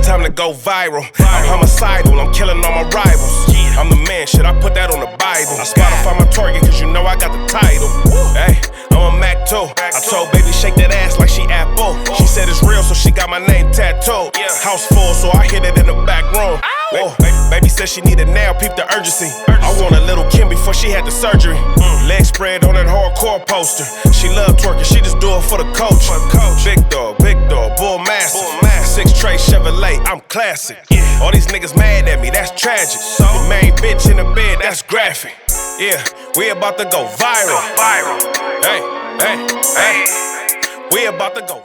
time to go viral. I'm homicidal, I'm killing all my rivals. I'm the man, shit, I put that on the Bible. Spotify my target, cause you know I got the title. Hey, I'm a Mac too. I told baby shake that ass like she Apple. She said it's real, so she got my name tattooed. House full, so I hit it in the back room. Baby said she needed now, peep the urgency. I want a little Kim before she had the surgery. Leg spread on that hardcore poster. She love twerking, she just do it for the coach. Big dog, bull massive. 6 tray Chevrolet, I'm classic. All these niggas mad at me, that's tragic. The main bitch in the bed, that's graphic. Yeah, we about to go viral. Hey, we about to go.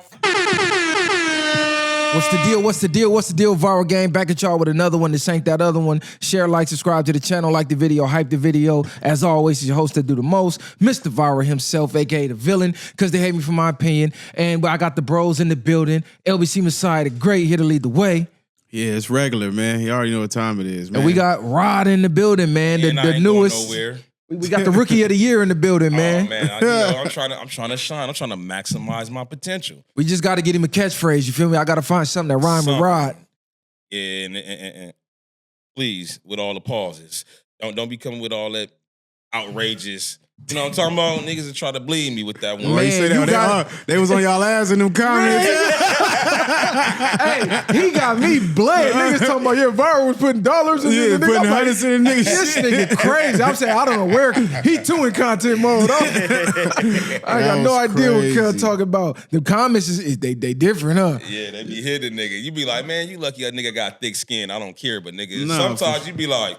What's the deal? What's the deal? What's the deal? Viral Gang back at y'all with another one. This ain't that other one. Share, like, subscribe to the channel, like the video, hype the video. As always, it's your host that do the most, Mr. Viral himself, aka the villain, because they hate me for my opinion. And I got the bros in the building. LBC Messiah, the great, here to lead the way. Yeah, it's regular, man. You already know what time it is, man. And we got Rod in the building, man. And the newest. Nowhere. We got the rookie of the year in the building, man. Oh, man. I'm trying to shine. I'm trying to maximize my potential. We just got to get him a catchphrase. You feel me? I got to find something that rhyme with Rod. Yeah, and please, with all the pauses, don't be coming with all that outrageous. You know what I'm talking about? Niggas that try to bleed me with that one. Why you say that? They was on y'all ass in them comments. Hey, he got me bled. Niggas talking about your Viral was putting dollars in yeah, putting hundreds in the nigga. This nigga crazy. I'm saying I don't know where he too in content mode. I got no idea what Cuz talking about. The comments is they different, huh? Yeah, they be hitting nigga. You be like, man, you lucky a nigga got thick skin. I don't care, but nigga, No, sometimes you be like,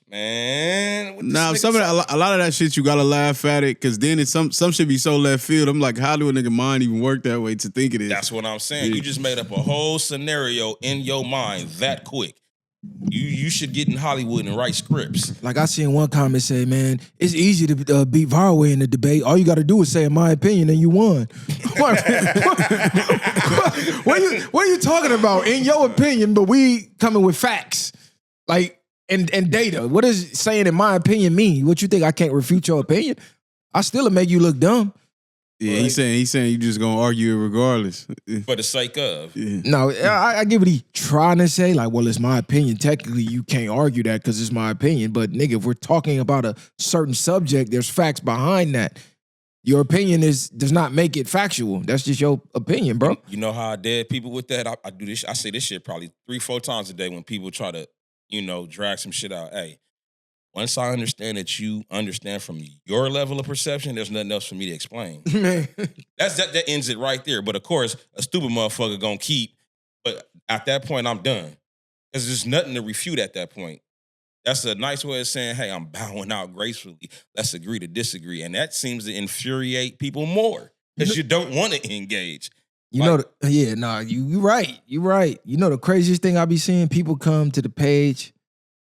man. Nah, a lot of that shit you gotta laugh at it, cause then it's some shit be so left field. I'm like, how do a nigga mind even work that way to think it is? That's what I'm saying. You just made up a whole scenario in your mind that quick. You should get in Hollywood and write scripts. Like I seen one comment say, man, it's easy to beat Viral in the debate. All you got to do is say, in my opinion, and you won. What are you talking about? In your opinion, but we coming with facts. Like, and data. What does saying in my opinion mean? What you think I can't refute your opinion? I still make you look dumb. Yeah, he's saying you just gonna argue it regardless. For the sake of. Yeah. No, I get what he trying to say. Like, well, it's my opinion. Technically, you can't argue that because it's my opinion. But nigga, if we're talking about a certain subject, there's facts behind that. Your opinion does not make it factual. That's just your opinion, bro. You know how I dead people with that? I do this. I say this shit probably 3-4 times a day when people try to, drag some shit out. Hey, once I understand that you understand from your level of perception, there's nothing else for me to explain. Man. That ends it right there. But of course, a stupid motherfucker gonna keep. But at that point, I'm done. Because there's nothing to refute at that point. That's a nice way of saying, hey, I'm bowing out gracefully. Let's agree to disagree. And that seems to infuriate people more. Because you don't want to engage. You right. You right. You know the craziest thing I be seeing? People come to the page,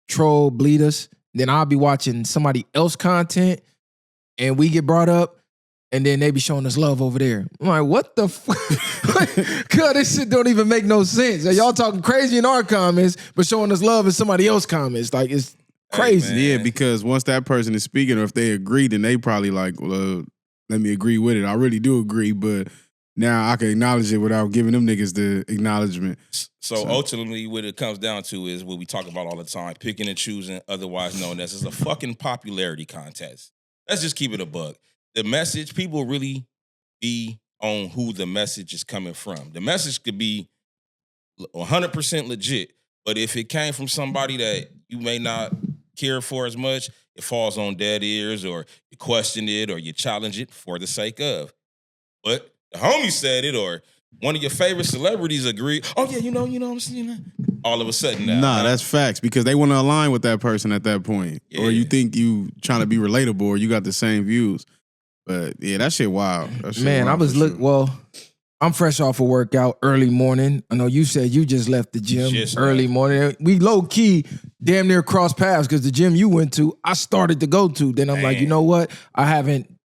troll, bleed us. Then I'll be watching somebody else content and we get brought up and then they be showing us love over there. I'm like, what the fuck? Cause this shit don't even make no sense. Like, y'all talking crazy in our comments, but showing us love in somebody else's comments. Like, it's crazy. Yeah, because once that person is speaking or if they agree, then they probably like, well, let me agree with it. I really do agree, but now I can acknowledge it without giving them niggas the acknowledgement. So ultimately, what it comes down to is what we talk about all the time, picking and choosing, otherwise known as a fucking popularity contest. Let's just keep it a buck. The message, people really be on who the message is coming from. The message could be 100% legit, but if it came from somebody that you may not care for as much, it falls on dead ears or you question it or you challenge it for the sake of. But the homie said it, or one of your favorite celebrities agreed. Oh yeah, you know what I'm saying. All of a sudden, now, that's facts because they want to align with that person at that point, or you think you trying to be relatable, or you got the same views. But yeah, that shit wild. Man, I was I'm fresh off a workout early morning. I know you said you just left the gym early morning. We low key damn near crossed paths because the gym you went to, I started to go to. Then I'm like, you know what? I haven't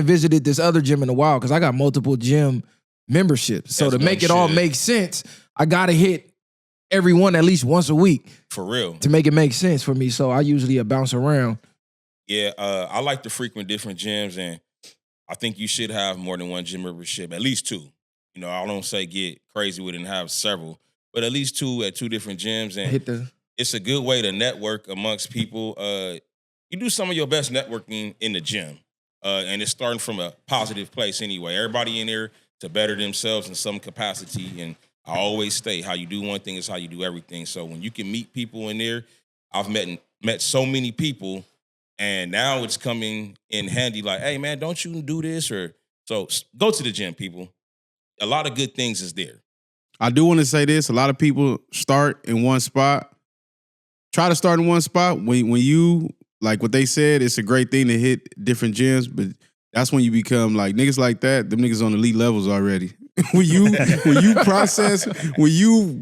visited this other gym in a while because I got multiple gym memberships. So to make it all make sense, I gotta hit every one at least once a week. For real. To make it make sense for me. So I usually bounce around. Yeah, I like to frequent different gyms, and I think you should have more than one gym membership, at least 2. I don't say get crazy with it and have several, but at least 2 at 2 different gyms. And it's a good way to network amongst people. You do some of your best networking in the gym. And it's starting from a positive place anyway. Everybody in there to better themselves in some capacity. And I always say, how you do one thing is how you do everything. So when you can meet people in there, I've met so many people, and now it's coming in handy like, hey, man, don't you do this? Or so go to the gym, people. A lot of good things is there. I do want to say this. A lot of people start in one spot. Try to start in one spot. When you, like what they said, it's a great thing to hit different gyms, but that's when you become like niggas like that. Them niggas on elite levels already. when you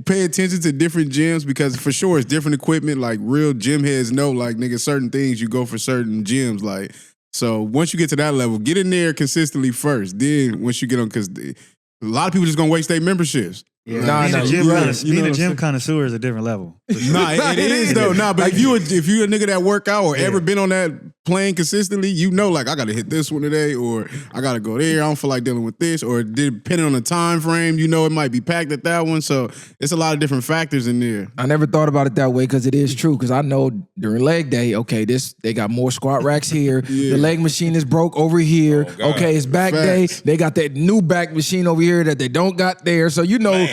pay attention to different gyms, because for sure it's different equipment. Like real gym heads know, like nigga, certain things you go for certain gyms. Like so, once you get to that level, get in there consistently first. Then once you get on, because a lot of people just gonna waste their memberships. Yeah, being a gym connoisseur is a different level. Nah, it is though. Nah, but if you're a nigga that work out or ever been on that plane consistently, you know, like I got to hit this one today, or I got to go there. I don't feel like dealing with this, or depending on the time frame, you know, it might be packed at that one. So it's a lot of different factors in there. I never thought about it that way because it is true. Because I know during leg day, okay, they got more squat racks here. The leg machine is broke over here. Okay, it's back day. They got that new back machine over here that they don't got there. So you know.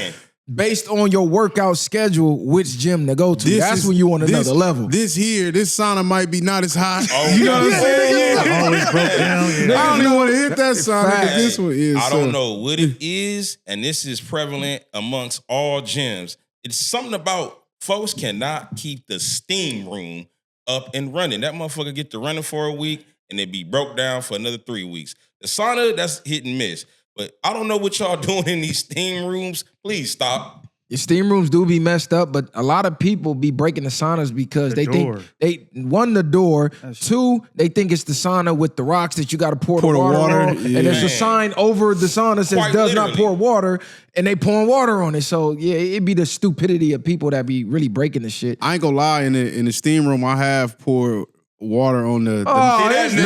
Based on your workout schedule, which gym to go to. That's when you on another level. This sauna might be not as hot. Oh, you know what I'm saying? Always broke down. I don't even want to hit that sauna, but this one is. I don't know what it is, and this is prevalent amongst all gyms. It's something about folks cannot keep the steam room up and running. That motherfucker get to running for a week, and it be broke down for another 3 weeks. The sauna, that's hit and miss. But I don't know what y'all doing in these steam rooms. Please stop. Your steam rooms do be messed up, but a lot of people be breaking the saunas because they think the door. Two, they think it's the sauna with the rocks that you got to pour the water on. And there's a sign over the sauna that says does not pour water, and they pouring water on it. So yeah, it be the stupidity of people that be really breaking the shit. I ain't gonna lie, in the steam room, I have poured water on the look. Let me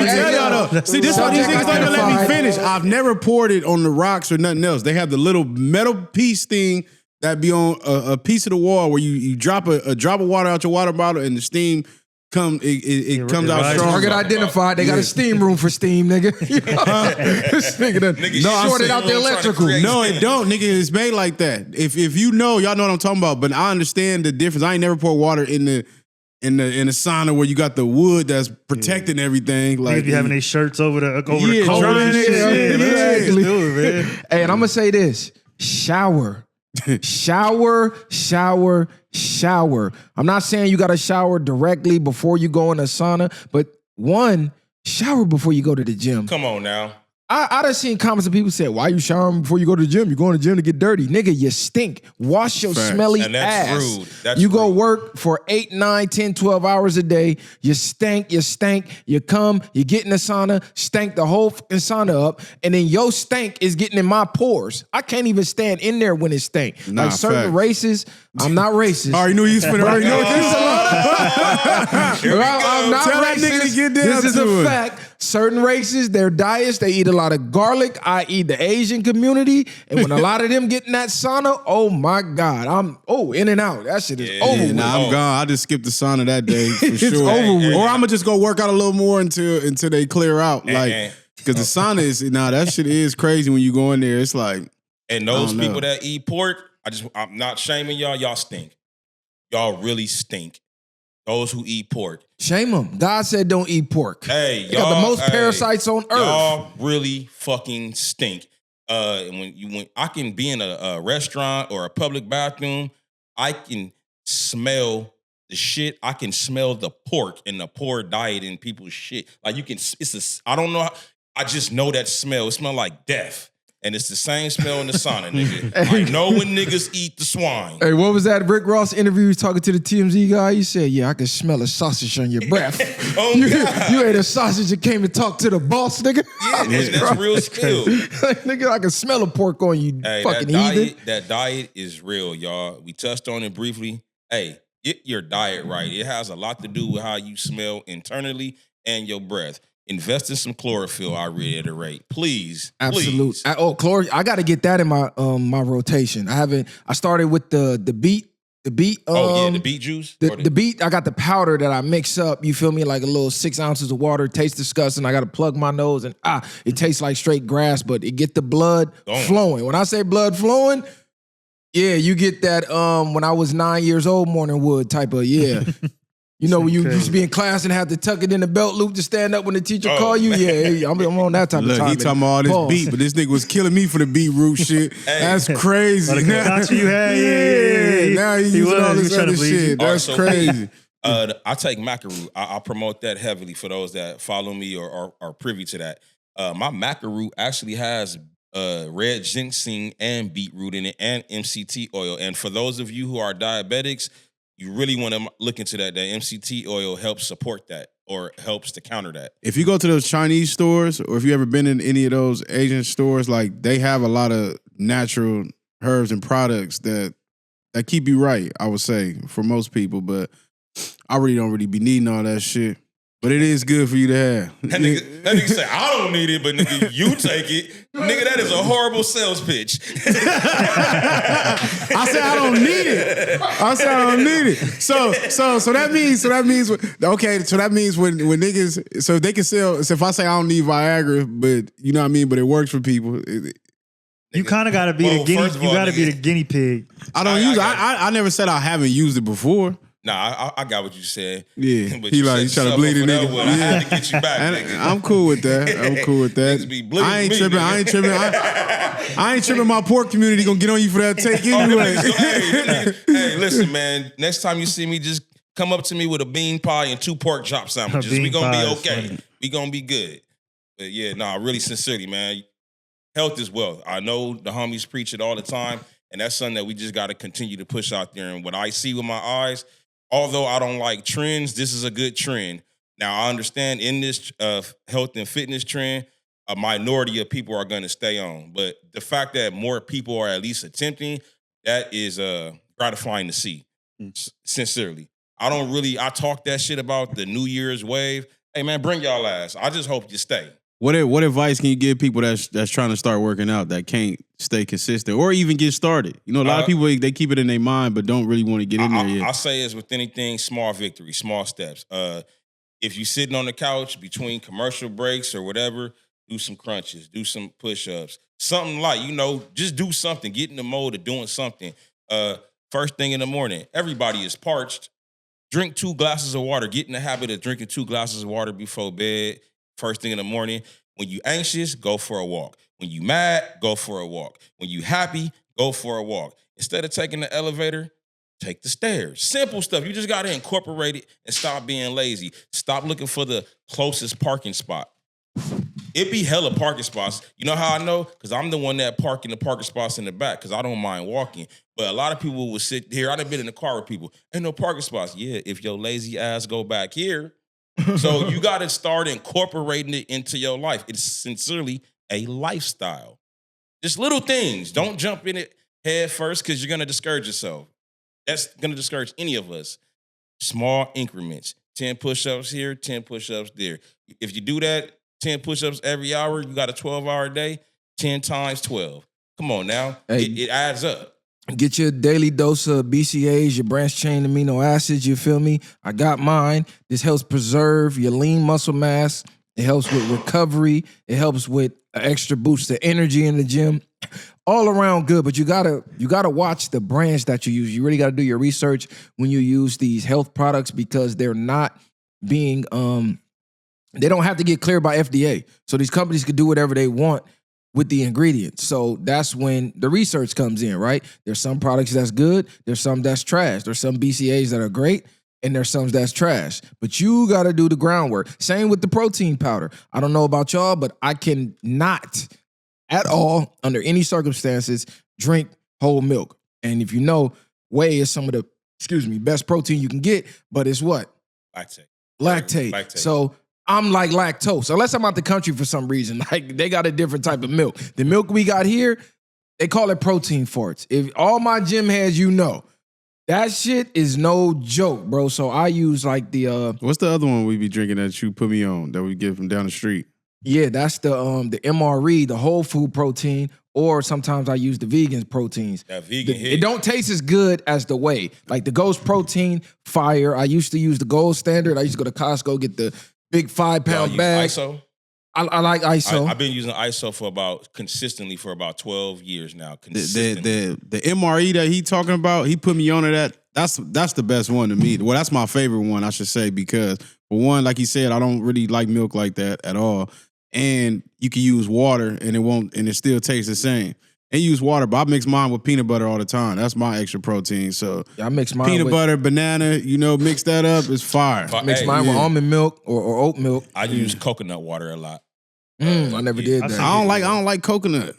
tell y'all though. See, this why these niggas don't even let me finish. I've never poured it on the rocks or nothing else. They have the little metal piece thing that be on a piece of the wall where you drop a drop of water out your water bottle and the steam comes out strong. Target identified. They got a steam room for steam, nigga. This nigga done sorted out the electrical. No, it don't, nigga. It's made like that. If you know, y'all know what I'm talking about. But I understand the difference. I ain't never poured water in the sauna where you got the wood that's protecting everything. Like niggas be having their shirts over the cold and shit. Exactly. Hey, and I'm gonna say this: shower. Shower. I'm not saying you got to shower directly before you go in a sauna, but shower before you go to the gym. Come on now. I done seen comments of people say, why you showering before you go to the gym? You going to the gym to get dirty. Nigga, you stink. Wash your smelly and that's ass. Rude. That's you rude. go work for 8, 9, 10, 12 hours a day. You stank. You come, you get in the sauna, stank the whole fucking sauna up, and then your stank is getting in my pores. I can't even stand in there when it stank. Nah, like certain facts. races, I'm not racist. I already knew you was finna already know what this I'm not Tell that racist. nigga to get down This is to a it. fact. Certain races, their diets, they eat a lot of garlic, i.e. the Asian community. And when a lot of them get in that sauna, oh my God, I'm in and out. That shit is over with. Nah, I'm gone. I just skipped the sauna that day for sure. over with. Or I'm gonna just go work out a little more until they clear out. Like, because the sauna is that shit is crazy when you go in there. It's like, and those people that eat pork, I'm not shaming y'all. Y'all stink. Y'all really stink. Those who eat pork. Shame them. God said don't eat pork. Hey, they got the most parasites on earth. Y'all really fucking stink. When I can be in a restaurant or a public bathroom, I can smell the shit. I can smell the pork and the poor diet in people's shit. Like I don't know. I just know that smell. It smells like death. And it's the same smell in the sauna, nigga. I know when niggas eat the swine. Hey, what was that Rick Ross interview? He was talking to the TMZ guy. He said, yeah, I can smell a sausage on your breath. You ate a sausage and came to talk to the boss, nigga? Yeah, that's real spill. Nigga, I can smell a pork on you, fucking heathen. That diet is real, y'all. We touched on it briefly. Hey, get your diet right. It has a lot to do with how you smell internally and your breath. Invest in some chlorophyll, I reiterate. Please. Absolute. Please. I got to get that in my my rotation. I started with the beet. The beet. The beet juice? The beet, I got the powder that I mix up, you feel me, like a little 6 ounces of water. It tastes disgusting. I got to plug my nose and it tastes like straight grass, but it get the blood flowing. When I say blood flowing, yeah, you get that when I was 9 years old, morning wood type of, yeah. You know, when you used to be in class and have to tuck it in the belt loop to stand up when the teacher call you? Yeah, I'm on that type of time. He talking about all this beat, but this nigga was killing me for the beetroot shit. That's crazy. Doctor you had, yeah. Now he using all this other shit. That's crazy. I take macaroon. I promote that heavily for those that follow me or are privy to that. My macaroon actually has red ginseng and beetroot in it and MCT oil. And for those of you who are diabetics, you really want to look into that. That MCT oil helps support that or helps to counter that. If you go to those Chinese stores or if you ever been in any of those Asian stores, like they have a lot of natural herbs and products that keep you right, I would say, for most people. But I really don't be needing all that shit. But it is good for you to have. That nigga say, I don't need it, but nigga, you take it. Nigga, that is a horrible sales pitch. I said I don't need it. So that means when niggas, so they can sell, so if I say I don't need Viagra, but you know what I mean, but it works for people. You kind of got to be the guinea. You got to be the guinea pig. I don't use it. I never said I haven't used it before. Nah, I got what you said. Yeah, but he trying to bleed it, nigga. I had to get you back, nigga. I'm cool with that. I ain't tripping. I ain't tripping. My poor community gonna get on you for that take anyway. Hey, listen, man. Next time you see me, just come up to me with a bean pie and 2 pork chop sandwiches. We gonna be okay. Funny. We gonna be good. But yeah, really sincerely, man. Health is wealth. I know the homies preach it all the time, and that's something that we just got to continue to push out there. And what I see with my eyes, although I don't like trends, this is a good trend. Now, I understand in this health and fitness trend, a minority of people are going to stay on. But the fact that more people are at least attempting, that is gratifying to see, sincerely. I talk that shit about the New Year's wave. Hey, man, bring y'all ass. I just hope you stay. What advice can you give people that's trying to start working out that can't stay consistent or even get started? You know, a lot of people, they keep it in their mind but don't really want to get in there yet. I say as with anything, small victory, small steps. If you're sitting on the couch between commercial breaks or whatever, do some crunches, do some push-ups, something like, just do something. Get in the mode of doing something. First thing in the morning, everybody is parched. Drink 2 glasses of water. Get in the habit of drinking 2 glasses of water before bed. First thing in the morning. When you anxious, go for a walk. When you mad, go for a walk. When you happy, go for a walk. Instead of taking the elevator, take the stairs. Simple stuff. You just got to incorporate it and stop being lazy. Stop looking for the closest parking spot. It be hella parking spots. You know how I know? Because I'm the one that park in the parking spots in the back because I don't mind walking. But a lot of people will sit here. I've been in the car with people. Ain't no parking spots. Yeah, if your lazy ass go back here. So you got to start incorporating it into your life. It's sincerely a lifestyle. Just little things. Don't jump in it head first because you're going to discourage yourself. That's going to discourage any of us. Small increments. 10 push-ups here, 10 push-ups there. If you do that, 10 push-ups every hour, you got a 12-hour day, 10 times 12. Come on now. Hey. It adds up. Get your daily dose of BCAAs, your branched-chain amino acids, you feel me? I got mine. This helps preserve your lean muscle mass. It helps with recovery. It helps with an extra boost of energy in the gym. All around good, but you gotta watch the brands that you use. You really gotta do your research when you use these health products because they're not being, they don't have to get cleared by FDA. So these companies can do whatever they want with the ingredients. So that's when the research comes in, right? There's some products that's good. There's some that's trash. There's some BCAAs that are great. And there's some that's trash. But you got to do the groundwork. Same with the protein powder. I don't know about y'all, but I cannot at all, under any circumstances, drink whole milk. And if you know, whey is some of the, best protein you can get, but it's what? Lactate. So I'm like lactose, unless I'm out the country for some reason. Like they got a different type of milk. The milk we got here, they call it protein farts. If all my gym heads, That shit is no joke, bro. So I use like the What's the other one we be drinking that you put me on that we get from down the street? yeah, that's the MRE, the whole food protein, or sometimes I use the vegan proteins. That vegan hit. It don't taste as good as the whey. Like the Ghost protein, fire. I used to use the gold standard. I used to go to Costco, get the big 5-pound bag. ISO? I like ISO. I've been using ISO consistently for about 12 years now. The MRE that he talking about, he put me on to that. That's the best one to me. Well, that's my favorite one, I should say, because for one, like he said, I don't really like milk like that at all. And you can use water and it still tastes the same. And use water, but I mix mine with peanut butter all the time. That's my extra protein. So I mix mine peanut with butter, banana, mix that up, it's fire. Mix mine with almond milk or oat milk. I use coconut water a lot. I never did that. I don't like coconut.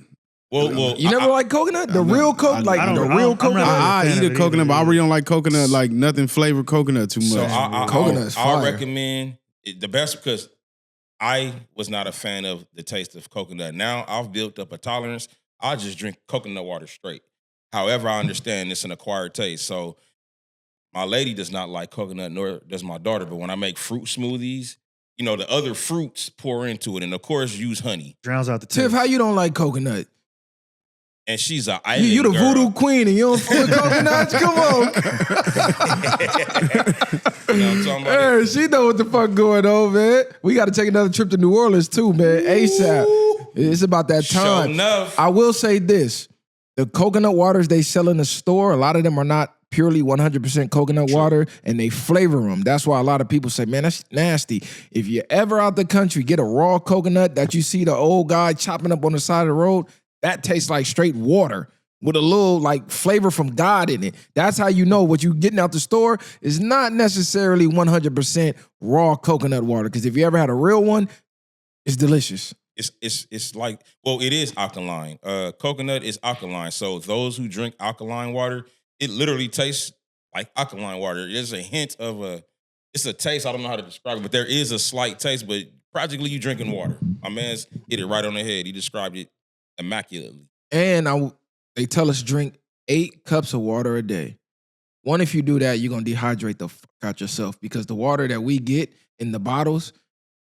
Well, you never like coconut? The real coconut? Like the real coconut? I eat a coconut, but I really don't like coconut, like nothing flavored coconut too much. So coconut is fire. I recommend the best because I was not a fan of the taste of coconut. Now I've built up a tolerance. I just drink coconut water straight. However, I understand it's an acquired taste. So my lady does not like coconut, nor does my daughter. But when I make fruit smoothies, the other fruits pour into it. And of course, use honey. Drowns out the taste. Tiff, how you don't like coconut? And she's an island You the girl. voodoo queen and you don't fuck with coconuts? Come on. You know what I'm talking about? Hey, she know what the fuck going on, man. We got to take another trip to New Orleans too, man. ASAP. It's about that time. Sure enough. I will say this. The coconut waters they sell in the store, a lot of them are not purely 100% coconut water, and they flavor them. That's why a lot of people say, man, that's nasty. If you're ever out the country, get a raw coconut that you see the old guy chopping up on the side of the road, that tastes like straight water with a little like flavor from God in it. That's how you know what you're getting out the store is not necessarily 100% raw coconut water. Because if you ever had a real one, it's delicious. It's like, well, it is alkaline. Coconut is alkaline. So those who drink alkaline water, it literally tastes like alkaline water. There's a hint of it's a taste. I don't know how to describe it, but there is a slight taste, but practically you drinking water. My man's hit it right on the head. He described it immaculately. And they tell us drink 8 cups of water a day. One, if you do that, you're going to dehydrate the fuck out yourself because the water that we get in the bottles,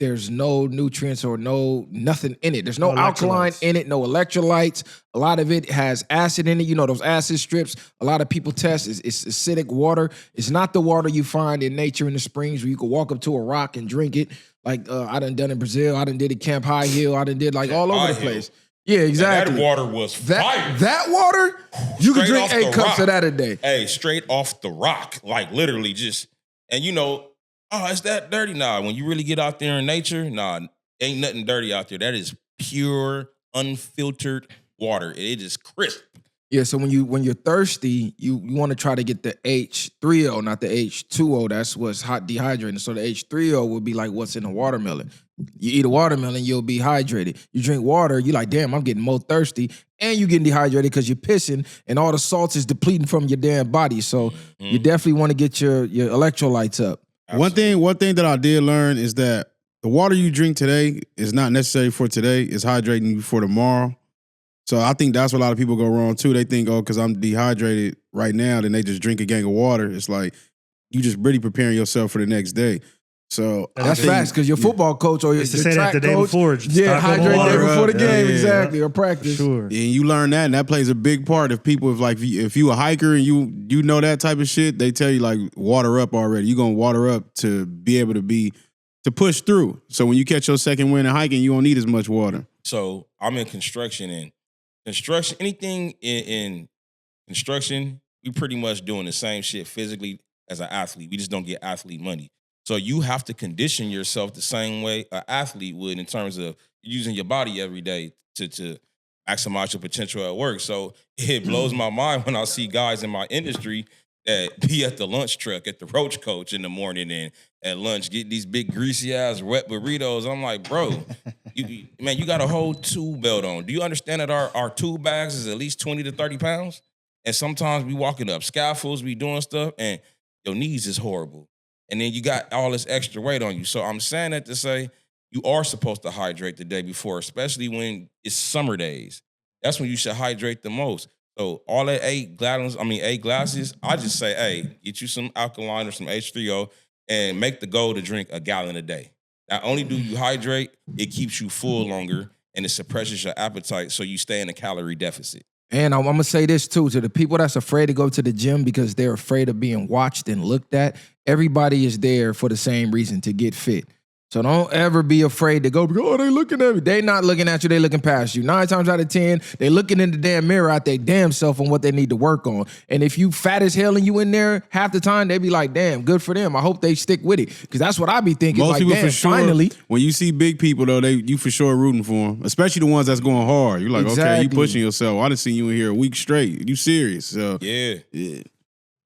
there's no nutrients or nothing in it. There's no alkaline in it, no electrolytes. A lot of it has acid in it. Those acid strips, a lot of people test, it's acidic water. It's not the water you find in nature in the springs where you can walk up to a rock and drink it. Like I done in Brazil. I done did it Camp High Hill. I done did like all over the place. Yeah, exactly. And that water was fire. That water, you can drink 8 cups of that a day. Hey, straight off the rock. Like literally just, and it's that dirty. Nah, when you really get out there in nature, ain't nothing dirty out there. That is pure, unfiltered water. It is crisp. Yeah, so when you're thirsty, you want to try to get the H3O, not the H2O. That's what's hot dehydrating. So the H3O would be like what's in a watermelon. You eat a watermelon, you'll be hydrated. You drink water, you're like, damn, I'm getting more thirsty. And you're getting dehydrated because you're pissing and all the salts is depleting from your damn body. So you definitely want to get your electrolytes up. Absolutely. One thing that I did learn is that the water you drink today is not necessary for today. It's hydrating you for tomorrow. So I think that's what a lot of people go wrong too. They think, because I'm dehydrated right now, then they just drink a gang of water. It's like you just really preparing yourself for the next day. So that's facts because your football coach or your track the day coach, before, hydrate the day before the game, exactly, or practice. Sure. And you learn that, and that plays a big part. If people, if you a hiker and you know that type of shit, they tell you like water up already. You're gonna water up to be able to push through. So when you catch your second wind in hiking, you don't need as much water. So I'm in construction and anything in construction, we pretty much doing the same shit physically as an athlete. We just don't get athlete money. So you have to condition yourself the same way an athlete would in terms of using your body every day to maximize your potential at work. So it blows my mind when I see guys in my industry that be at the lunch truck at the Roach Coach in the morning and at lunch get these big greasy ass wet burritos. I'm like, bro, you got a whole tool belt on. Do you understand that our tool bags is at least 20 to 30 pounds? And sometimes we walking up scaffolds, we doing stuff, and your knees is horrible. And then you got all this extra weight on you. So I'm saying that to say you are supposed to hydrate the day before, especially when it's summer days. That's when you should hydrate the most. So all that 8 glasses, I just say, hey, get you some alkaline or some H3O and make the goal to drink a gallon a day. Not only do you hydrate, it keeps you full longer and it suppresses your appetite so you stay in a calorie deficit. And I'm gonna say this too, to the people that's afraid to go to the gym because they're afraid of being watched and looked at, everybody is there for the same reason, to get fit. So don't ever be afraid to go, oh, they looking at me. They not looking at you, they looking past you. 9 times out of 10, they looking in the damn mirror at their damn self on what they need to work on. And if you fat as hell and you in there, half the time, they be like, damn, good for them. I hope they stick with it. Because that's what I be thinking. Most like, people damn, for sure, finally. when you see big people, though, you for sure rooting for them. Especially the ones that's going hard. You're like, okay, you pushing yourself. I done seen you in here a week straight. You serious. So, yeah.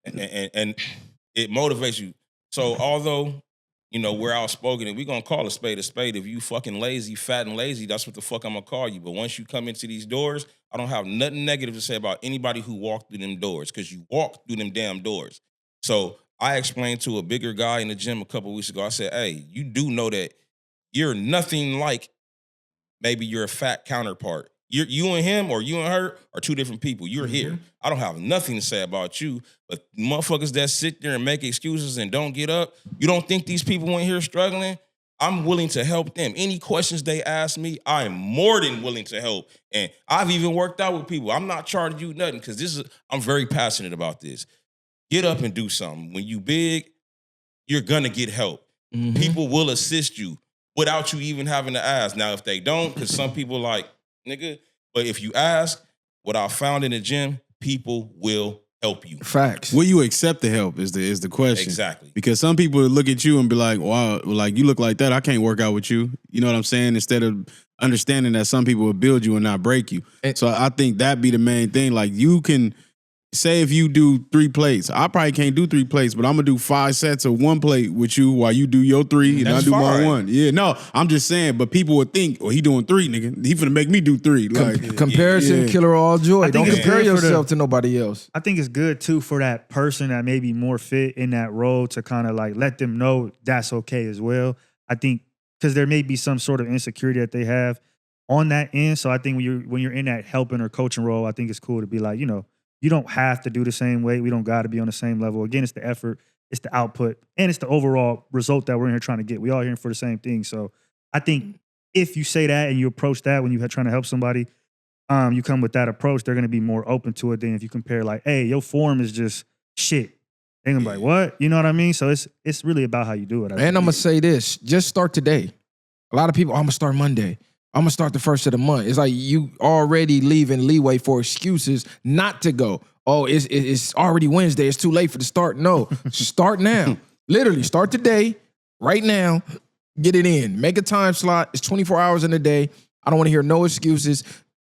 And it motivates you. So although, you know, we're outspoken and we're going to call a spade a spade. If you fucking lazy, fat and lazy, that's what the fuck I'm going to call you. But once you come into these doors, I don't have nothing negative to say about anybody who walked through them doors because you walked through them damn doors. So I explained to a bigger guy in the gym a couple of weeks ago, I said, hey, you do know that you're nothing like maybe your fat counterpart. You and him or you and her are 2 different people. You're here. I don't have nothing to say about you, but motherfuckers that sit there and make excuses and don't get up, you don't think these people in here struggling? I'm willing to help them. Any questions they ask me, I'm more than willing to help. And I've even worked out with people. I'm not charging you nothing because I'm very passionate about this. Get up and do something. When you big, you're gonna get help. Mm-hmm. People will assist you without you even having to ask. Now, if they don't, because some people like, nigga, but if you ask, what I found in the gym, people will help you. Facts. Will you accept the help is the question. Exactly. Because some people look at you and be like, wow, like you look like that, I can't work out with you. You know what I'm saying? Instead of understanding that some people will build you and not break you. So I think that be the main thing. Like you can say if you do 3 plates, I probably can't do 3 plates, but I'm gonna do 5 sets of 1 plate with you while you do your 3 and I do my 1. Yeah, no, I'm just saying, but people would think, he doing 3, nigga. He finna make me do 3. Like comparison, killer all joy. Don't compare yourself to nobody else. I think it's good too for that person that may be more fit in that role to kind of like let them know that's okay as well. I think because there may be some sort of insecurity that they have on that end. So I think when you're in that helping or coaching role, I think it's cool to be like, you know, you don't have to do the same way. We don't got to be on the same level. Again, it's the effort, it's the output, and it's the overall result that we're in here trying to get. We all here for the same thing. So I think if you say that and you approach that when you're trying to help somebody, you come with that approach, they're going to be more open to it than if you compare like, hey, your form is just shit. They're going to be like, what? You know what I mean? So it's really about how you do it. And I'm going to say this, just start today. A lot of people, I'm going to start Monday. I'm going to start the first of the month. It's like you already leaving leeway for excuses not to go. Oh, it's already Wednesday. It's too late for the start. No, start now. Literally, start today, right now. Get it in. Make a time slot. It's 24 hours in a day. I don't want to hear no excuses.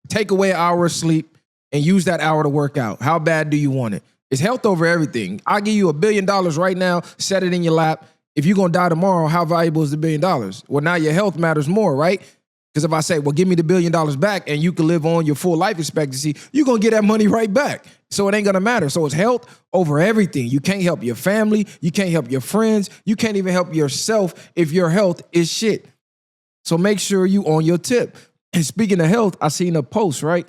Take away an hour of sleep and use that hour to work out. How bad do you want it? It's health over everything. I'll give you $1 billion right now. Set it in your lap. If you're going to die tomorrow, how valuable is the $1 billion? Well, now your health matters more, right? Because if I say, well, give me the $1 billion back and you can live on your full life expectancy, you're going to get that money right back. So it ain't going to matter. So it's health over everything. You can't help your family. You can't help your friends. You can't even help yourself if your health is shit. So make sure you on your tip. And speaking of health, I seen a post, right?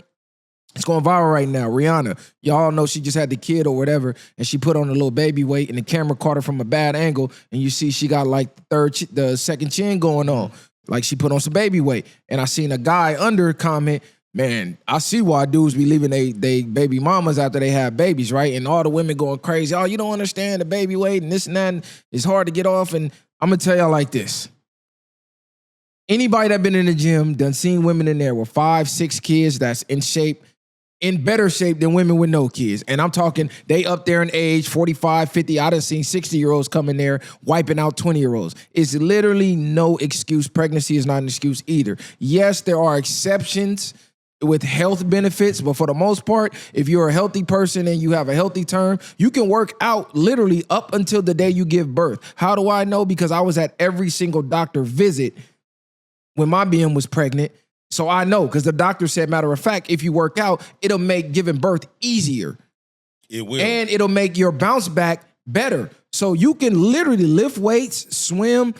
It's going viral right now. Rihanna, y'all know she just had the kid or whatever, and she put on a little baby weight, and the camera caught her from a bad angle, and you see she got like the second chin going on. Like she put on some baby weight. And I seen a guy under comment, man, I see why dudes be leaving they baby mamas after they have babies, right? And all the women going crazy. Oh, you don't understand the baby weight and this and that. And it's hard to get off. And I'm going to tell y'all like this. Anybody that been in the gym done seen women in there with 5, 6 kids that's in shape, in better shape than women with no kids. And I'm talking, they up there in age, 45, 50. I done seen 60-year-olds come in there wiping out 20-year-olds. It's literally no excuse. Pregnancy is not an excuse either. Yes, there are exceptions with health benefits, but for the most part, if you're a healthy person and you have a healthy term, you can work out literally up until the day you give birth. How do I know? Because I was at every single doctor visit when my BM was pregnant. So I know, because the doctor said, matter of fact, if you work out, it'll make giving birth easier. It will. And it'll make your bounce back better. So you can literally lift weights, swim,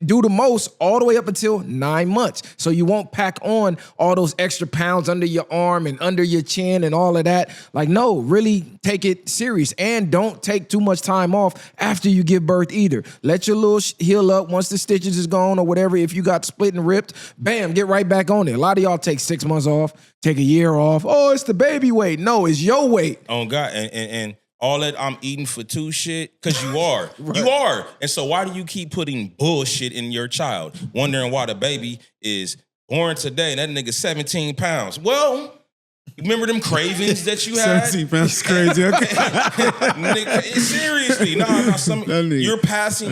do the most all the way up until 9 months. So you won't pack on all those extra pounds under your arm and under your chin and all of that. Like, no, really take it serious. And don't take too much time off after you give birth either. Let your little heal up once the stitches is gone or whatever. If you got split and ripped, bam, get right back on it. A lot of y'all take 6 months off, take a year off. Oh, it's the baby weight. No, it's your weight. Oh, God. And all that I'm eating for two shit, because you are. Right. You are. And so why do you keep putting bullshit in your child? Wondering why the baby is born today and that nigga 17 pounds. Well, you remember them cravings that you had? 17 pounds is crazy. Nigga, seriously.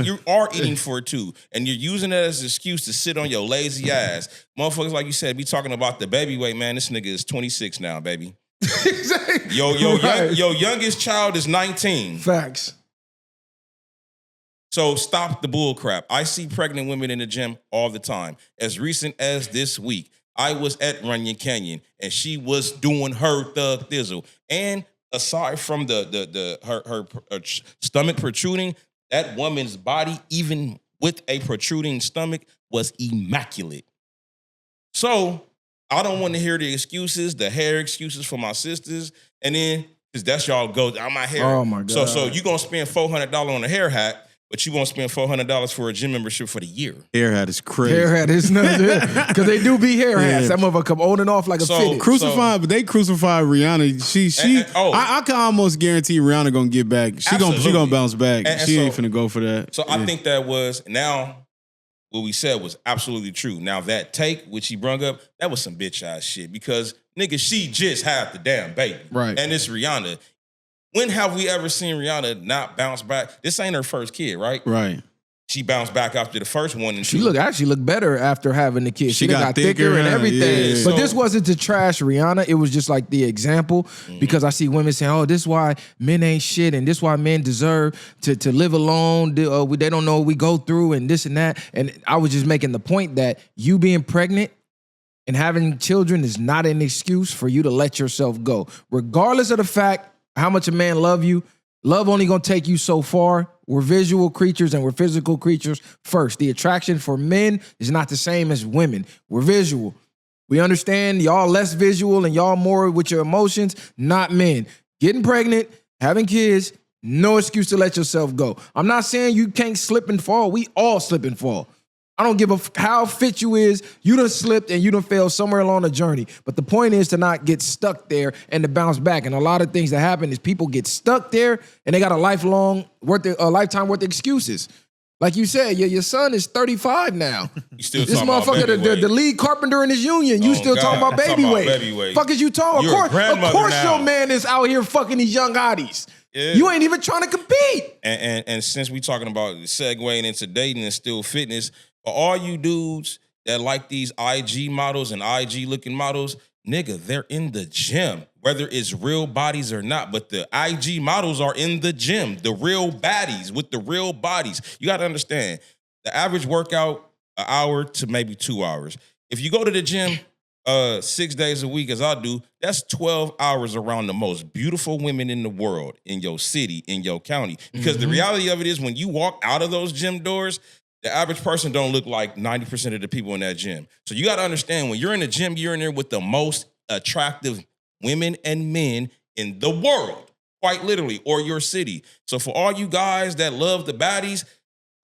You are eating for it too. And you're using that as an excuse to sit on your lazy ass. Motherfuckers, like you said, be talking about the baby weight, man. This nigga is 26 now, baby. Exactly. Your youngest child is 19. Facts. So stop the bull crap. I see pregnant women in the gym all the time. As recent as this week, I was at Runyon Canyon and she was doing her thug thizzle. And aside from her stomach protruding, that woman's body, even with a protruding stomach, was immaculate. So I don't want to hear the excuses, the hair excuses for my sisters, and then because that's y'all go on my hair. Oh my God! So you gonna spend $400 on a hair hat, but you won't spend $400 for a gym membership for the year. Hair hat is crazy. Hair hat is nothing because they do be hair hats. That motherfucker come on and off like a fitted. But they crucified Rihanna. I can almost guarantee Rihanna gonna get back. She gonna bounce back. She ain't finna go for that. So I think that was now. What we said was absolutely true. Now that take, which he brung up, that was some bitch ass shit because nigga, she just had the damn baby. Right. And it's Rihanna. When have we ever seen Rihanna not bounce back? This ain't her first kid, right? Right. She bounced back after the first one. And she actually looked better after having the kid. She got thicker and everything. Yeah. But this wasn't to trash Rihanna. It was just like the example because I see women saying, oh, this is why men ain't shit and this is why men deserve to live alone. They don't know what we go through and this and that. And I was just making the point that you being pregnant and having children is not an excuse for you to let yourself go. Regardless of the fact how much a man love you, love only gonna take you so far. We're visual creatures and we're physical creatures first. The attraction for men is not the same as women. We're visual. We understand y'all less visual and y'all more with your emotions, not men. Getting pregnant, having kids, no excuse to let yourself go. I'm not saying you can't slip and fall. We all slip and fall. I don't give a how fit you is. You done slipped and you done failed somewhere along the journey. But the point is to not get stuck there and to bounce back. And a lot of things that happen is people get stuck there and they got a lifetime worth of excuses. Like you said, your son is 35 now. You still this talking motherfucker, about baby the lead carpenter in his union. You still talking about baby weight. Fuck is you talking? Of course your man is out here fucking these young hotties. Yeah. You ain't even trying to compete. And since we talking about segueing into dating and still fitness, for all you dudes that like these IG models and IG looking models, nigga, they're in the gym, whether it's real bodies or not. But the IG models are in the gym, the real baddies with the real bodies. You got to understand, the average workout, an hour to maybe 2 hours. If you go to the gym 6 days a week, as I do, that's 12 hours around the most beautiful women in the world, in your city, in your county. Because the reality of it is when you walk out of those gym doors, the average person don't look like 90% of the people in that gym. So you got to understand, when you're in the gym, you're in there with the most attractive women and men in the world, quite literally, or your city. So for all you guys that love the baddies,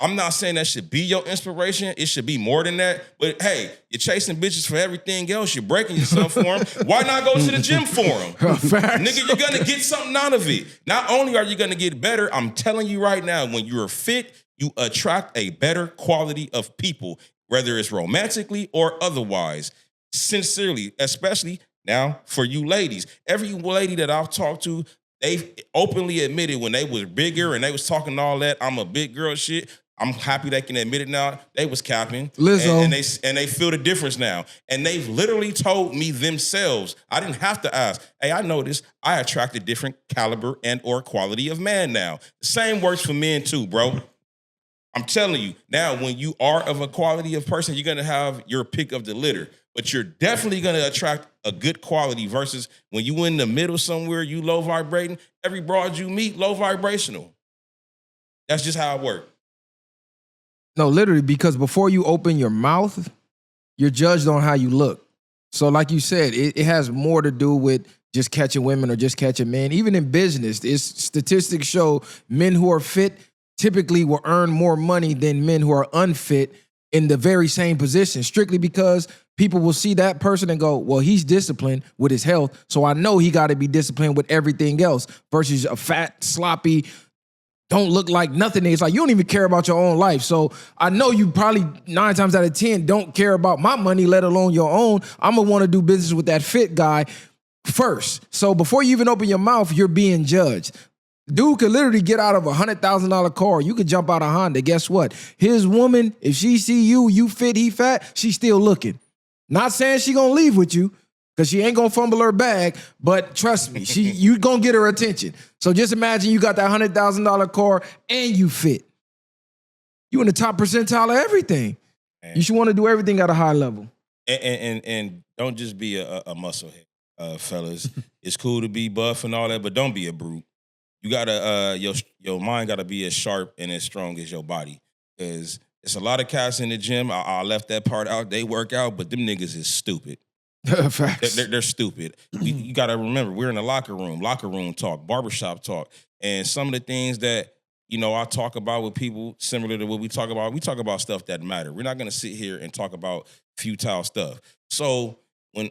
I'm not saying that should be your inspiration. It should be more than that. But hey, you're chasing bitches for everything else. You're breaking yourself for them. Why not go to the gym for them? Nigga, you're going to get something out of it. Not only are you going to get better, I'm telling you right now, when you're fit, you attract a better quality of people, whether it's romantically or otherwise. Sincerely, especially now for you ladies. Every lady that I've talked to, they've openly admitted when they was bigger and they was talking all that, I'm a big girl shit. I'm happy they can admit it now. They was capping. Lizzo. And they feel the difference now. And they've literally told me themselves, I didn't have to ask, hey, I noticed I attract a different caliber and or quality of man now. The same works for men too, bro. I'm telling you, now when you are of a quality of person, you're going to have your pick of the litter. But you're definitely going to attract a good quality versus when you in the middle somewhere, you low vibrating. Every broad you meet, low vibrational. That's just how it works. No, literally, because before you open your mouth, you're judged on how you look. So like you said, it has more to do with just catching women or just catching men. Even in business, statistics show men who are fit typically will earn more money than men who are unfit in the very same position, strictly because people will see that person and go, well, he's disciplined with his health, so I know he got to be disciplined with everything else, versus a fat, sloppy, don't look like nothing. It's like, you don't even care about your own life. So I know you probably 9 times out of 10 don't care about my money, let alone your own. I'm going to want to do business with that fit guy first. So before you even open your mouth, you're being judged. Dude could literally get out of a $100,000 car. You could jump out of Honda. Guess what? His woman, if she see you fit, he fat, she's still looking. Not saying she going to leave with you, because she ain't gonna fumble her bag, but trust me, you gonna get her attention. So just imagine you got that $100,000 car and you fit. You in the top percentile of everything. Man. You should want to do everything at a high level. And don't just be a musclehead, fellas. It's cool to be buff and all that, but don't be a brute. You gotta your mind gotta be as sharp and as strong as your body. Because it's a lot of cats in the gym. I left that part out. They work out, but them niggas is stupid. Facts. They're stupid. You got to remember, we're in the locker room talk, barbershop talk. And some of the things that, I talk about with people similar to what we talk about stuff that matter. We're not going to sit here and talk about futile stuff. So when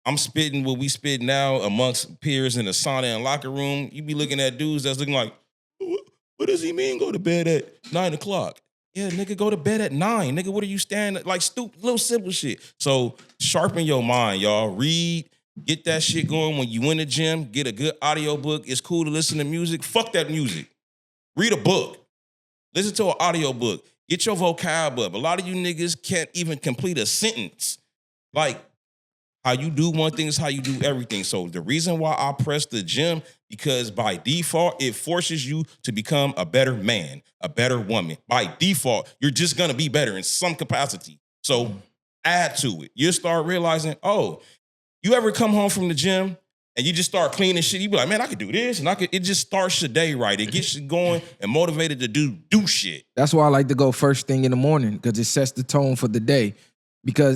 I'm spitting what we spit now amongst peers in the sauna and locker room, you be looking at dudes that's looking like, what does he mean go to bed at 9 o'clock? Yeah, nigga, go to bed at 9. Nigga, what are you standing like stupid, little simple shit. So sharpen your mind, y'all. Read, get that shit going when you in the gym. Get a good audio book. It's cool to listen to music. Fuck that music. Read a book. Listen to an audio book. Get your vocab up. A lot of you niggas can't even complete a sentence. Like, how you do one thing is how you do everything. So the reason why I press the gym, because by default, it forces you to become a better man, a better woman. By default, you're just going to be better in some capacity. So add to it. You'll start realizing, oh, you ever come home from the gym and you just start cleaning shit? You be like, man, I could do this. And it just starts your day right. It gets you going and motivated to do shit. That's why I like to go first thing in the morning, because it sets the tone for the day.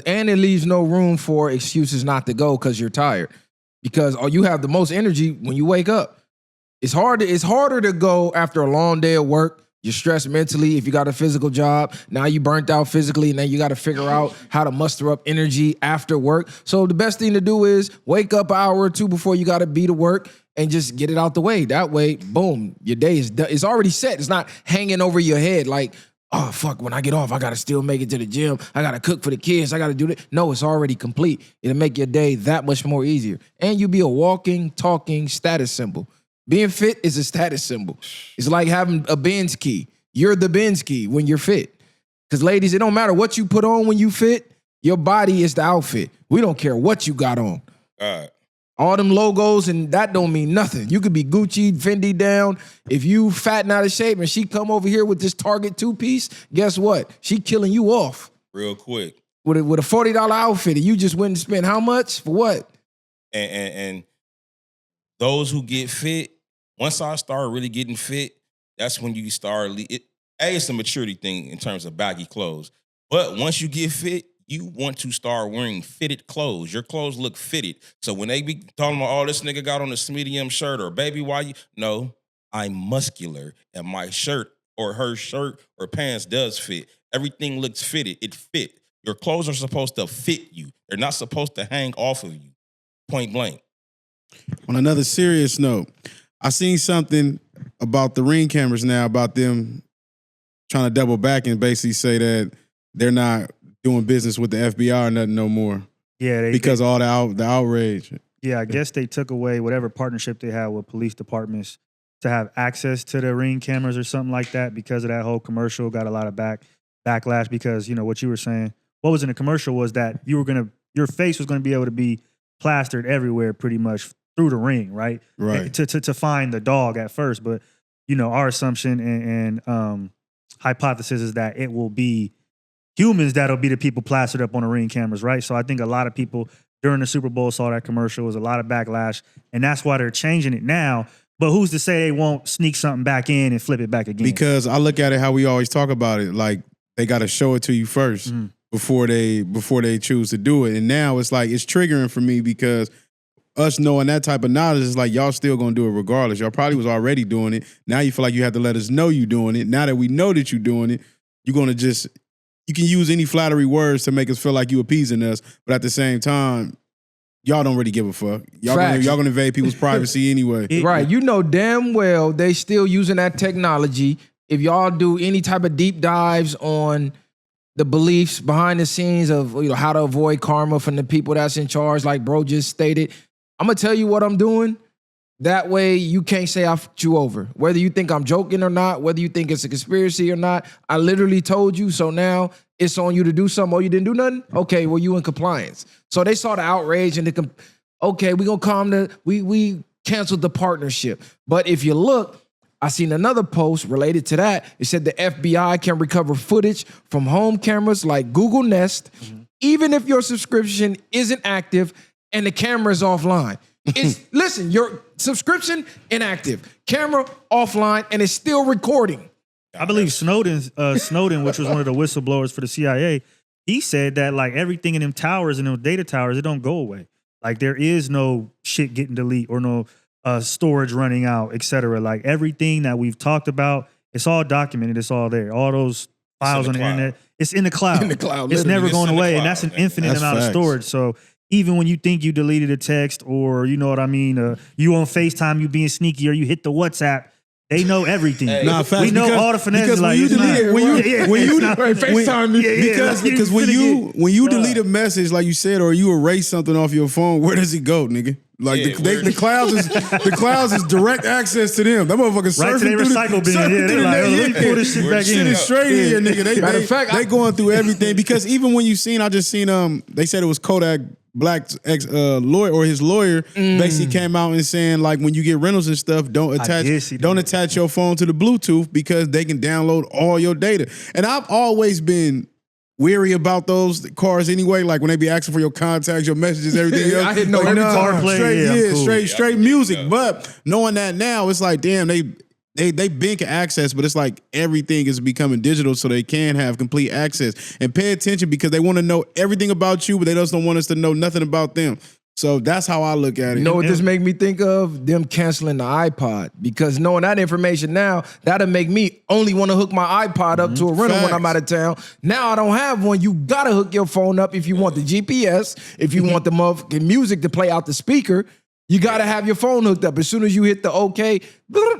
And it leaves no room for excuses not to go because you're tired. Because you have the most energy when you wake up. It's harder to go after a long day of work. You're stressed mentally if you got a physical job. Now you burnt out physically, and then you got to figure out how to muster up energy after work. So the best thing to do is wake up an hour or two before you got to be to work and just get it out the way. That way, boom, your day is done. It's already set. It's not hanging over your head like, oh, fuck, when I get off, I got to still make it to the gym. I got to cook for the kids. I got to do that. No, it's already complete. It'll make your day that much more easier. And you'll be a walking, talking status symbol. Being fit is a status symbol. It's like having a Benz key. You're the Benz key when you're fit. Because ladies, it don't matter what you put on when you fit. Your body is the outfit. We don't care what you got on. All right. All them logos, and that don't mean nothing. You could be Gucci, Fendi down. If you fat and out of shape and she come over here with this Target 2-piece, guess what? She killing you off. Real quick. With a $40 outfit, and you just went and spent how much? For what? And those who get fit, once I start really getting fit, that's when you start, it's a maturity thing in terms of baggy clothes. But once you get fit, you want to start wearing fitted clothes. Your clothes look fitted. So when they be talking about, oh, this nigga got on a medium shirt, or baby, why you? No, I'm muscular and my shirt or her shirt or pants does fit. Everything looks fitted. It fit. Your clothes are supposed to fit you. They're not supposed to hang off of you. Point blank. On another serious note, I seen something about the Ring cameras now, about them trying to double back and basically say that they're not doing business with the FBI or nothing no more. Yeah, because all the outrage. Yeah, I guess they took away whatever partnership they had with police departments to have access to the Ring cameras or something like that, because of that whole commercial. Got a lot of backlash because, what you were saying, what was in the commercial was that your face was gonna be able to be plastered everywhere pretty much through the ring, right? Right. To find the dog at first, but our assumption and hypothesis is that it will be humans that'll be the people plastered up on the Ring cameras, right? So I think a lot of people during the Super Bowl saw that commercial. It was a lot of backlash, and that's why they're changing it now. But who's to say they won't sneak something back in and flip it back again? Because I look at it how we always talk about it. Like, they got to show it to you first before they choose to do it. And now it's like it's triggering for me because us knowing that type of knowledge is like y'all still gonna do it regardless. Y'all probably was already doing it. Now you feel like you have to let us know you doing it. Now that we know that you're doing it, you're gonna you can use any flattery words to make us feel like you appeasing us, but at the same time, y'all don't really give a fuck. Y'all gonna invade people's privacy anyway. Right. You know damn well they still using that technology. If y'all do any type of deep dives on the beliefs behind the scenes of how to avoid karma from the people that's in charge, like bro just stated, I'm gonna tell you what I'm doing. That way you can't say I fucked you over. Whether you think I'm joking or not, whether you think it's a conspiracy or not, I literally told you, so now it's on you to do something. Oh, you didn't do nothing? Okay, well, you in compliance. So they saw the outrage and okay, we gonna we canceled the partnership. But if you look, I seen another post related to that. It said the FBI can recover footage from home cameras like Google Nest, even if your subscription isn't active and the camera is offline. Listen, your subscription inactive, camera offline, and it's still recording. I believe Snowden, which was one of the whistleblowers for the CIA, he said that like everything in them towers and them data towers, it don't go away. Like there is no shit getting deleted or no storage running out, etc. Like everything that we've talked about, it's all documented. It's all there. All those files on the internet, it's in the cloud. In the cloud, it's never It's going in the away, cloud, and that's an man. infinite That's amount of facts. storage. So even when you think you deleted a text or you know what I mean, you on FaceTime, you being sneaky, or you hit the WhatsApp, they know everything. Nah, facts, we know because- all the finesses. because when Like you it's not- delete it, when you it's not- FaceTime me. because when you delete a message like you said or you erase something off your phone, where does it go, nigga? Like Yeah, the clouds is direct access to them. That motherfucker Right to surfing their through recycle bin. the, Yeah, they're like, oh, let me pull this shit back Shit in. is straight in here, nigga. Matter of fact, They going through everything because even when I just seen they said it was Kodak Black's ex lawyer or his lawyer basically came out and saying like when you get rentals and stuff, don't attach your phone to the Bluetooth because they can download all your data. And I've always been weary about those cars anyway. Like when they be asking for your contacts, your messages, everything else. I didn't know like, every CarPlay, straight, yeah, I'm cool. straight music. But knowing that now, it's like damn, they been can access, but it's like everything is becoming digital so they can have complete access and pay attention because they want to know everything about you, but they just don't want us to know nothing about them. So that's how I look at it. You know what this make me think of? Them canceling the iPod. Because knowing that information now, that'll make me only want to hook my iPod up to a rental when I'm out of town. Now I don't have one. You gotta hook your phone up if you want the GPS, if you want the motherfucking music to play out the speaker. You gotta have your phone hooked up. As soon as you hit the OK,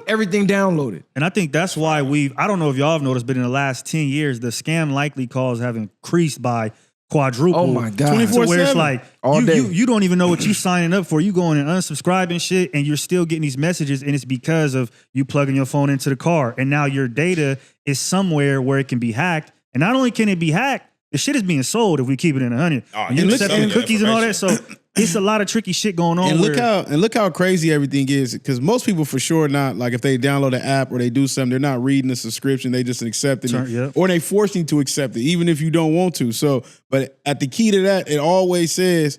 everything downloaded. And I think that's why I don't know if y'all have noticed, but in the last 10 years, the scam likely calls have increased by quadruple. Oh my God. 24/7. Where it's like, All day. you don't even know what you signing up for. You going and unsubscribing shit, and you're still getting these messages, and it's because of you plugging your phone into the car. And now your data is somewhere where it can be hacked. And not only can it be hacked, the shit is being sold if we keep it in 100. Oh, You yeah, accepting selling your cookies and all that. So it's a lot of tricky shit going on. And where- look how crazy everything is. Because most people for sure not like if they download an app or they do something, they're not reading the subscription. They just accepting it, Yep. or they forcing you to accept it, even if you don't want to. So, but at the key to that, it always says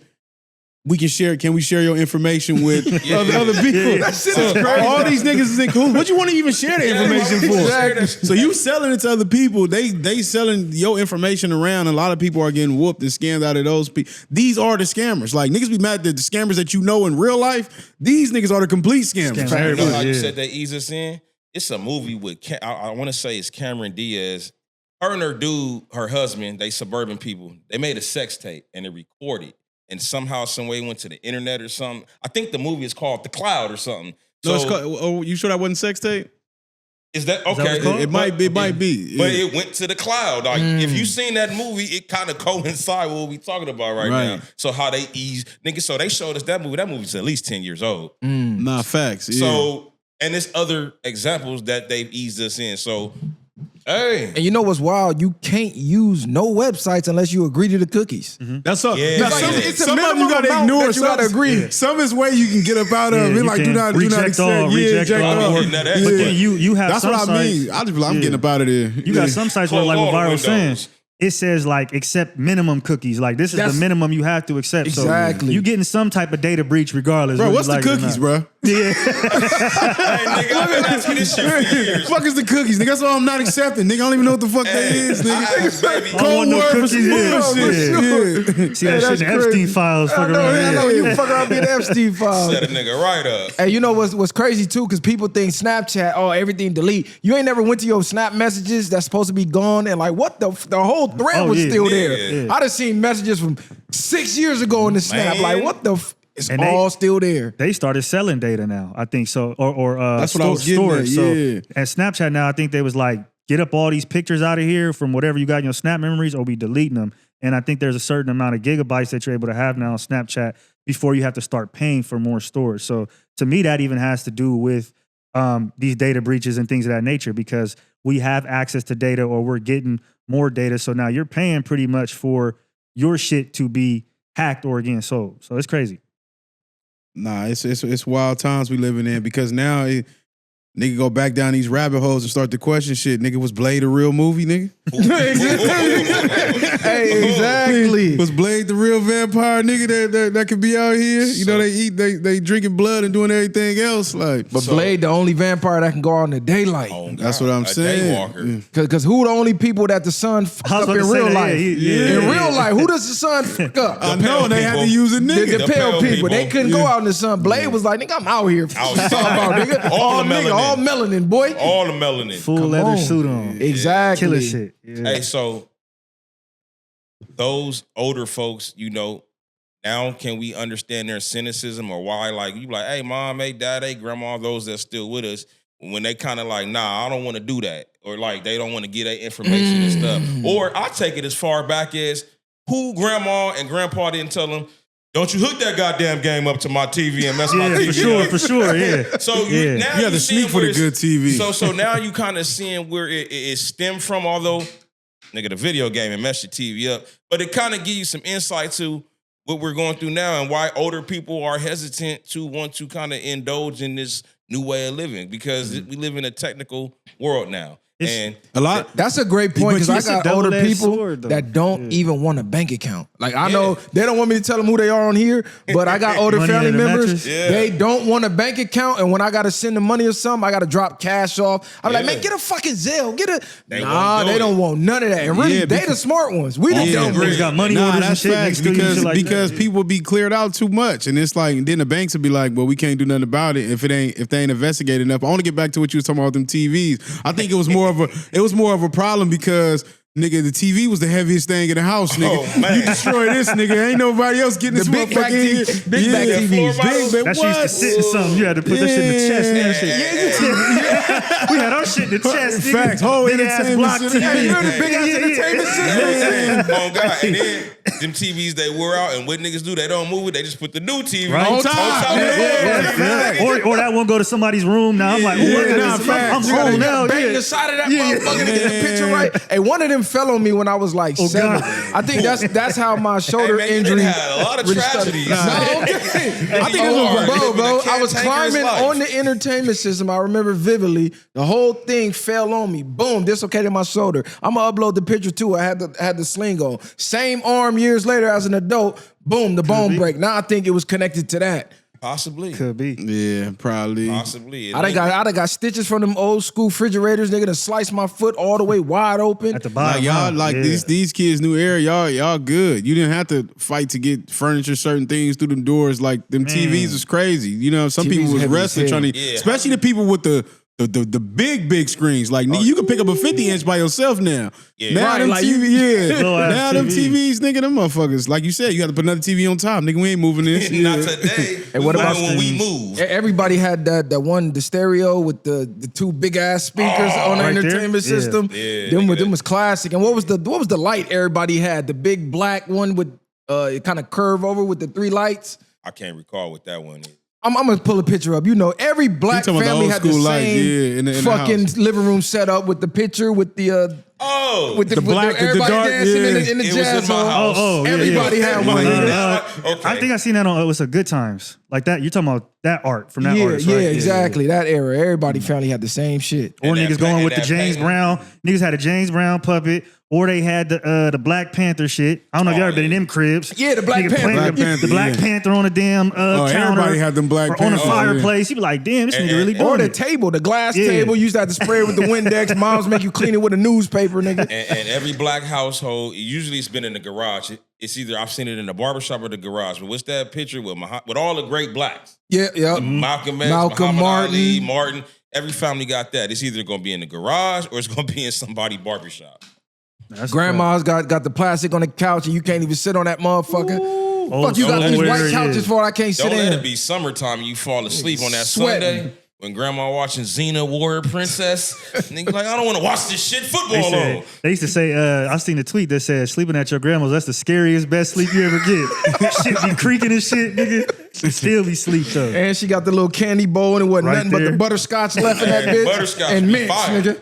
can we share your information with other people? That shit So is crazy. all these niggas is in cool. What you want to even share the information for? Exactly. So you selling it to other people. They selling your information around. And a lot of people are getting whooped and scammed out of those people. These are the scammers. Like niggas be mad that the scammers that you know in real life, these niggas are the complete scammers. Scammers. You know how you Yeah. said they ease us in? It's a movie with, I want to say it's Cameron Diaz. Her and her dude, her husband, they suburban people. They made a sex tape and they recorded. And somehow, some way, went to the internet or something. I think the movie is called The Cloud or something. No, So it's called, oh, you sure that wasn't sex tape? is that what okay? it's called? It might be. But Yeah. it went to the cloud. Like if you seen that movie, it kind of coincides with what we talking about right now. So how they ease niggas. So they showed us that movie. That movie's at least 10 years old. Nah, facts. Yeah. So and there's other examples that they've eased us in. So hey. And you know what's wild? You can't use no websites unless you agree to the cookies. That's all. Yeah, Now, it's some, like- it's a some of them you minimum gotta amount ignore. that you gotta agree. Some is way you can get up out of. Yeah, It you like do can not reject accept. all, reject all. all. I'm getting that But then you have That's some what I sites. mean. I just be like, I'm getting up out of there. You got some sites where, like what Close all Viral was saying, windows. it says like accept minimum cookies. Like this is the minimum you have to accept. Exactly. So you getting some type of data breach regardless. Bro, what's the cookies, bro? Yeah. Hey, nigga, I've been asking this shit for years. Fuck is the cookies, nigga? That's all I'm not accepting, nigga. I don't even know what the fuck that is, nigga. I asked baby. I don't want no cookies. Yeah. See that shit in Epstein files. I know you fuck around being Epstein files. Set a nigga right up. Hey, you know what's crazy too? Because people think Snapchat, everything delete. You ain't never went to your Snap messages that's supposed to be gone, and like what the whole thread was still there. Yeah. I done seen messages from 6 years ago in the Snap. Man. Like what the? It's all still there. They started selling data now, I think so, or That's what I was getting at, storage. So yeah. at Snapchat now, I think they was like, get up all these pictures out of here from whatever you got in your Snap memories, or we deleting them. And I think there's a certain amount of gigabytes that you're able to have now on Snapchat before you have to start paying for more storage. So to me, that even has to do with these data breaches and things of that nature, because we have access to data, or we're getting more data. So now you're paying pretty much for your shit to be hacked or again sold. So it's crazy. Nah, it's wild times we living in, because now nigga go back down these rabbit holes and start to question shit. Nigga, was Blade a real movie, nigga? Hey, exactly. Was Blade the real vampire nigga that could be out here? You know, they drinking blood and doing everything else. Like, But Blade, the only vampire that can go out in the daylight. Oh, God. That's what I'm A saying. daywalker. Because who the only people that the sun fuck I was up about in to say real that, life? yeah. In real life, who does the sun fuck up? I know, they had to use a The, nigga. the The pale pale people. They people. couldn't go out in the sun. Blade was like, nigga, I'm out here. What you talking about, nigga? All the melanin. All melanin, boy. All the melanin. Full leather on. suit on. Exactly. Killer shit. Yeah. Hey, so those older folks, you know, now can we understand their cynicism, or why? Like you like, hey, mom, hey, dad, hey, grandma, those that's still with us, when they kind of like, nah, I don't want to do that, or like they don't want to get that information and stuff. Or I take it as far back as who grandma and grandpa didn't tell them, don't you hook that goddamn game up to my TV and mess my Yeah, TV for sure, yeah. So now You have to seeing sneak for where the good it's- TV. So now you kind of seeing where it stemmed from, although nigga, the video game and mess your TV up. But it kind of gives you some insight to what we're going through now and why older people are hesitant to want to kind of indulge in this new way of living, because we live in a technical world now. And A lot. That's a great point, because I it's a got older double-edged people sword, though. that don't even want a bank account. Like I know they don't want me to tell them who they are on here, but I got older Money family in the members. mattress? Yeah. They don't want a bank account, and when I got to send the money or something, I got to drop cash off. I'm like, Yeah. man, get a fucking Zelle. Get a They nah. won't do They it. don't want none of that. And really, Yeah, they the because- smart ones. We the Yeah, dumb agree. ones. Niggas got money Nah, orders and that's shit. facts, Niggas still use because shit like because that. people be cleared out too much, and it's like then the banks will be like, well, we can't do nothing about it if they ain't investigated enough. I want to get back to what you was talking about with them TVs. I think it was more of a problem because. Nigga, the TV was the heaviest thing in the house, nigga. Oh, man. You destroy this, nigga. Ain't nobody else getting this The big motherfucker back in here. TV big back TVs. Big, That shit used to sit in something. You had to put that shit in the chest. Man, shit. We had our shit in the chest. nigga. Facts. Whole Big ass entertainment block center. TV. Yeah, you know the big ass entertainment system? Oh God! And then them TVs they wore out, and what niggas do? They don't move it. They just put the new TV Right. on On top. top. of the Yeah. TV. Or that one go to somebody's room now. I'm like, Yeah, look at nah, this. facts. I'm You gotta home now. Bang Yeah. the side of that Yeah. motherfucker to get the Yeah. picture right. Hey, one of them fell on me when I was like 7. God. I think that's how my shoulder Hey, man, you injury done had a lot of really started. tragedies. No, Nah. okay. I think it was bro. I was Cantankerous climbing life. on the entertainment system. I remember vividly. The whole thing fell on me. Boom, dislocated my shoulder. I'm gonna upload the picture too. I had the sling on. Same arm years later as an adult. Boom, the bone break. Now I think it was connected to that. Possibly. Could be. Yeah, probably. Possibly. I done got stitches from them old school refrigerators. Nigga done sliced my foot all the way wide open. At the Like bottom. y'all, huh? like Yeah. these kids, new era, y'all good. You didn't have to fight to get furniture, certain things through them doors. Like them TVs was crazy. You know, some TVs people was heavy as wrestling hell. trying to, Yeah. especially the people with the big screens. Like nigga, you can pick up a 50-inch by yourself now. Yeah. Now Right, them like TV, Little ass now them TV. TVs, nigga, them motherfuckers. Like you said, you got to put another TV on top. Nigga, we ain't moving this. Not Yeah. today. And what about when we move? Everybody had that one, the stereo with the two big ass speakers on the right there? entertainment Yeah. system. Yeah, them was classic. And what was the light everybody had? The big black one with it kind of curve over with the 3 lights. I can't recall what that one is. I'm gonna pull a picture up. You know, every black talking about the family old had the school lights, same yeah, in the fucking house. living room setup with the picture with the Oh, with the black with the everybody dark, dancing yeah. in the It was jazz in my hall. house. Oh, yeah, Everybody yeah. had one. Okay. I think I seen that on. It was a Good Times. Like that. You're talking about that art from that Yeah, artist, yeah, right? exactly. That era. Everybody family had the same shit. Or And niggas that going paint- with the that James painting. Brown. Niggas had a James Brown puppet Or they had the Black Panther shit. I don't know if y'all ever been in them cribs. Yeah, the Black Nigga Panther. playing Black the Black Panther, Panther on a damn counter. Everybody had them Black or on a Panther. fireplace. You be like, damn, this nigga really Or doing the it. table, the glass Yeah. table. You used to have to spray it with the Windex. Moms make you clean it with a newspaper, nigga. And every black household, usually it's been in the garage. It's either I've seen it in the barbershop or the garage. But what's that picture with all the great blacks? Yeah. Malcolm X, Malcolm, Muhammad Ali, Martin. Martin. Every family got that. It's either going to be in the garage or it's going to be in somebody's barbershop. That's Grandma's got the plastic on the couch and you can't even sit on that motherfucker. Fuck, you got don't these let white it couches in. for I can't sit Don't let in. it be summertime and you fall asleep on that Sweating. Sunday when grandma watching Xena Warrior Princess. Nigga like, I don't want to watch this shit They, football said, on. they used to say, I seen a tweet that said, sleeping at your grandma's, that's the scariest, best sleep you ever get. Shit be creaking and shit, nigga. You still be sleep though. And she got the little candy bowl and it wasn't Right nothing but there. the butterscotch left in that Man, bitch. butterscotch and be mints, fire. nigga.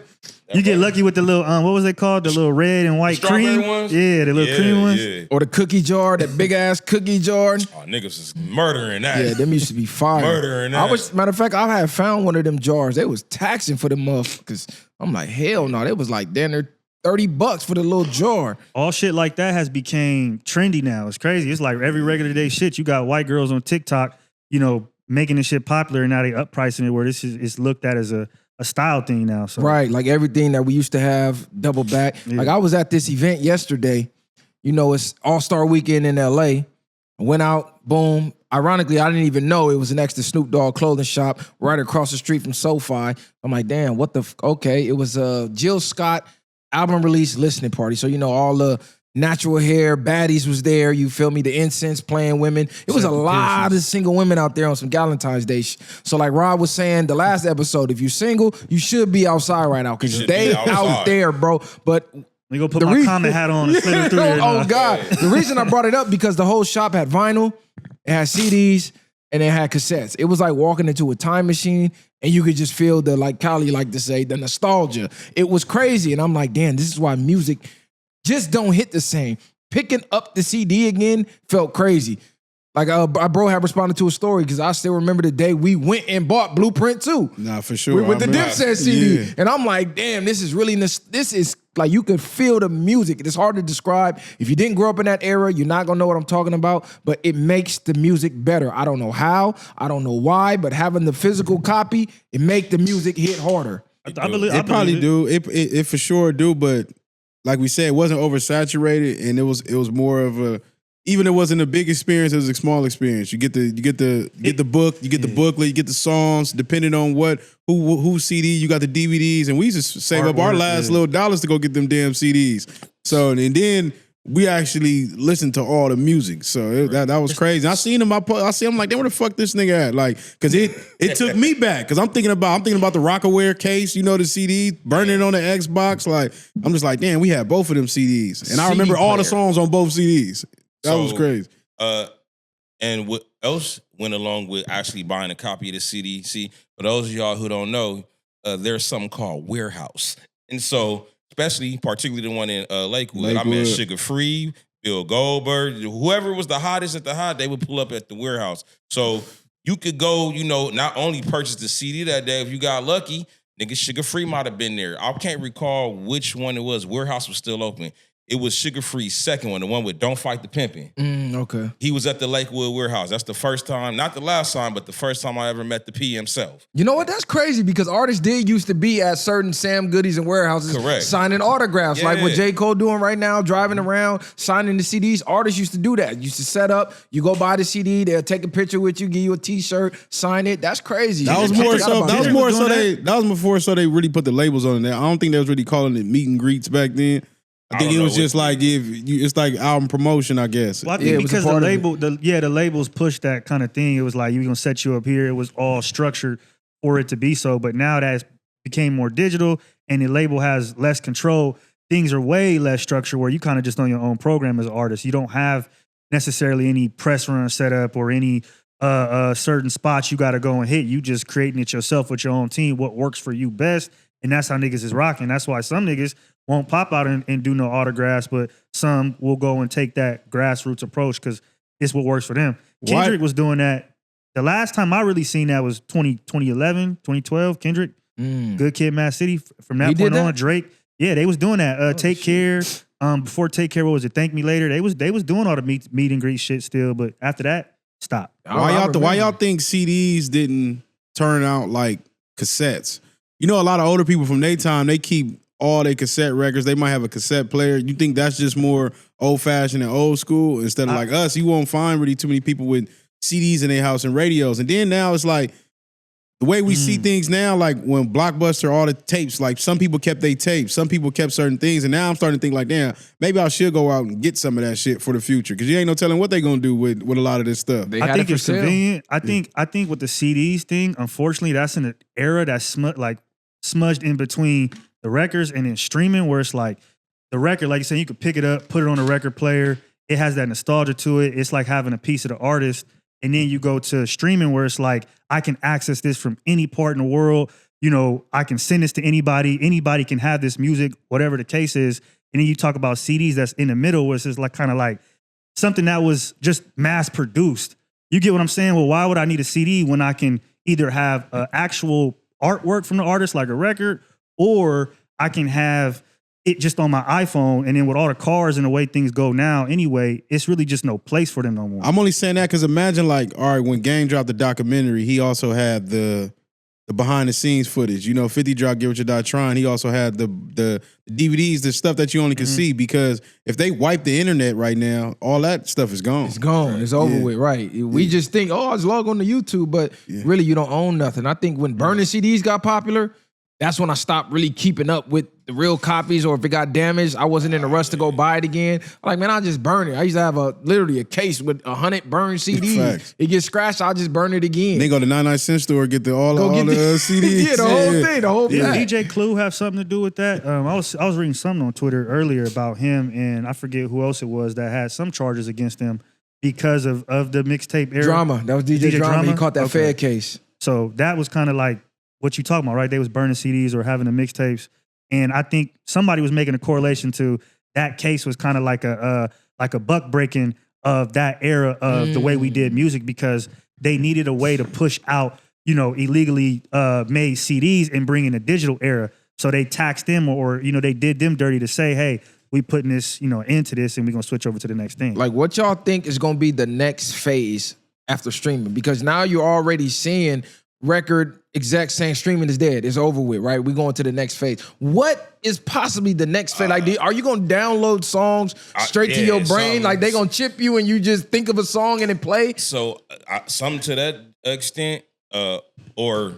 You get lucky with the little, what was they called? The little red and white Strawberry cream? ones? Yeah, the little cream ones. Yeah. Or the cookie jar, that big ass cookie jar. Oh, niggas is murdering that. Yeah, them used to be fire. Murdering that. Matter of fact, I had found one of them jars. They was taxing for them motherfuckers. I'm like, hell no. They was like, damn, they're $30 for the little jar. All shit like that has became trendy now. It's crazy. It's like every regular day shit. You got white girls on TikTok, making this shit popular, and now they uppricing it where it's looked at as a style thing now. So Right, like everything that we used to have double back. Yeah. Like I was at this event yesterday. It's All-Star Weekend in LA. I went out, boom. Ironically, I didn't even know it was next to Snoop Dogg clothing shop right across the street from SoFi. I'm like, damn, what the okay. It was Jill Scott album release listening party. So, all the natural hair baddies was there. You feel me? The incense playing women. It was a lot of single women out there on some Valentine's Day. So like Rob was saying the last episode, if you're single, you should be outside right now because should they be outside. out there, bro. But we go put my comment hat on and slither through there. oh now. God. The reason I brought it up because the whole shop had vinyl, it had CDs, and it had cassettes. It was like walking into a time machine and you could just feel the, like Kylie like to say, the nostalgia. It was crazy. And I'm like, damn, this is why music just don't hit the same. Picking up the CD again felt crazy. Like bro had responded to a story because I still remember the day we went and bought Blueprint 2. Nah, for sure. With the I remember. Dipset CD. Yeah. And I'm like, damn, this is really, this is like, you could feel the music. It's hard to describe. If you didn't grow up in that era, you're not gonna know what I'm talking about, but it makes the music better. I don't know how, I don't know why, but having the physical copy, it make the music hit harder. I believe It probably do. It for sure do, but like we said, it wasn't oversaturated, and it was more of a. Even if it wasn't a big experience, it was a small experience. You get the book, you get the booklet, you get the songs. Depending on who CD, you got the DVDs, and we used to save up our Artwork, last yeah. little dollars to go get them damn CDs. So and then we actually listened to all the music. So that was crazy. I seen him. I'm like, damn, where the fuck this nigga at? Like, cause it took me back. Cause I'm thinking about the Rockaware case. The CD, burning it on the Xbox. Like, I'm just like, damn, we had both of them CDs, and I CD remember all the player. songs on both CDs. That was crazy. And what else went along with actually buying a copy of the CD? See, for those of y'all who don't know, there's something called Warehouse. And so, particularly the one in Lakewood, I met Sugar Free, Bill Goldberg, whoever was the hottest at the hot, they would pull up at the Warehouse. So you could go, not only purchase the CD that day, if you got lucky, nigga, Sugar Free might have been there. I can't recall which one it was. Warehouse was still open. It was Sugar Free's second one, the one with Don't Fight the Pimpin'. Okay. He was at the Lakewood Warehouse. That's the first time, not the last time, but the first time I ever met the P himself. You know what? That's crazy because artists did used to be at certain Sam Goodies and warehouses Correct. signing autographs. Like what Yeah. J. Cole doing right now, driving around, signing the CDs. Artists used to do that. Used to set up, you go buy the CD, they'll take a picture with you, give you a t-shirt, sign it. That's crazy. That was I more forgot so. about That was that. more so. doing That was before so they really put the labels on it. I don't think they was really calling it meet and greets back then. I think don't it was know just like it's like album promotion, I guess. Well, I Yeah, think it was a because the part of label, the labels pushed that kind of thing. It was like, we're gonna set you up here. It was all structured for it to be so. But now that became more digital and the label has less control, things are way less structured where you kind of just on your own program as an artist. You don't have necessarily any press run set up or any certain spots you got to go and hit. You just creating it yourself with your own team, what works for you best. And that's how niggas is rocking. That's why some niggas won't pop out and do no autographs, but some will go and take that grassroots approach because it's what works for them. Why- Kendrick was doing that. The last time I really seen that was 2011, 2012. Kendrick, Good Kid, Mad City. From He that did point that? on, Drake Yeah, they was doing that. Take Care. Before Take Care, what was it? Thank Me Later. They was doing all the meet and greet shit still, but after that, stop. Why y'all think CDs didn't turn out like cassettes? You know, a lot of older people from their time, they keep all their cassette records. They might have a cassette player. You think that's just more old fashioned and old school? Instead of like us, you won't find really too many people with CDs in their house and radios. And then now it's like the way we see things now, like when Blockbuster, all the tapes, like some people kept their tapes, some people kept certain things. And now I'm starting to think like, damn, maybe I should go out and get some of that shit for the future. Cause you ain't no telling what they gonna do with a lot of this stuff. They I had think it for it's sale. convenient. I think with the CDs thing, unfortunately, that's in an era that's smudged in between the records and then streaming, where it's like the record, like you said, you could pick it up, put it on a record player. It has that nostalgia to it. It's like having a piece of the artist. And then you go to streaming where it's like, I can access this from any part in the world. You know, I can send this to anybody. Anybody can have this music, whatever the case is. And then you talk about CDs that's in the middle, where it's just like kind of like something that was just mass produced. You get what I'm saying? Well, why would I need a CD when I can either have actual artwork from the artist, like a record, or I can have it just on my iPhone? And then with all the cars and the way things go now anyway, it's really just no place for them no more. I'm only saying that because imagine like, all right, when Game dropped the documentary, he also had the behind the scenes footage. You know, 50 dropped Get What You Die Trying. He also had the DVDs, the stuff that you only can see, because if they wipe the internet right now, all that stuff is gone. It's gone. It's over with, right? We just think, oh, I just log on to YouTube, but really you don't own nothing. I think when burning CDs got popular, that's when I stopped really keeping up with the real copies, or if it got damaged, I wasn't in a rush to go buy it again. I'm like, man, I'll just burn it. I used to have literally a case with 100 burned CDs. Facts. It gets scratched, I'll just burn it again. They go to 99-cent store, get all the CDs. Yeah, the whole thing. Did DJ Clue have something to do with that? I was reading something on Twitter earlier about him, and I forget who else it was that had some charges against him because of the mixtape era. Drama. That was DJ Drama. He caught that Fed case. So that was kind of like what you talking about, right? They was burning CDs or having the mixtapes. And I think somebody was making a correlation to that case was kind of like a buck breaking of that era of the way we did music, because they needed a way to push out, you know, illegally made CDs and bring in a digital era. So they taxed them, or you know, they did them dirty to say, hey, we putting this, you know, into this, and we're gonna switch over to the next thing. Like, what y'all think is gonna be the next phase after streaming? Because now you're already seeing record execs saying streaming is dead, it's over with, right? We're going to the next phase. What is possibly the next phase? Like, are you going to download songs straight to your brain? Like, they going to chip you and you just think of a song and it play? So, some to that extent, or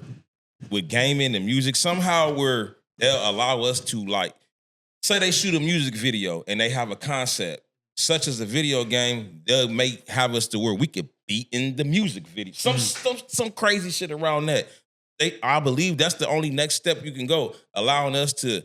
with gaming and music, somehow they'll allow us to, like, say they shoot a music video and they have a concept, such as a video game, they'll have us to where we could be in the music video. Some crazy shit around that. I believe that's the only next step you can go, allowing us to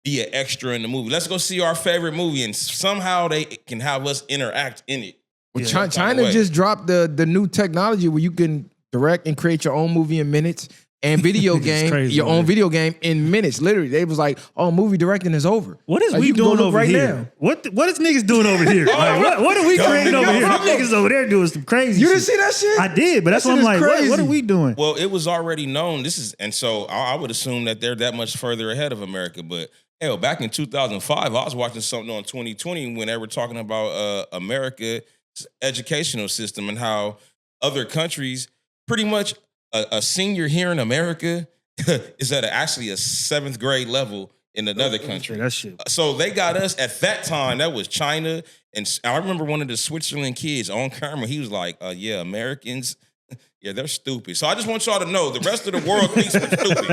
be an extra in the movie. Let's go see our favorite movie, and somehow they can have us interact in it. Well, China just dropped the new technology where you can direct and create your own movie in minutes, and video game, crazy, your own video game in minutes. Literally, they was like, "Oh, movie directing is over." What is like, we doing over right here? now? What is niggas doing over here? Like, what are we creating over here? Them niggas over there doing some crazy You shit. didn't see that shit? I did, but that's That what I'm shit like, is what are crazy. we doing? Well, it was already known. And so I would assume that they're that much further ahead of America. But hell, back in 2005, I was watching something on 2020 when they were talking about America's educational system and how other countries, pretty much a senior here in America is at actually a 7th grade level in another country. That shit. So they got us at that time. That was China. And I remember one of the Switzerland kids on camera. He was like, yeah, Americans, yeah, they're stupid. So I just want y'all to know the rest of the world thinks we're stupid.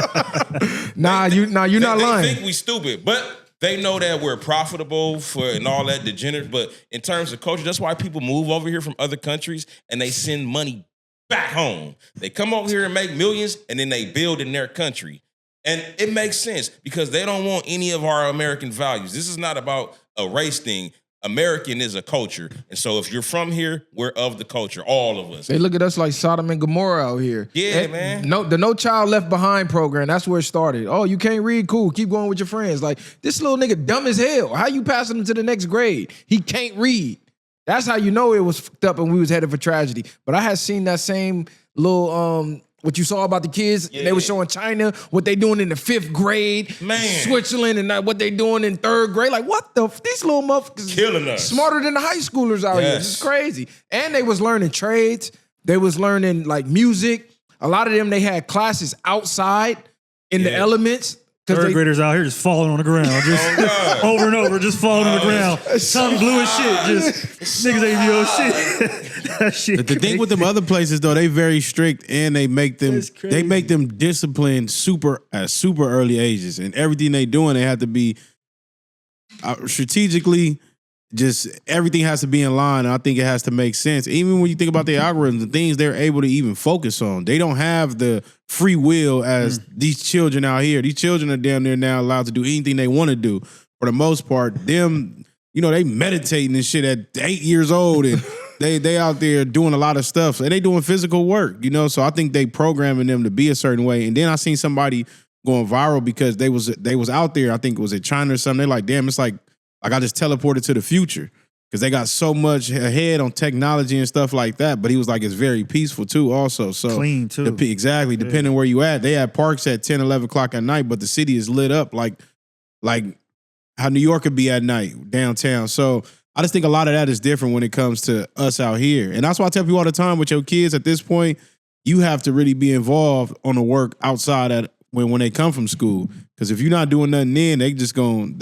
You're not lying. They think we stupid, but they know that we're profitable and all that degenerate. But in terms of culture, that's why people move over here from other countries and they send money back home. They come over here and make millions, and then they build in their country. And it makes sense because they don't want any of our American values. This is not about a race thing. American is a culture. And so if you're from here, we're of the culture, all of us. They look at us like Sodom and Gomorrah out here. Yeah, man. The No Child Left Behind program, that's where it started. Oh, you can't read? Cool. Keep going with your friends. Like, this little nigga dumb as hell. How you passing him to the next grade? He can't read. That's how you know it was fucked up and we was headed for tragedy. But I had seen that same little what you saw about the kids. Yeah. They were showing China what they doing in the 5th grade, Man. Switzerland, and what they doing in 3rd grade. Like, what the? These little motherfuckers Killing us. smarter than the high schoolers out here. Yes. It's crazy. And they was learning trades. They was learning like music. A lot of them, they had classes outside in the elements. Third graders out here just falling on the ground, just over and over, just falling on the ground. Tongue blue as shit. Just niggas ain't yo shit. That shit. The thing with them other places though, they very strict and they make them disciplined at super early ages, and everything they doing they have to be strategically. Just everything has to be in line. And I think it has to make sense. Even when you think about the algorithms, the things they're able to even focus on, they don't have the free will as these children out here. These children are damn near now allowed to do anything they want to do. For the most part, them, they meditating and shit at 8 years old, and they out there doing a lot of stuff, and they doing physical work. So I think they programming them to be a certain way. And then I seen somebody going viral because they was out there. I think it was in China or something. They're like, damn, it's like I just teleported to the future because they got so much ahead on technology and stuff like that. But he was like, it's very peaceful too also. So clean too. Exactly. Yeah. Depending where you at. They have parks at 10, 11 o'clock at night, but the city is lit up like how New York could be at night downtown. So I just think a lot of that is different when it comes to us out here. And that's why I tell people all the time with your kids at this point, you have to really be involved on the work outside when they come from school. Because if you're not doing nothing then, they're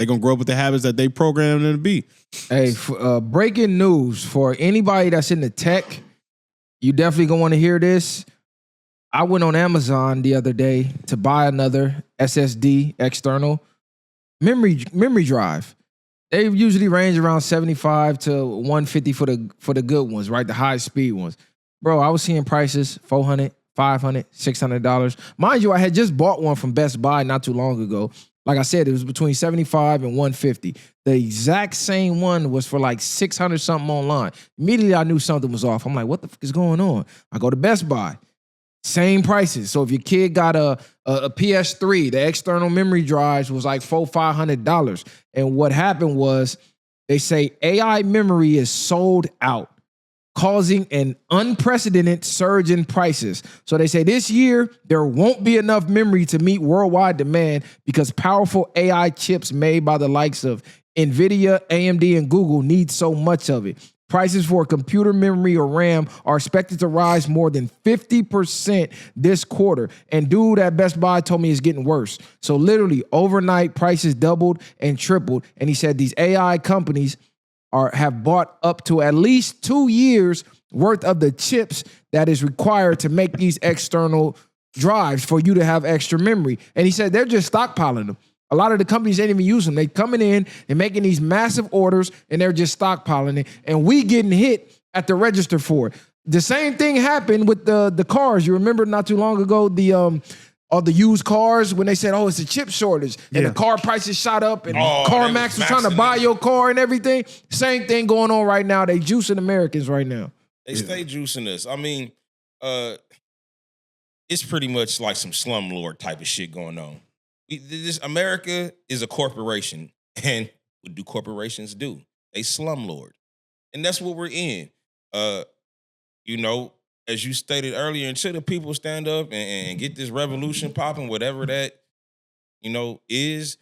gonna grow up with the habits that they programmed them to be. Hey, breaking news for anybody that's in the tech, you definitely gonna want to hear this. I went on Amazon the other day to buy another SSD external memory drive. They usually range around 75 to 150 for the good ones, right? The high speed ones. Bro, I was seeing prices $400, $500, $600. Mind you, I had just bought one from Best Buy not too long ago. Like I said, it was between 75 and 150. The exact same one was for like 600 something online. Immediately I knew something was off. I'm like, what the fuck is going on? I go to Best Buy. Same prices. So if your kid got a PS3, the external memory drives was like $400-$500. And what happened was they say AI memory is sold out, causing an unprecedented surge in prices. So they say this year, there won't be enough memory to meet worldwide demand because powerful AI chips made by the likes of NVIDIA, AMD, and Google need so much of it. Prices for computer memory or RAM are expected to rise more than 50% this quarter. And dude at Best Buy told me it's getting worse. So literally overnight, prices doubled and tripled. And he said these AI companies have bought up to at least 2 years worth of the chips that is required to make these external drives for you to have extra memory. And he said they're just stockpiling them. A lot of the companies ain't even using them. They coming in and making these massive orders and they're just stockpiling it. And we getting hit at the register for it. The same thing happened with the cars. You remember not too long ago, all the used cars when they said, oh, it's a chip shortage. And the car prices shot up and CarMax was trying to buy your car and everything. Same thing going on right now. They juicing Americans right now. They stay juicing us. I mean, it's pretty much like some slumlord type of shit going on. America is a corporation, and what do corporations do? They slumlord, and that's what we're in. As you stated earlier, until the people stand up and get this revolution popping, whatever that is,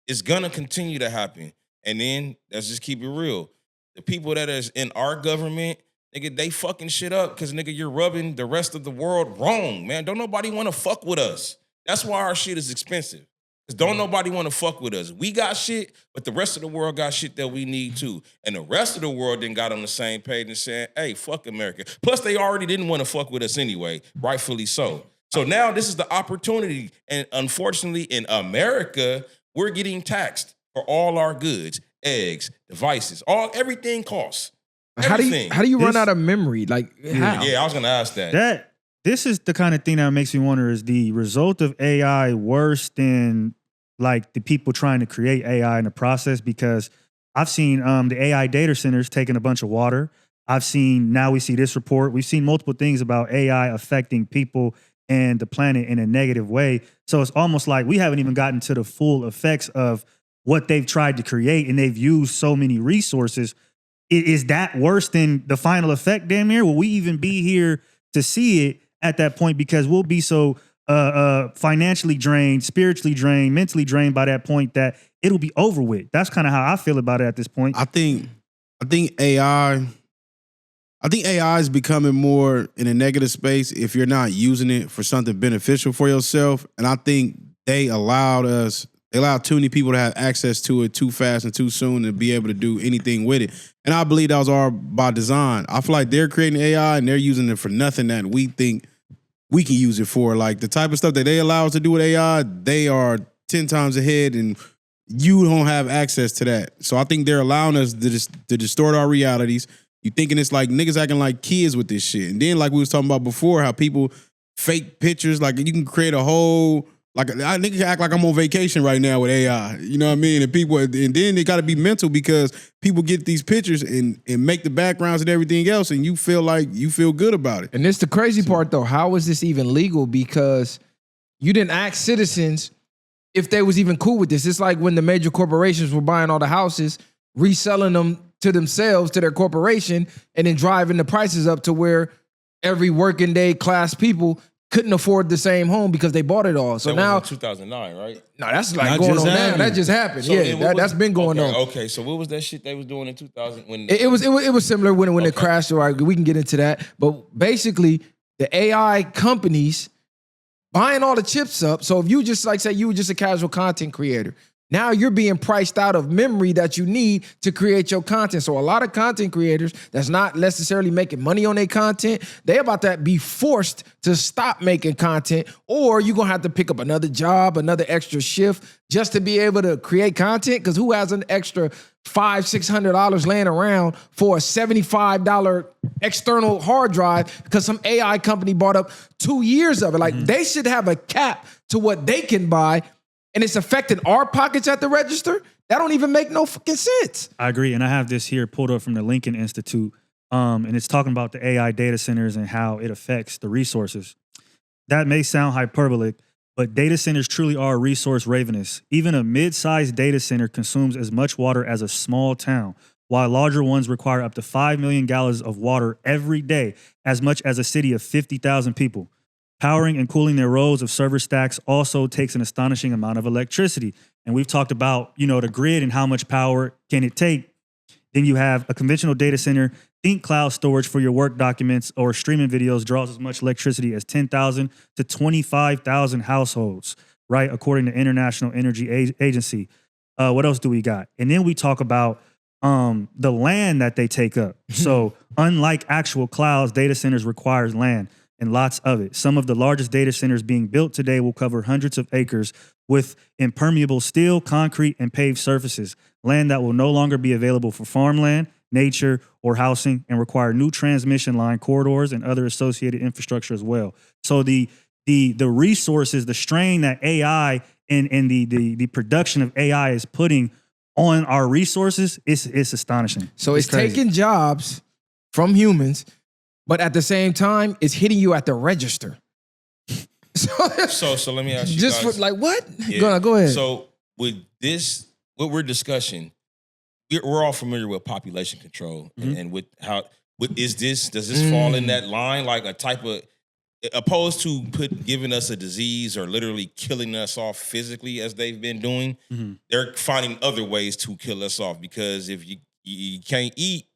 it's gonna continue to happen. And then let's just keep it real: the people that is in our government, nigga, they fucking shit up because nigga, you're rubbing the rest of the world wrong, man. Don't nobody want to fuck with us. That's why our shit is expensive. Because don't nobody want to fuck with us. We got shit, but the rest of the world got shit that we need too. And the rest of the world then got on the same page and said, hey, fuck America. Plus, they already didn't want to fuck with us anyway, rightfully so. So now this is the opportunity. And unfortunately, in America, we're getting taxed for all our goods, eggs, devices, everything costs. Everything. How do you run out of memory? Like, how? Yeah, I was going to ask that. This is the kind of thing that makes me wonder, is the result of AI worse than like the people trying to create AI in the process? Because I've seen the AI data centers taking a bunch of water. Now we see this report. We've seen multiple things about AI affecting people and the planet in a negative way. So it's almost like we haven't even gotten to the full effects of what they've tried to create, and they've used so many resources. Is that worse than the final effect, damn near? Will we even be here to see it at that point because we'll be so financially drained, spiritually drained, mentally drained by that point that it'll be over with. That's kind of how I feel about it at this point. I think AI is becoming more in a negative space if you're not using it for something beneficial for yourself. And I think they allowed too many people to have access to it too fast and too soon to be able to do anything with it. And I believe that was all by design. I feel like they're creating AI and they're using it for nothing that we think we can use it for. Like the type of stuff that they allow us to do with AI, they are 10 times ahead and you don't have access to that. So I think they're allowing us to distort our realities. You thinking it's like niggas acting like kids with this shit. And then like we was talking about before, how people fake pictures, like you can create a whole, like I nigga act like I'm on vacation right now with AI. You know what I mean? And then they gotta be mental because people get these pictures and make the backgrounds and everything else and you feel like you feel good about it. And this the crazy part though. How is this even legal? Because you didn't ask citizens if they was even cool with this. It's like when the major corporations were buying all the houses, reselling them to themselves, to their corporation, and then driving the prices up to where every working day class people couldn't afford the same home because they bought it all. So that now, was in 2009, right? No, that's like Not going just on now. happened. That just happened. So Yeah, that's been going on. Okay, so what was that shit they was doing in 2000 when It was similar when it crashed. All right, we can get into that. But basically, the AI companies buying all the chips up. So if you just like say you were just a casual content creator, now you're being priced out of memory that you need to create your content. So a lot of content creators that's not necessarily making money on their content, they about to be forced to stop making content, or you're going to have to pick up another job, another extra shift just to be able to create content. Because who has an extra $500-$600 laying around for a $75 external hard drive because some AI company bought up 2 years of it? Like they should have a cap to what they can buy. And it's affecting our pockets at the register. That don't even make no fucking sense. I agree. And I have this here pulled up from the Lincoln Institute. And it's talking about the AI data centers and how it affects the resources. That may sound hyperbolic, but data centers truly are resource ravenous. Even a mid-sized data center consumes as much water as a small town, while larger ones require up to 5 million gallons of water every day, as much as a city of 50,000 people. Powering and cooling their rows of server stacks also takes an astonishing amount of electricity. And we've talked about, the grid and how much power can it take. Then you have a conventional data center. Think cloud storage for your work documents or streaming videos draws as much electricity as 10,000 to 25,000 households, right? According to International Energy Agency. What else do we got? And then we talk about the land that they take up. So unlike actual clouds, data centers requires land. And lots of it. Some of the largest data centers being built today will cover hundreds of acres with impermeable steel, concrete, and paved surfaces, land that will no longer be available for farmland, nature, or housing, and require new transmission line corridors and other associated infrastructure as well. So the resources, the strain that AI and the production of AI is putting on our resources, it's astonishing. So it's crazy. taking jobs from humans, but at the same time, it's hitting you at the register. So let me ask you just guys. for like what? Yeah. Go ahead. So with this, what we're discussing, we're all familiar with population control and with how. Does this fall in that line, like a type of, opposed to giving us a disease or literally killing us off physically as they've been doing? They're finding other ways to kill us off, because if you can't eat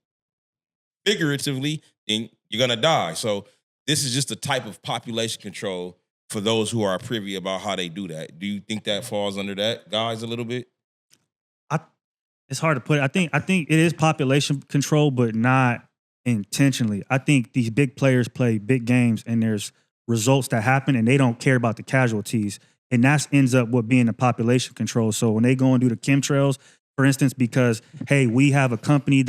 figuratively, then you're gonna die. So this is just a type of population control for those who are privy about how they do that. Do you think that falls under that, guys, a little bit? It's hard to put it. I think it is population control, but not intentionally. I think these big players play big games and there's results that happen and they don't care about the casualties. And that ends up what being the population control. So when they go and do the chemtrails, for instance, because, hey, we have a company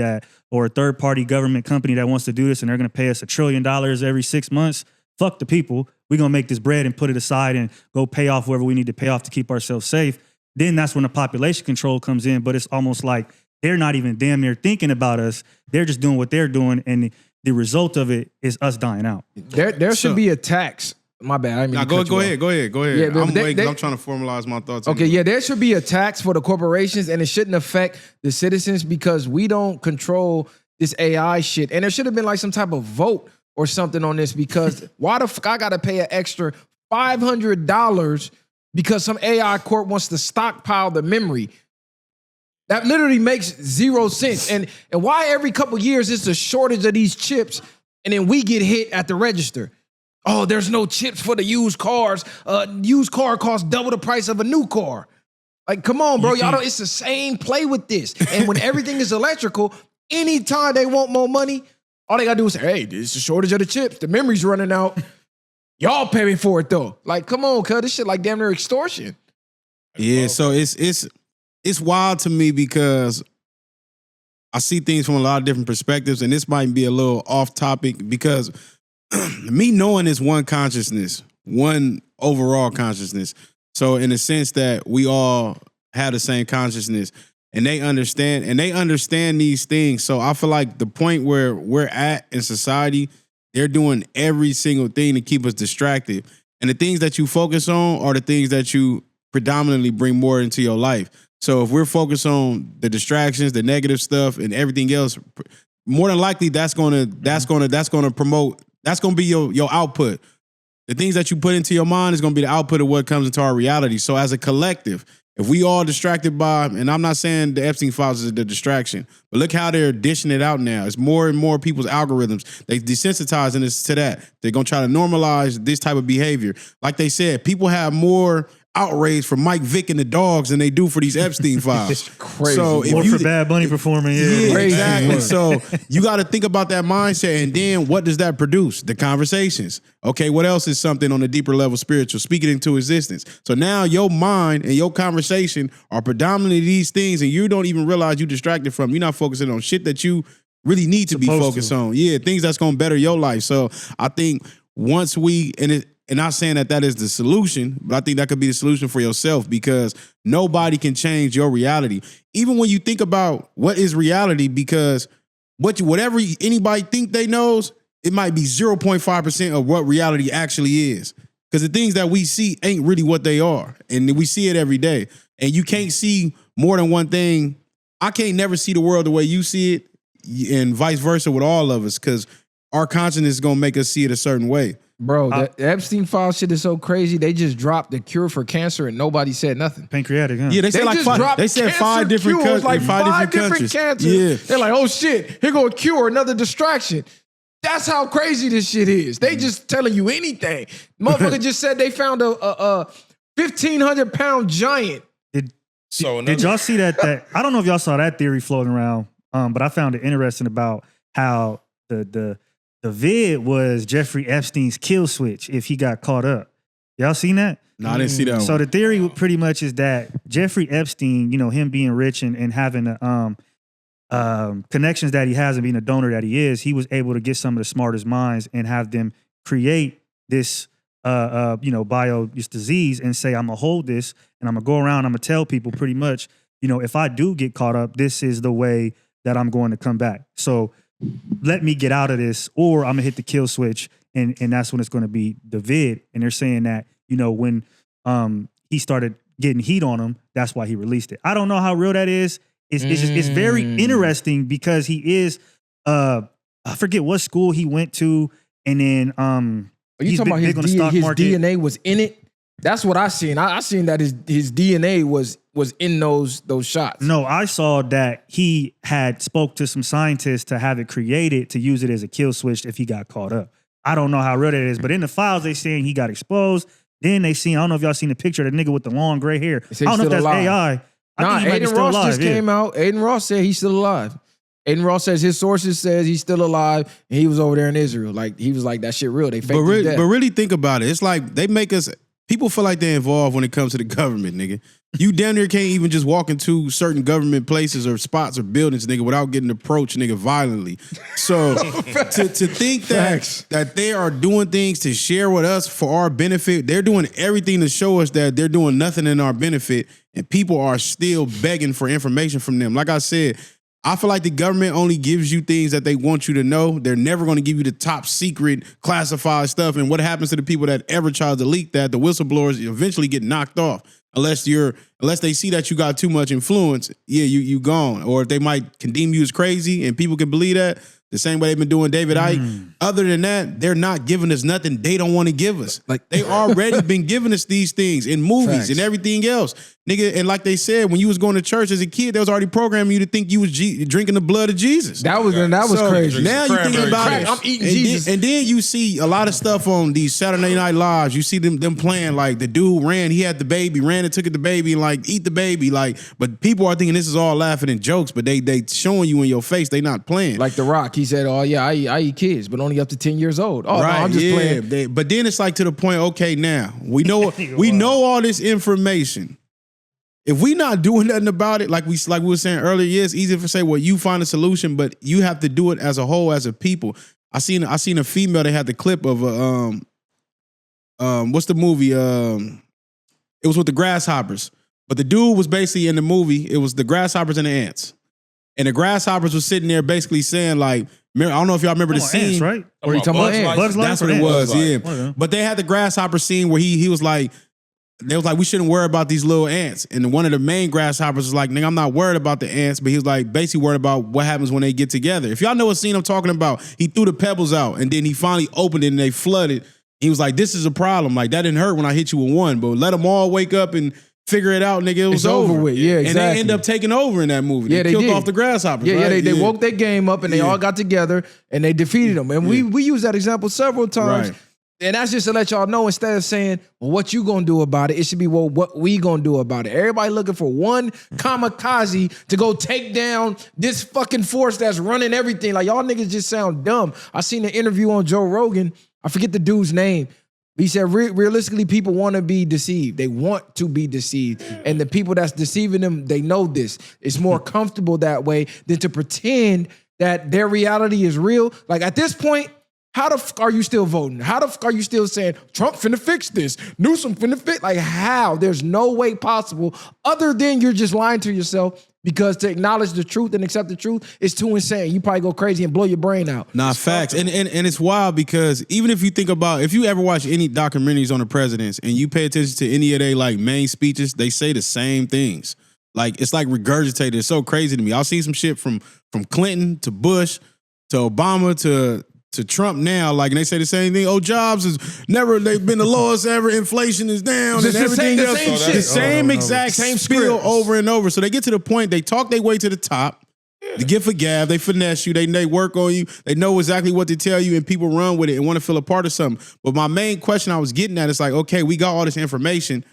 or a third-party government company that wants to do this and they're going to pay us $1 trillion every 6 months, fuck the people. We're going to make this bread and put it aside and go pay off whoever we need to pay off to keep ourselves safe. Then that's when the population control comes in, but it's almost like they're not even damn near thinking about us. They're just doing what they're doing, and the result of it is us dying out. There should be a tax. My bad. I mean, go ahead. Yeah, but I'm waiting. I'm trying to formalize my thoughts. Okay, yeah, there should be a tax for the corporations, and it shouldn't affect the citizens because we don't control this AI shit. And there should have been like some type of vote or something on this because why the fuck I gotta pay an extra $500 because some AI corp wants to stockpile the memory? That literally makes zero sense. And why every couple years it's a shortage of these chips and then we get hit at the register? Oh, there's no chips for the used cars. Used car costs double the price of a new car. Like, come on, bro. Y'all don't, it's the same play with this. And when everything is electrical, anytime they want more money, all they gotta do is say, hey, there's a shortage of the chips. The memory's running out. Y'all pay me for it though. Like, come on, cuz this shit like damn near extortion. Yeah, so it's wild to me because I see things from a lot of different perspectives, and this might be a little off topic because me knowing is one consciousness, one overall consciousness. So in the sense that we all have the same consciousness and they understand these things. So I feel like the point where we're at in society, they're doing every single thing to keep us distracted. And the things that you focus on are the things that you predominantly bring more into your life. So if we're focused on the distractions, the negative stuff, and everything else, more than likely that's gonna promote. That's gonna be your output. The things that you put into your mind is gonna be the output of what comes into our reality. So as a collective, if we all distracted by, and I'm not saying the Epstein files is the distraction, but look how they're dishing it out now. It's more and more people's algorithms. They desensitizing us to that. They're gonna try to normalize this type of behavior. Like they said, people have more outrage for Mike Vick and the dogs than they do for these Epstein files. It's crazy. So More for Bad Bunny performing. yeah, Crazy. exactly. So you got to think about that mindset, and then what does that produce? The conversations. Okay, what else is something on a deeper level spiritual, speaking into existence? So now your mind and your conversation are predominantly these things, and you don't even realize you're distracted from. You're not focusing on shit that you really need to be focused on. Yeah, things that's going to better your life. So I think once we, and not saying that is the solution, but I think that could be the solution for yourself because nobody can change your reality. Even when you think about what is reality, because whatever anybody think they knows, it might be 0.5% of what reality actually is. Because the things that we see ain't really what they are. And we see it every day. And you can't see more than one thing. I can't never see the world the way you see it, and vice versa with all of us, because our consciousness is going to make us see it a certain way. Bro, the Epstein file shit is so crazy. They just dropped the cure for cancer and nobody said nothing. Pancreatic, huh? Yeah, they said like five. They said five different countries. Like five different countries. cancers. Yeah, they're like, oh shit, here go a cure, another distraction. That's how crazy this shit is. They just telling you anything. Motherfucker just said they found a 1,500-pound giant. Did y'all see that? I don't know if y'all saw that theory floating around, but I found it interesting about how the vid was Jeffrey Epstein's kill switch if he got caught up. Y'all seen that? No, I didn't see that one. So the theory pretty much is that Jeffrey Epstein, him being rich and having the connections that he has and being a donor that he is, he was able to get some of the smartest minds and have them create this this disease and say, I'm gonna hold this and I'm gonna go around, I'm gonna tell people pretty much, if I do get caught up, this is the way that I'm going to come back. So let me get out of this, or I'm gonna hit the kill switch, and that's when it's gonna be the vid. And they're saying that, when he started getting heat on him, that's why he released it. I don't know how real that is. It's very interesting because he is I forget what school he went to, and then Are you talking about his DNA was in it? That's what I seen. I seen that his DNA was in those shots. No, I saw that he had spoke to some scientists to have it created to use it as a kill switch if he got caught up. I don't know how real that is, but in the files they saying he got exposed. Then they seen, I don't know if y'all seen the picture of the nigga with the long gray hair. I don't know if that's alive. AI. Nah, Aiden Ross alive, just came out. Aiden Ross said he's still alive. Aiden Ross says his sources says he's still alive and he was over there in Israel. Like he was like, that shit real. They faked his death. But really think about it. It's like they make us, people feel like they're involved when it comes to the government, nigga. You damn near can't even just walk into certain government places or spots or buildings, nigga, without getting approached, nigga, violently. So to think that they are doing things to share with us for our benefit, they're doing everything to show us that they're doing nothing in our benefit, and people are still begging for information from them. Like I said, I feel like the government only gives you things that they want you to know. They're never going to give you the top secret classified stuff. And what happens to the people that ever try to leak that? The whistleblowers eventually get knocked off. Unless they see that you got too much influence, you gone. Or if they might condemn you as crazy and people can believe that, the same way they've been doing David Icke. other than that, they're not giving us nothing they don't want to give us. Like they already been giving us these things in movies Facts. and everything else. Nigga, and like they said, when you was going to church as a kid, they was already programming you to think you was drinking the blood of Jesus. That was So, crazy. Now you think about it. I'm eating and Jesus. and then you see a lot of stuff on these Saturday Night Lives. You see them playing like the dude he had the baby, ran and took the baby and like eat the baby. Like, but people are thinking this is all laughing and jokes, but they showing you in your face they not playing. Like The Rock, he said, "Oh yeah, I eat kids, but only up to 10 years old." Oh right, no, I'm just playing. But then it's like to the point. Okay, now we know we know all this information. If we not doing nothing about it, like we were saying earlier, yeah, it's easy to say, well, you find a solution, but you have to do it as a whole, as a people. I seen a female that had the clip of what's the movie? It was with the grasshoppers, but the dude was basically in the movie. It was the grasshoppers and the ants, and the grasshoppers was sitting there basically saying like, I don't know if y'all remember the scene, Ants, right? Or you talking about ants? Bugs Life That's or what it Ants? was, yeah. Okay. But they had the grasshopper scene where he was like, they was like, we shouldn't worry about these little ants. And one of the main grasshoppers was like, nigga, I'm not worried about the ants, but he was like basically worried about what happens when they get together. If y'all know what scene I'm talking about, he threw the pebbles out and then he finally opened it and they flooded. He was like, this is a problem. Like, that didn't hurt when I hit you with one, but let them all wake up and figure it out, nigga. It was It's over with. Yeah, And exactly. they end up taking over in that movie. Yeah, they they killed did. off the grasshoppers. Yeah, right? they woke their game up and they all got together and they defeated them. And we use that example several times. Right. And that's just to let y'all know, instead of saying, well, what you gonna do about it, it should be, well, what we gonna do about it. Everybody looking for one kamikaze to go take down this fucking force that's running everything. Like, y'all niggas just sound dumb. I seen an interview on Joe Rogan. I forget the dude's name. He said, realistically, people want to be deceived. They want to be deceived. And the people that's deceiving them, they know this. It's more comfortable that way than to pretend that their reality is real. Like, at this point, how the fuck are you still voting? How the fuck are you still saying, Trump finna fix this, Newsom finna fix? Like, how? There's no way possible other than you're just lying to yourself, because to acknowledge the truth and accept the truth is too insane. You probably go crazy and blow your brain out. Nah, facts. And it's wild because even if you think about, if you ever watch any documentaries on the presidents and you pay attention to any of their like main speeches, they say the same things. Like, it's like regurgitated. It's so crazy to me. I'll see some shit from Clinton to Bush to Obama to Trump now, like, and they say the same thing. Oh, jobs is never, they've been the lowest ever. Inflation is down and everything else. The same exact Same spiel script. over and over. So they get to the point, they talk their way to the top. They get for gab, they finesse you, they work on you, they know exactly what to tell you, and people run with it and want to feel a part of something. But my main question I was getting at is like, okay, we got all this information.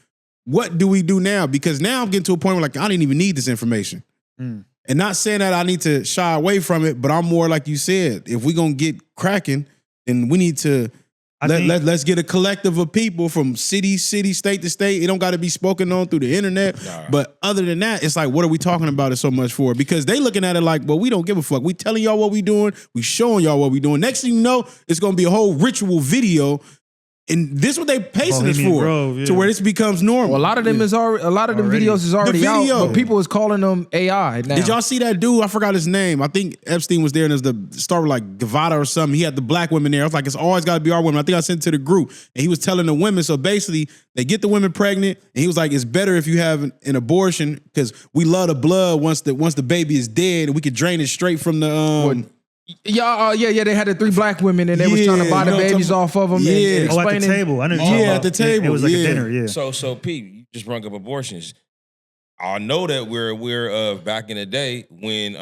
What do we do now? Because now I'm getting to a point where like, I didn't even need this information. And not saying that I need to shy away from it, but I'm more like you said, if we're going to get cracking, then we need to let's get a collective of people from city, state to state. It don't got to be spoken on through the internet. Nah. But other than that, it's like, what are we talking about it so much for? Because they looking at it like, well, we don't give a fuck. We telling y'all what we doing. We showing y'all what we doing. Next thing you know, it's going to be a whole ritual video. And this is what they pacing us for, to where this becomes normal. Well, a lot of them is already. A lot of them videos is already out, but people is calling them AI now. Did y'all see that dude? I forgot his name. I think Epstein was there, and there's the star with like Gavada or something. He had the black women there. I was like, it's always got to be our women. I think I sent it to the group, and he was telling the women. So basically, they get the women pregnant, and he was like, it's better if you have an abortion because we love the blood once the baby is dead, and we could drain it straight from the Yeah, they had the 3 black women and they was trying to buy the babies off of them. Yeah. And Oh, at explaining. the table. I know. at the table. It was like a dinner. Yeah. So Pete, you just brought up abortions. I know that we're aware of back in the day when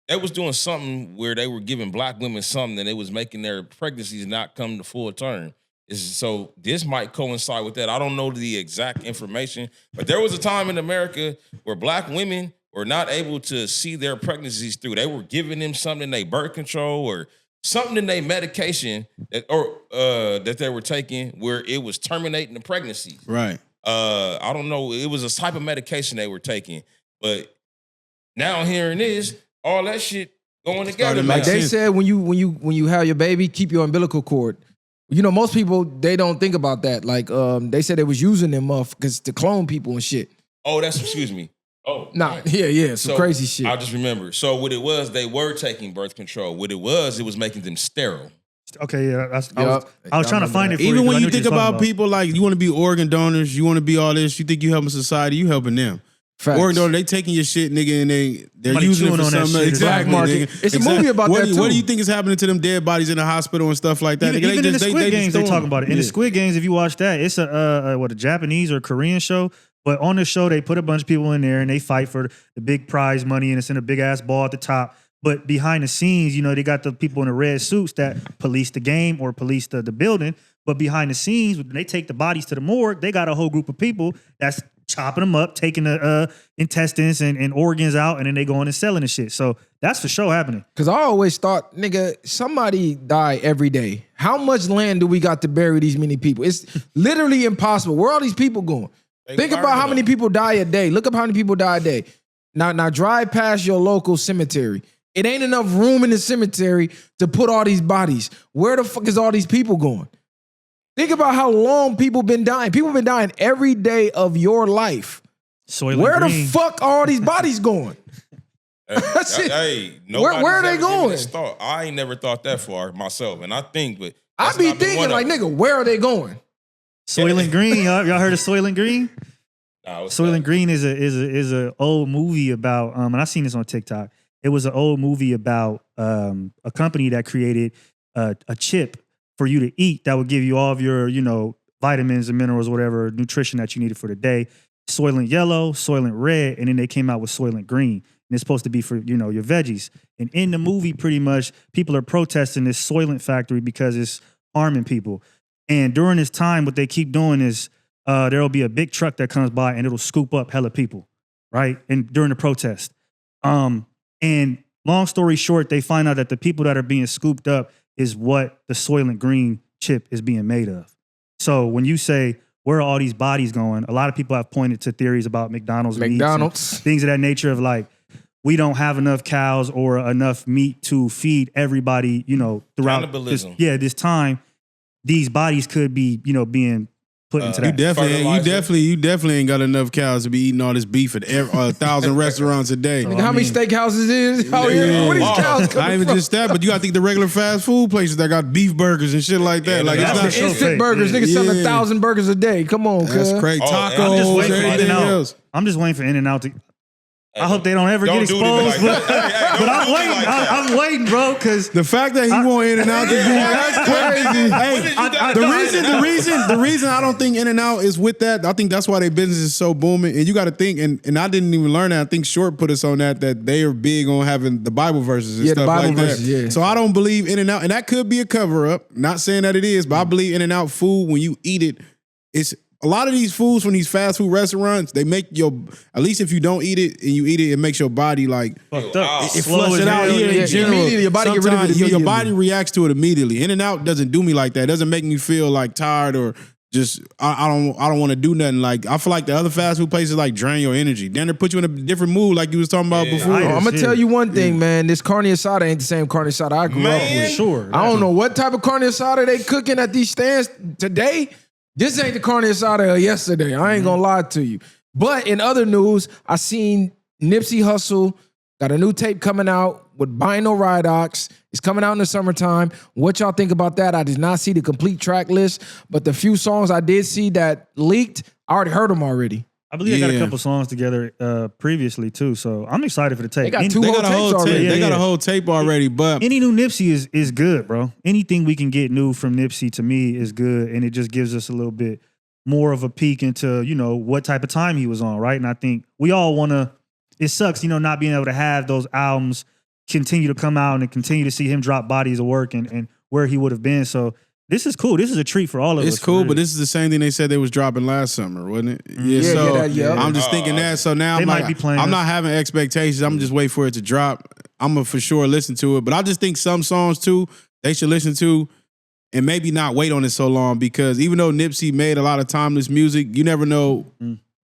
they was doing something where they were giving black women something and it was making their pregnancies not come to full term. So this might coincide with that. I don't know the exact information, but there was a time in America where black women were not able to see their pregnancies through. They were giving them something in their birth control or something in their medication that they were taking where it was terminating the pregnancy. Right. I don't know. It was a type of medication they were taking. But now hearing this, all that shit going together. Like they said, when you have your baby, keep your umbilical cord. You know, most people, they don't think about that. Like they said they was using them because to clone people and shit. Oh, excuse me. Oh, nah, right. Yeah, some crazy shit. I just remember. So what it was, they were taking birth control. What it was making them sterile. Okay, yeah, I was trying to find it for you. Even when you think about people like you want to be organ donors, you want to be all this, you think you helping society, you helping them. Facts. Or no, they taking your shit, nigga, and they're Somebody using it chewing for on that something. shit. Exactly, Black market. nigga. It's a movie about what that, do you, too. What do you think is happening to them dead bodies in the hospital and stuff like that? Even, Nigga, even in the Squid Games, they just talk about it. In the Squid Games, if you watch that, it's a Japanese or Korean show. But on the show, they put a bunch of people in there and they fight for the big prize money, and it's in a big ass ball at the top. But behind the scenes, you know, they got the people in the red suits that police the game or police the building. But behind the scenes, when they take the bodies to the morgue, they got a whole group of people that's chopping them up, taking the intestines and organs out, and then they going and selling the shit. So that's for sure happening. Because I always thought, nigga, somebody die every day. How much land do we got to bury these many people? It's literally impossible. Where are all these people going? Think about how many people die a day. Look up how many people die a day. Now drive past your local cemetery. It ain't enough room in the cemetery to put all these bodies. Where the fuck is all these people going? Think about how long people been dying. People been dying every day of your life. Soylent Where Green. the fuck are all these bodies going? Hey, Where are they going? I ain't never thought that far myself, and I think, but I that's be not been thinking one like, of them. nigga, where are they going? Soylent Green, y'all heard of Soylent Green? Nah, what's Soylent that? Green is a old movie about and I seen this on TikTok. It was an old movie about a company that created a chip for you to eat that would give you all of your, you know, vitamins and minerals, whatever nutrition that you needed for the day. Soylent Yellow, Soylent Red, and then they came out with Soylent Green. And it's supposed to be for, you know, your veggies. And in the movie, pretty much, people are protesting this Soylent factory because it's harming people. And during this time, what they keep doing is there'll be a big truck that comes by and it'll scoop up hella people, right? And during the protest. And long story short, they find out that the people that are being scooped up is what the Soylent Green chip is being made of. So when you say, where are all these bodies going? A lot of people have pointed to theories about McDonald's meats and things of that nature of like, we don't have enough cows or enough meat to feed everybody, you know, throughout Cannibalism. this time. These bodies could be, you know, being put into You that. definitely ain't got enough cows to be eating all this beef at 1,000 restaurants a day. Nigga, how many steakhouses is out here? Yeah. Where these cows Not coming even from? just that, but you got to think the regular fast food places that got beef burgers and shit like that. Yeah, like that's it's The not so instant fake. burgers. Niggas selling Yeah. 1,000 burgers a day. Come on, That's cuz. crazy. Oh, and I'm just Tacos, waiting for everything In-N-Out. else. I'm just waiting for In-N-Out to. I hope they don't ever Don't get do me exposed, like that. Hey, but don't I'm do me waiting. like that. I'm waiting, bro, because The fact that he want In-N-Out to be that's crazy. Hey, the reason I don't think In-N-Out is with that, I think that's why their business is so booming. And you got to think, and I didn't even learn that. I think Short put us on that they are big on having the Bible verses and Yeah, the stuff Bible like verses, that. yeah. So I don't believe In-N-Out, and that could be a cover up. Not saying that it is, but I believe In-N-Out food when you eat it, it's. A lot of these foods from these fast food restaurants, they make at least if you don't eat it and you eat it, it makes your body like fucked up. it Slow flushes as it out hell. here Yeah, in general. immediately your body get rid of it Sometimes your immediately. body reacts to it immediately. In-N-Out doesn't do me like that. It doesn't make me feel like tired or just I don't want to do nothing. Like I feel like the other fast food places like drain your energy. Then they put you in a different mood like you was talking about before. I- I'm gonna Yeah. tell you one thing, man. This carne asada ain't the same carne asada I grew up Man. with. Sure. I don't know what type of carne asada they cooking at these stands today. This ain't the carne asada of yesterday. I ain't gonna lie to you. But in other news, I seen Nipsey Hussle got a new tape coming out with Bino Ridox. It's coming out in the summertime. What y'all think about that? I did not see the complete track list, but the few songs I did see that leaked, I already heard them already. I believe they got a Yeah. couple songs together previously too, so I'm excited for the tape. They got two They whole got a whole tapes tape. already. They got Yeah. a whole tape already, but Any new Nipsey is good, bro. Anything we can get new from Nipsey to me is good, and it just gives us a little bit more of a peek into, you know, what type of time he was on, right? And I think we all want to. It sucks, you know, not being able to have those albums continue to come out and continue to see him drop bodies of work and where he would have been. So this is cool. This is a treat for all of us. it's cool. really. But this is the same thing they said they was dropping last summer, wasn't it? Yeah. Yeah, So yeah. I'm just thinking that. So now They I'm might like, be playing I'm us. not having expectations. I'm just waiting for it to drop. I'm gonna for sure listen to it. But I just think some songs too they should listen to. And maybe not wait on it so long because even though Nipsey made a lot of timeless music, you never know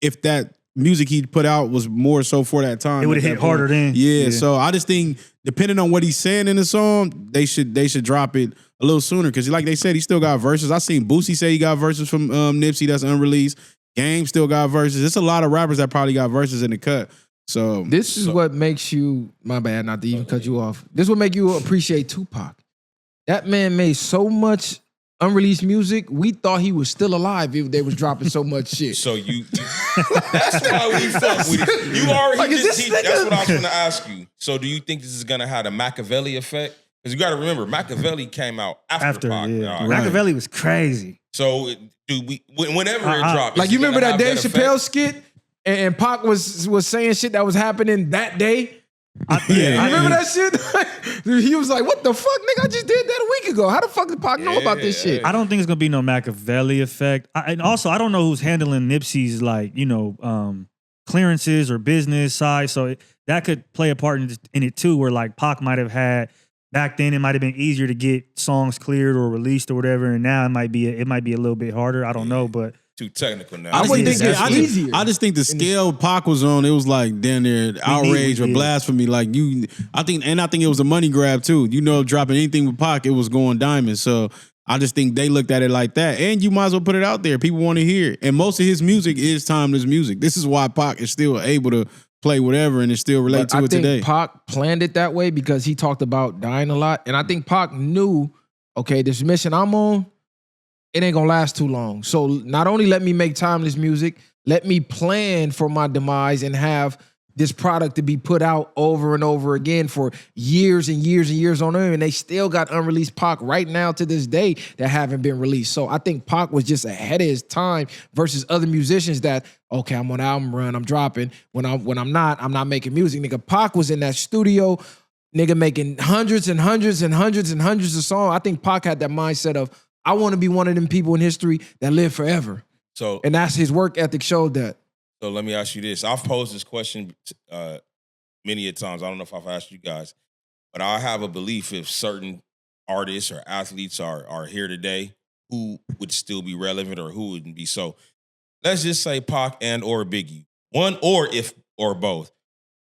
if that music he put out was more so for that time. It would've at hit that point. harder then. Yeah, Yeah. so I just think depending on what he's saying in the song, they should drop it a little sooner because like they said, he still got verses. I seen Boosie say he got verses from Nipsey that's unreleased. Game still got verses. It's a lot of rappers that probably got verses in the cut. So This is what makes you, my bad, not to even cut you off. This will make you appreciate Tupac. That man made so much unreleased music, we thought he was still alive if they was dropping so much shit. So that's why we fuck with it. You already Like, is this that's nigga- what I was going to ask you. So do you think this is going to have the Machiavelli effect? Because you got to remember, Machiavelli came out after Pac. Yeah. Right. Machiavelli was crazy. So whenever it drops, Like, you remember that Dave effect? Chappelle skit? And Pac was saying shit that was happening that day? You remember that shit? He was like, what the fuck, nigga? I just did that a week ago. How the fuck did Pac know about this shit? I don't think it's gonna be no Machiavelli effect. And also, I don't know who's handling Nipsey's clearances or business side. So that could play a part in it too, where like Pac might have had back then. It might have been easier to get songs cleared or released or whatever, and now it might be a little bit harder. I don't know, but. Too technical now. I easier. just think the scale Pac was on, it was like damn near outrage or blasphemy. Like I think it was a money grab too. You know, dropping anything with Pac, it was going diamond. So I just think they looked at it like that. And you might as well put it out there. People want to hear it. And most of his music is timeless music. This is why Pac is still able to play whatever and it still relate to it today. I think Pac planned it that way because he talked about dying a lot. And I think Pac knew, okay, this mission I'm on, it ain't gonna last too long. So not only let me make timeless music, let me plan for my demise and have this product to be put out over and over again for years and years and years on end. And they still got unreleased Pac right now to this day that haven't been released. So I think Pac was just ahead of his time versus other musicians that, okay, I'm on album run, I'm dropping. When I'm not making music. Nigga, Pac was in that studio, nigga, making hundreds and hundreds and hundreds and hundreds of songs. I think Pac had that mindset of, I want to be one of them people in history that live forever. So, and that's his work ethic showed that. So let me ask you this. I've posed this question many a times. I don't know if I've asked you guys, but I have a belief if certain artists or athletes are here today, who would still be relevant or who wouldn't be. So let's just say Pac and or Biggie. One or both.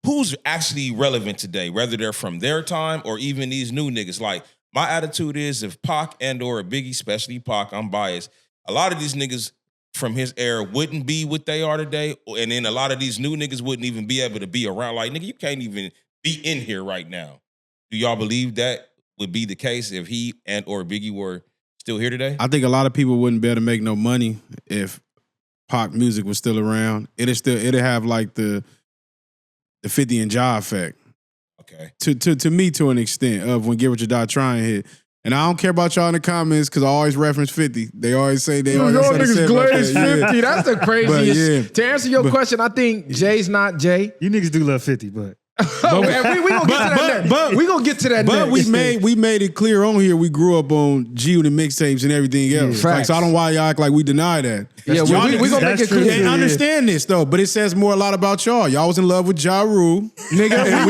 Who's actually relevant today, whether they're from their time or even these new niggas? Like, my attitude is if Pac and or Biggie, especially Pac, I'm biased, a lot of these niggas from his era wouldn't be what they are today. And then a lot of these new niggas wouldn't even be able to be around. Like, nigga, you can't even be in here right now. Do y'all believe that would be the case if he and or Biggie were still here today? I think a lot of people wouldn't be able to make no money if Pac music was still around. It'd have like the 50 and Ja effect. Okay. To me, to an extent of when Get What You Die Trying hit. And I don't care about y'all in the comments because I always reference 50. They always say they always Yo, say niggas glaze 50. Yeah. That's the craziest. Yeah. To answer your question, I think Jay's not Jay. You niggas do love 50, but we gonna get to that next. We gonna get to that But next. we made it clear on here we grew up on G Unit mixtapes and everything else. Like, so I don't know why y'all act like we deny that. Yeah, we gonna make it clear. And understand this though, but it says more a lot about y'all. Y'all was in love with Ja Rule. Nigga,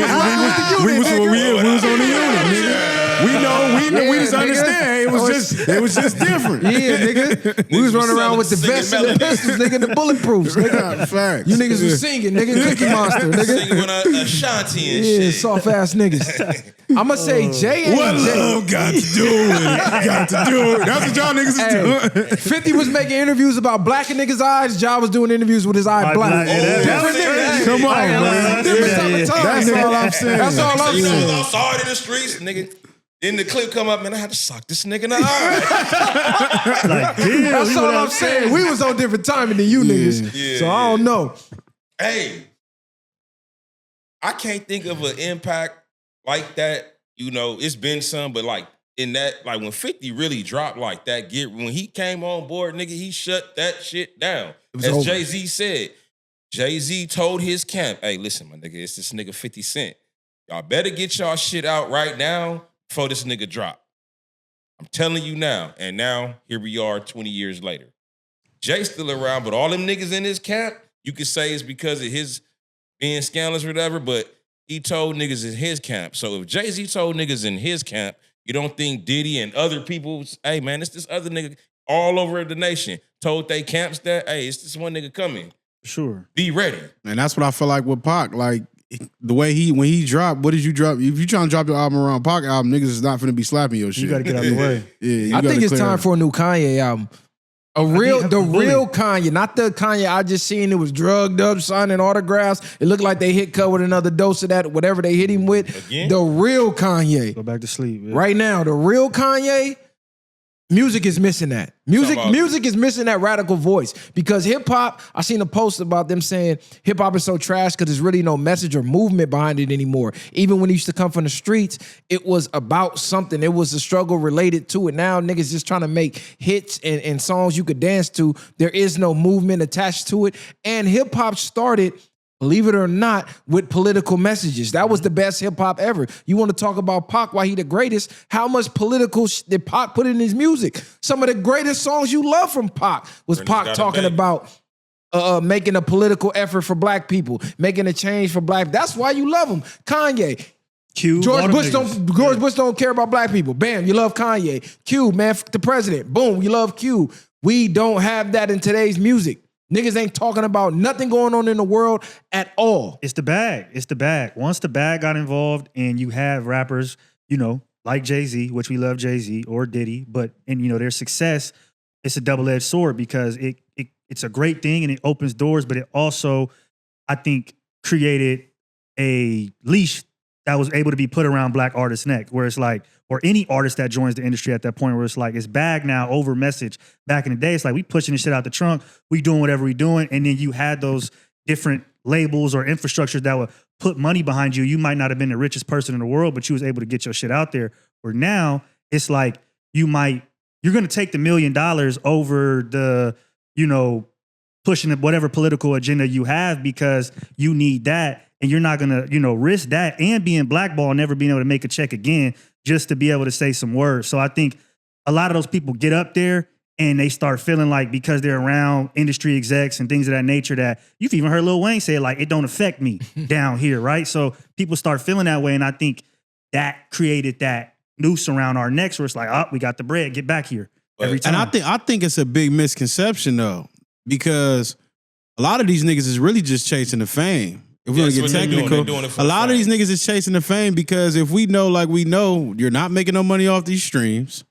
we was on the unit, nigga. We know, we just understand. It was just different. Yeah, nigga. We was running around with the vests and the pistols, nigga, the bulletproofs, nigga. Facts. You niggas was singing, nigga. Cookie Monster, nigga. Singing with Ashanti and Yeah, shit. soft ass niggas. I'ma say Jay ain't What Jay. love got to do with it? Got to do it. That's what y'all niggas is doing. 50 was making interviews about black in niggas' eyes. Ja was doing interviews with his eye black. Different niggas. Come on, man. Different type of time, That's nigga. all I'm saying. That's all I'm You saying. know, outside in the streets, nigga. Then the clip come up, man, I had to sock this nigga in the eye. like, damn, That's all I'm saying. We was on different timing than you niggas. Yeah, So I don't know. Hey, I can't think of an impact like that. You know, it's been some, but like in that, like when 50 really dropped like that, when he came on board, nigga, he shut that shit down. As over. Jay-Z said, Jay-Z told his camp, hey, listen, my nigga, it's this nigga 50 Cent. Y'all better get y'all shit out right now before this nigga drop. I'm telling you now. And now, here we are 20 years later. Jay's still around, but all them niggas in his camp, you could say it's because of his being scandalous or whatever, but he told niggas in his camp. So if Jay-Z told niggas in his camp, you don't think Diddy and other people, hey man, it's this other nigga all over the nation told they camps that, hey, it's this one nigga coming. Sure. Be ready. And that's what I feel like with Pac. Like, the way when he dropped, what did you drop? If you trying to drop your album around Pac album, niggas is not finna be slapping your shit. You gotta get out of the way. Yeah, I think it's time for a new Kanye album. The real Kanye, not the Kanye I just seen. It was drugged up, signing autographs. It looked like they hit cut with another dose of that, whatever they hit him with. Again? The real Kanye. Go back to sleep. Yeah. Right now, the real Kanye, Music is missing that. Music is missing that radical voice because hip hop. I seen a post about them saying hip hop is so trash because there's really no message or movement behind it anymore. Even when it used to come from the streets, it was about something. It was a struggle related to it. Now niggas just trying to make hits and songs you could dance to. There is no movement attached to it. And hip hop started, believe it or not, with political messages. That was the best hip hop ever. You want to talk about Pac, why he the greatest? How much political did Pac put in his music? Some of the greatest songs you love from Pac was Pac talking about making a political effort for black people, making a change for black. That's why you love him. Kanye. Q. George Bush don't care about black people. Bam, you love Kanye. Q, man, the president. Boom, you love Q. We don't have that in today's music. Niggas ain't talking about nothing going on in the world at all. It's the bag. It's the bag. Once the bag got involved and you have rappers, you know, like Jay-Z, which we love Jay-Z or Diddy, and you know, their success, it's a double-edged sword because it's a great thing and it opens doors, but it also, I think, created a leash that was able to be put around black artists' neck, where it's like, or any artist that joins the industry at that point where it's like, it's bag now over message. Back in the day, it's like we pushing this shit out the trunk, we doing whatever we doing, and then you had those different labels or infrastructures that would put money behind you. You might not have been the richest person in the world, but you was able to get your shit out there. Where now, it's like you're gonna take the $1 million over the, you know, pushing whatever political agenda you have because you need that. And you're not gonna, you know, risk that and being blackballed and never being able to make a check again just to be able to say some words. So I think a lot of those people get up there and they start feeling like because they're around industry execs and things of that nature that you've even heard Lil Wayne say like, it don't affect me down here, right? So people start feeling that way. And I think that created that noose around our necks where it's like, oh, we got the bread, get back here every time. And I think it's a big misconception though, because a lot of these niggas is really just chasing the fame. If we're gonna get technical, a lot of these niggas is chasing the fame because if we know, like we know, you're not making no money off these streams.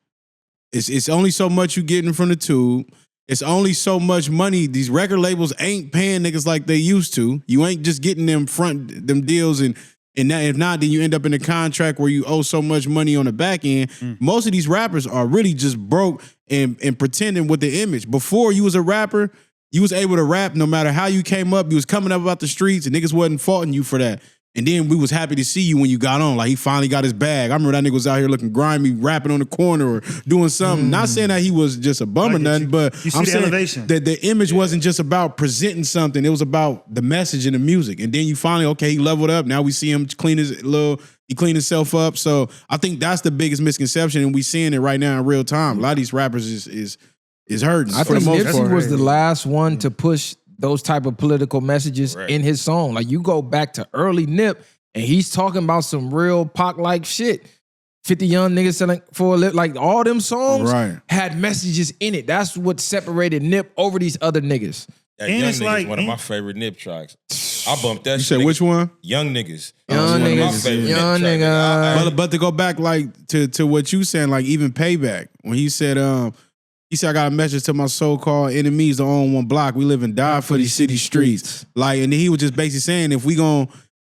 It's only so much you getting from the tube. It's only so much money. These record labels ain't paying niggas like they used to. You ain't just getting them deals and that, if not, then you end up in a contract where you owe so much money on the back end. Most of these rappers are really just broke and pretending with the image. Before you was a rapper, you was able to rap no matter how you came up. You was coming up out the streets and niggas wasn't faulting you for that. And then we was happy to see you when you got on. Like he finally got his bag. I remember that nigga was out here looking grimy, rapping on the corner or doing something. Not saying that he was just a bum or nothing, but I'm saying that the image wasn't just about presenting something. It was about the message and the music. And then you finally, okay, he leveled up. Now we see him he cleaned himself up. So I think that's the biggest misconception. And we seeing it right now in real time. A lot of these rappers is hurting. I for think the most part. Nipsey was the last one to push those type of political messages in his song. Like you go back to early Nip and he's talking about some real Pac-like shit. 50 young niggas selling for a lip. Like all them songs had messages in it. That's what separated Nip over these other niggas. That Young Niggas is one of my favorite Nip tracks. I bumped that You shit. said which one? Young Niggas. Young One of my Niggas. favorite Young Nip tracks. nigga. But to go back like to what you saying, like even Payback, when he said I got a message to my so-called enemies to own one block. We live and die for these city streets. Like, and then he was just basically saying,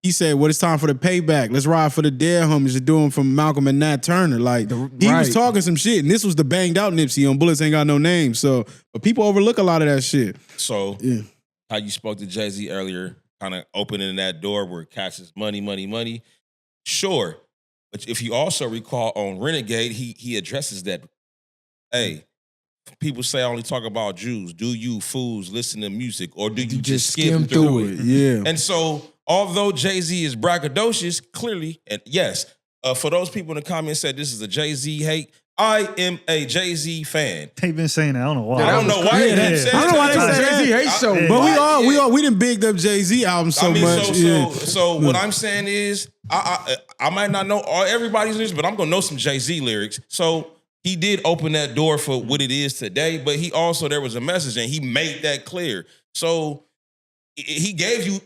he said, well, it's time for the payback. Let's ride for the dead homies to do them from Malcolm and Nat Turner. Like, he was talking some shit. And this was the banged out Nipsey on Bullets Ain't Got No Name. So, but people overlook a lot of that shit. So, how you spoke to Jay-Z earlier, kind of opening that door where cash is money. Sure. But if you also recall on Renegade, he addresses that. Hey, people say I only talk about Jews. Do you fools listen to music or do you just skim through it? Yeah. And so, although Jay-Z is braggadocious, clearly, and yes, for those people in the comments said this is a Jay-Z hate, I am a Jay-Z fan. They've been saying that. I don't know why. I don't know why they I don't know why they say Jay-Z hate so. But we done bigged up Jay-Z album so much. So what I'm saying is, I might not know everybody's lyrics, but I'm gonna know some Jay-Z lyrics. So he did open that door for what it is today, but he also, there was a message and he made that clear. So he gave you.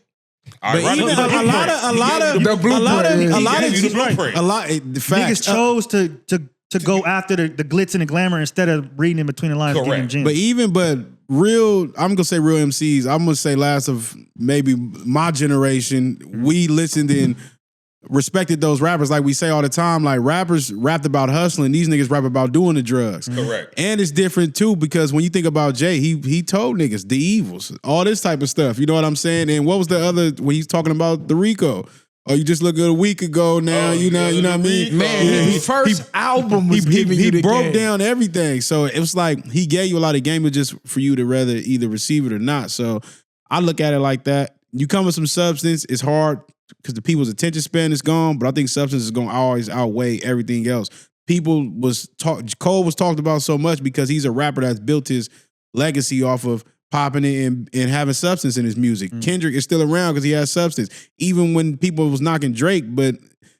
But even a lot of niggas chose to go after the glitz and the glamour instead of reading in between the lines. Correct. But real, I'm gonna say real MCs. I'm gonna say last of maybe my generation. We listened in respected those rappers. Like we say all the time, like rappers rapped about hustling. These niggas rap about doing the drugs. Correct. And it's different too because when you think about Jay, he told niggas the evils, all this type of stuff. You know what I'm saying? And what was the other when he's talking about the Rico? Oh, you just look at a week ago now. You know what I mean? Man, his first album was giving you the broke game. down everything. So it was like he gave you a lot of game, but just for you to rather either receive it or not. So I look at it like that. You come with some substance, it's hard because the people's attention span is gone. But I think substance is going to always outweigh everything else. Cole was talked about so much because he's a rapper that's built his legacy off of popping it and having substance in his music. Kendrick is still around because he has substance. Even when people was knocking Drake, but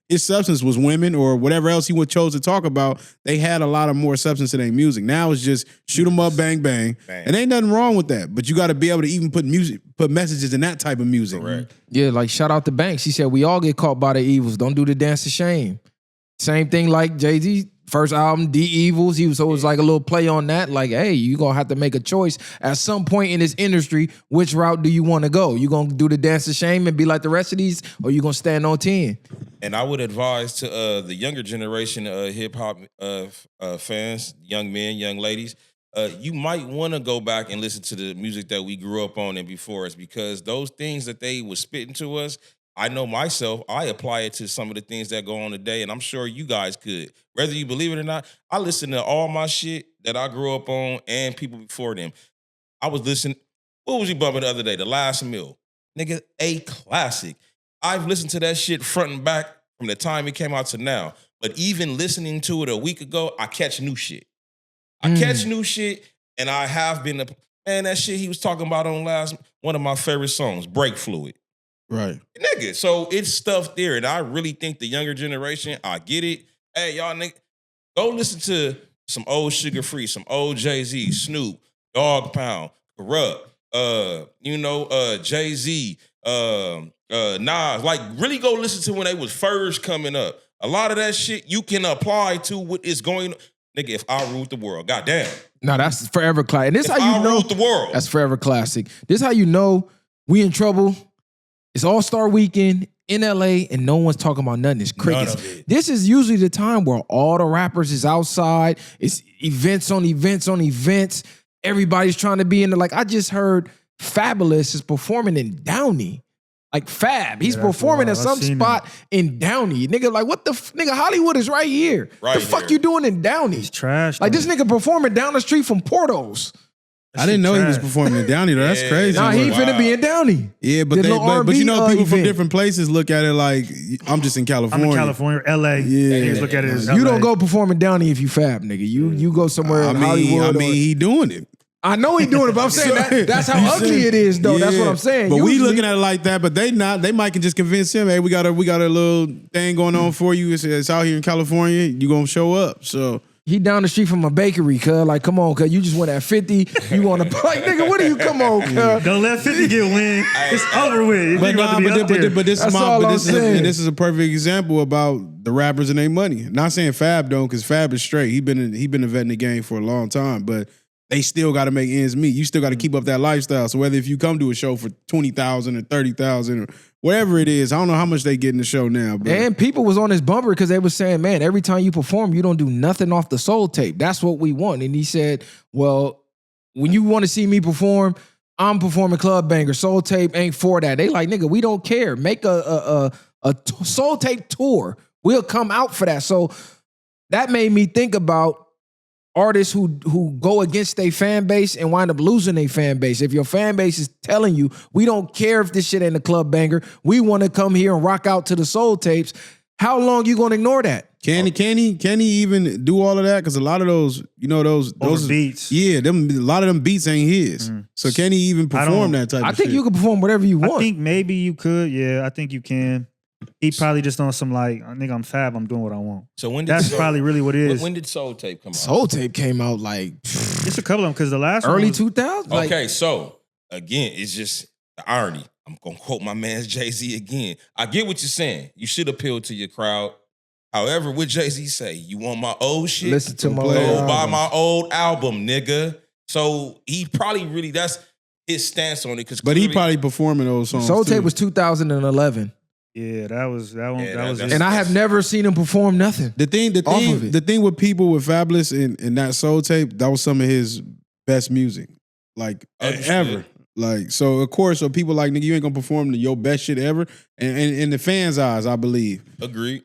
his substance was women or whatever else he chose to talk about, they had a lot of more substance in their music. Now it's just shoot 'em up, bang, bang. And ain't nothing wrong with that. But you got to be able to even put messages in that type of music. Correct. Yeah, like shout out to Banks. He said, we all get caught by the evils. Don't do the dance of shame. Same thing like Jay-Z. First album, The Evils, it was like a little play on that. Like, hey, you're going to have to make a choice at some point in this industry. Which route do you want to go? You going to do the dance of shame and be like the rest of these, or you going to stand on 10? And I would advise to the younger generation of hip-hop fans, young men, young ladies, you might want to go back and listen to the music that we grew up on and before us, because those things that they were spitting to us, I know myself, I apply it to some of the things that go on today, and I'm sure you guys could. Whether you believe it or not, I listen to all my shit that I grew up on and people before them. I was listening, what was you bumping the other day? The Last Meal. Nigga, a classic. I've listened to that shit front and back from the time it came out to now. But even listening to it a week ago, I catch new shit. Catch new shit, and I have been, man, that shit he was talking about on one of my favorite songs, Break Fluid. Right. Nigga, so it's stuff there. And I really think the younger generation, I get it. Hey, y'all nigga, go listen to some old Sugar Free, some old Jay-Z, Snoop, Dog Pound, Corrupt, Jay-Z, Nas. Like, really go listen to when they was first coming up. A lot of that shit you can apply to what is going on. Nigga, if I ruled the world, goddamn. No, that's forever classic. And this If how you I know ruled the world. that's forever classic. This how you know we in trouble. It's All-Star Weekend in LA and no one's talking about nothing. It's crickets. None of it. This is usually the time where all the rappers is outside. It's events on events on events. Everybody's trying to be in there. Like, I just heard Fabulous is performing in Downey. Like Fab. He's performing at some spot in Downey. Nigga, like, what the nigga, Hollywood is right here. Right the fuck here. you doing in Downey? He's trash. Like, though. this nigga performing down the street from Portos. I didn't know he was trash. performing in Downey though. That's Yeah. crazy. Nah, he Wow. finna be in Downey. Yeah, but Did they, little but you know, R&B, people from event. different places look at it like I'm just in I'm California. in California, LA. Yeah. Niggas look at it as You LA. don't go perform in Downey if you Fab, nigga. You go somewhere in Hollywood. he doing it. I know he doing it, but I'm saying that's how ugly it is, though. That's what I'm saying. But we Usually- looking at it like that, but they not. They might can just convince him, hey, we got a little thing going on for you. It's out here in California. You gonna show up. So he down the street from a bakery, cuz. Like, come on, cuz. You just went at 50. You want to, like, nigga, what do you, come on, cuz. Don't let 50 get win. It's over with. But this That's is all my, I'm but saying. this is a perfect example about the rappers and their money. Not saying Fab don't, because Fab is straight. He been a vet in the game for a long time, but they still got to make ends meet. You still got to keep up that lifestyle. So whether if you come to a show for 20,000 or 30,000 or whatever it is, I don't know how much they get in the show now. But And people was on his bumper because they was saying, man, every time you perform, you don't do nothing off the soul tape. That's what we want. And he said, well, when you want to see me perform, I'm performing Club Banger. Soul tape ain't for that. They like, nigga, we don't care. Make a soul tape tour. We'll come out for that. So that made me think about artists who go against their fan base and wind up losing their fan base. If your fan base is telling you, we don't care if this shit ain't a Club Banger, we want to come here and rock out to the soul tapes, how long you gonna ignore that? Can he even do all of that? Because a lot of those, those beats. Yeah, a lot of them beats ain't his. So can he even perform that type of I shit? think you can perform whatever you want. I think maybe you could. Yeah, I think you can. He probably just on some like, nigga, I'm Fab, I'm doing what I want. So when did That's probably really what it is. When did Soul Tape come out? Soul tape came out like It's a couple of them because the last early one was, 2000s. Like, Okay, so again, it's just the irony. I'm gonna quote my man Jay-Z again. I get what you're saying. You should appeal to your crowd. However, what Jay-Z say? You want my old shit? Listen to my Go old buy album. my old album, nigga. So he probably really, that's his stance on it. But he probably performing those songs Soul too. tape was 2011. Yeah, that was that one. Yeah, that was that's- it. And I have never seen him perform nothing. The thing with people with Fabulous and that soul tape, that was some of his best music, like Understood. ever. Like so, of course, so people like nigga, you ain't gonna perform your best shit ever, and in the fans' eyes, I believe. Agreed.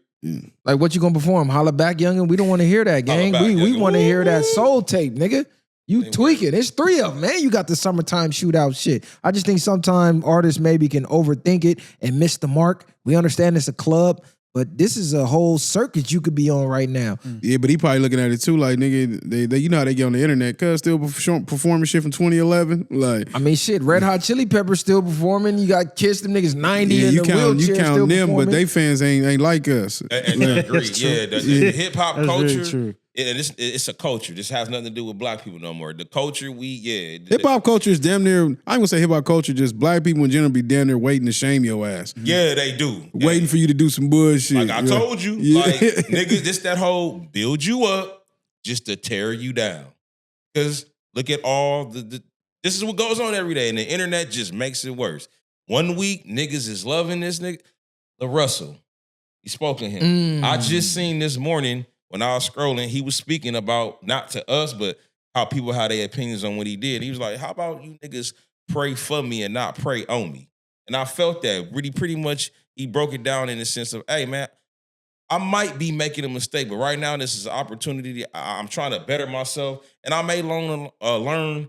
Like, what you gonna perform? Holla back, youngin'? We don't want to hear that, gang. Holla back, We youngin'. want to hear that soul tape, nigga. You Ain't tweaking. It's 3 of them, man. You got the summertime shootout shit. I just think sometimes artists maybe can overthink it and miss the mark. We understand it's a club, but this is a whole circuit you could be on right now. Yeah, but he probably looking at it too, like nigga, they you know how they get on the internet, cuz still performing shit from 2011, like. I mean, shit, Red Hot Chili Peppers still performing. You got Kiss, them niggas 90 Yeah, in you the wheelchair you count still them, performing. but they fans ain't like us. And agreed. Yeah, the hip hop That's very culture. true. It's a culture. This has nothing to do with black people no more. The culture, Hip hop culture is damn near. I ain't gonna say hip hop culture. Just black people in general be damn near waiting to shame your ass, Yeah, they do. waiting for you to do some bullshit. Like I Yeah. told you, Yeah. like niggas, this that whole build you up just to tear you down. Because look at all the this is what goes on every day, and the internet just makes it worse. One week niggas is loving this nigga, the Russell. He spoke to him. I just seen this morning when I was scrolling, he was speaking about not to us, but how people had their opinions on what he did. He was like, "How about you niggas pray for me and not pray on me?" And I felt that really pretty much. He broke it down in the sense of, "Hey man, I might be making a mistake, but right now this is an opportunity. I'm trying to better myself, and I may learn along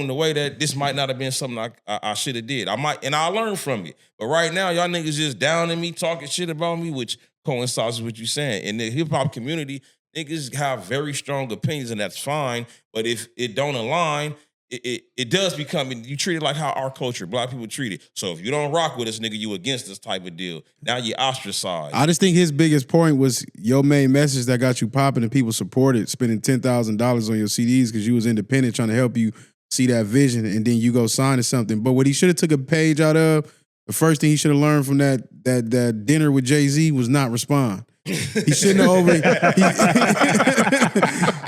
the way that this might not have been something I should have did. I learned from it. But right now, y'all niggas just downing me, talking shit about me, which coincides with what you saying. In the hip hop community, niggas have very strong opinions, and that's fine. But if it don't align, it does become, you treat it like how our culture, black people treat it. So if you don't rock with us, nigga, you against this type of deal. Now you ostracized. I just think his biggest point was your main message that got you popping and people supported, spending $10,000 on your CDs because you was independent trying to help you see that vision, and then you go sign to something. But what he should have took a page out of, the first thing he should have learned from that dinner with Jay-Z was not respond. He shouldn't have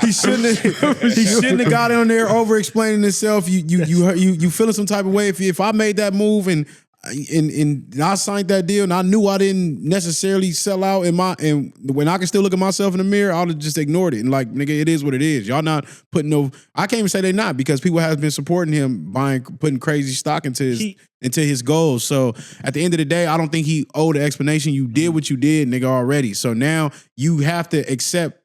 he shouldn't have got on there over explaining himself. You feeling some type of way if I made that move and I signed that deal and I knew I didn't necessarily sell out and when I can still look at myself in the mirror, I'll just ignored it and like nigga, it is what it is. Y'all not putting no. I can't even say they're not because people have been supporting him putting crazy stock into his goals. So at the end of the day, I don't think he owed an explanation. You did what you did, nigga, already. So now you have to accept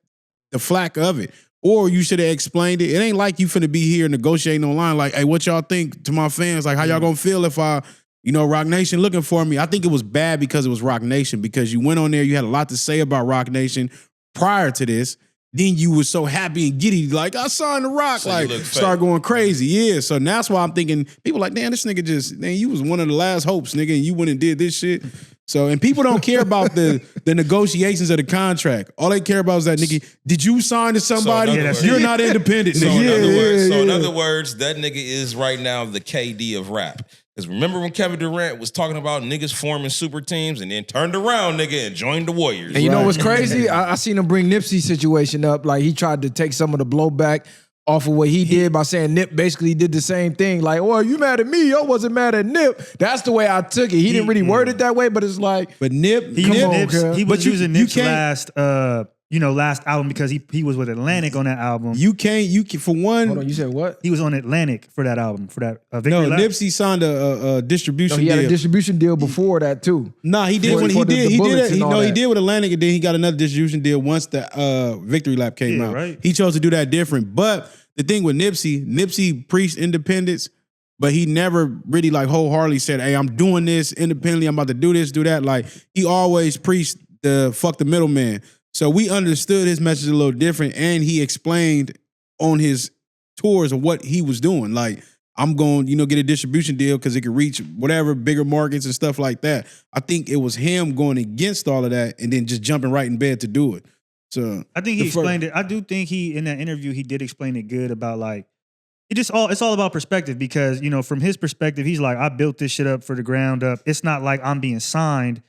the flack of it. Or you should have explained it. It ain't like you finna be here negotiating online like, hey, what y'all think to my fans? Like, how y'all gonna feel if Rock Nation looking for me? I think it was bad because it was Rock Nation because you went on there, you had a lot to say about Rock Nation prior to this. Then you were so happy and giddy, like, I signed the Rock. So like, start going crazy. Yeah, so that's why I'm thinking, people like, damn, this nigga you was one of the last hopes, nigga, and you went and did this shit. So, and people don't care about the negotiations of the contract. All they care about is that, nigga, did you sign to somebody? You're not independent, nigga. So in other words, that nigga is right now the KD of rap. Because remember when Kevin Durant was talking about niggas forming super teams and then turned around, nigga, and joined the Warriors. And you know what's crazy? I seen him bring Nipsey's situation up. Like, he tried to take some of the blowback off of what he did by saying Nip basically did the same thing. Like, oh, you mad at me? I wasn't mad at Nip. That's the way I took it. He didn't really word it that way, but it's like. But Nip, he was using Nip's last album because he was with Atlantic on that album. You can't for one. Hold on, you said what? He was on Atlantic for that album, for that Victory No, Lap. Nipsey signed a distribution deal. He had a distribution deal before that too. Nah, he did when he did. He did with Atlantic, and then he got another distribution deal once the Victory Lap came out. Right. He chose to do that different. But the thing with Nipsey preached independence, but he never really like wholeheartedly said, hey, I'm doing this independently. I'm about to do this, do that. Like, he always preached the fuck the middleman. So we understood his message a little different, and he explained on his tours of what he was doing. Like, I'm going, get a distribution deal because it could reach whatever bigger markets and stuff like that. I think it was him going against all of that and then just jumping right in bed to do it. So I think he explained it. I do think in that interview he did explain it good about like it's all about perspective because from his perspective he's like, I built this shit up for the ground up. It's not like I'm being signed.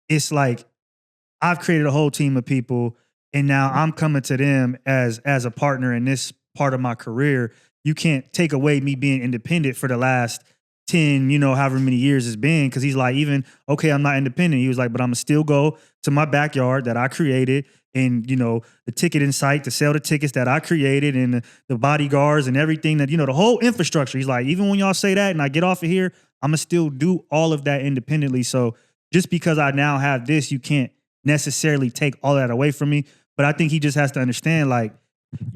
It's like I've created a whole team of people and now I'm coming to them as a partner in this part of my career. You can't take away me being independent for the last 10, however many years it's been. Because he's like, even, okay, I'm not independent. He was like, but I'm going to still go to my backyard that I created and, the ticket in sight to sell the tickets that I created and the bodyguards and everything that, the whole infrastructure. He's like, even when y'all say that and I get off of here, I'm going to still do all of that independently. So just because I now have this, you can't necessarily take all that away from me. But I think he just has to understand, like,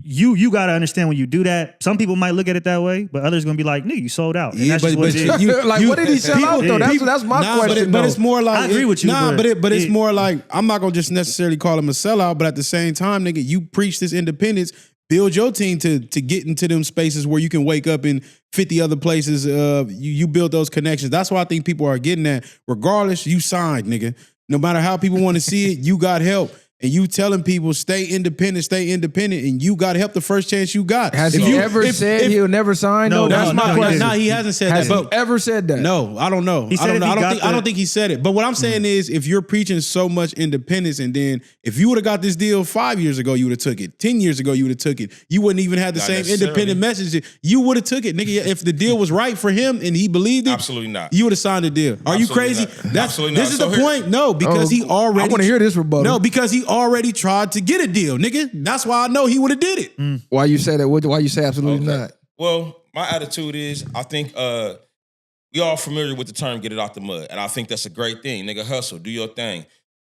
you got to understand when you do that. Some people might look at it that way, but others going to be like, nigga, you sold out. And Yeah, that's just what it is. What did he sell out though? That's my question. But it's more like I agree with you, but it's more like I'm not gonna just necessarily call him a sellout, but at the same time, nigga, you preach this independence. Build your team to get into them spaces where you can wake up in 50 other places. You build those connections. That's why I think people are getting that. Regardless, you signed, nigga. No matter how people want to see it, you got help. And you telling people stay independent, and you got help the first chance you got. Has he ever said he'll never sign? No, That's my question. No, he hasn't said Has that. he ever said that? No, I don't know. He said I don't think he said it. But what I'm saying is, if you're preaching so much independence, and then if you would have got this deal 5 years ago, you would have took it. 10 years ago, you would have took it. You wouldn't even have the Not same necessarily. independent message. You would have took it, nigga. If the deal was right for him and he believed it, Absolutely not. You would have signed the deal. Are you Absolutely crazy? not. Absolutely This not. is So the here- point. No, because he already. I want to hear this rebuttal. No, because he already tried to get a deal, nigga. That's why I know he would have did it. Why you say that? Why you say absolutely Okay. not? Well, my attitude is, I think we all familiar with the term "get it out the mud," and I think that's a great thing. Nigga, hustle, do your thing,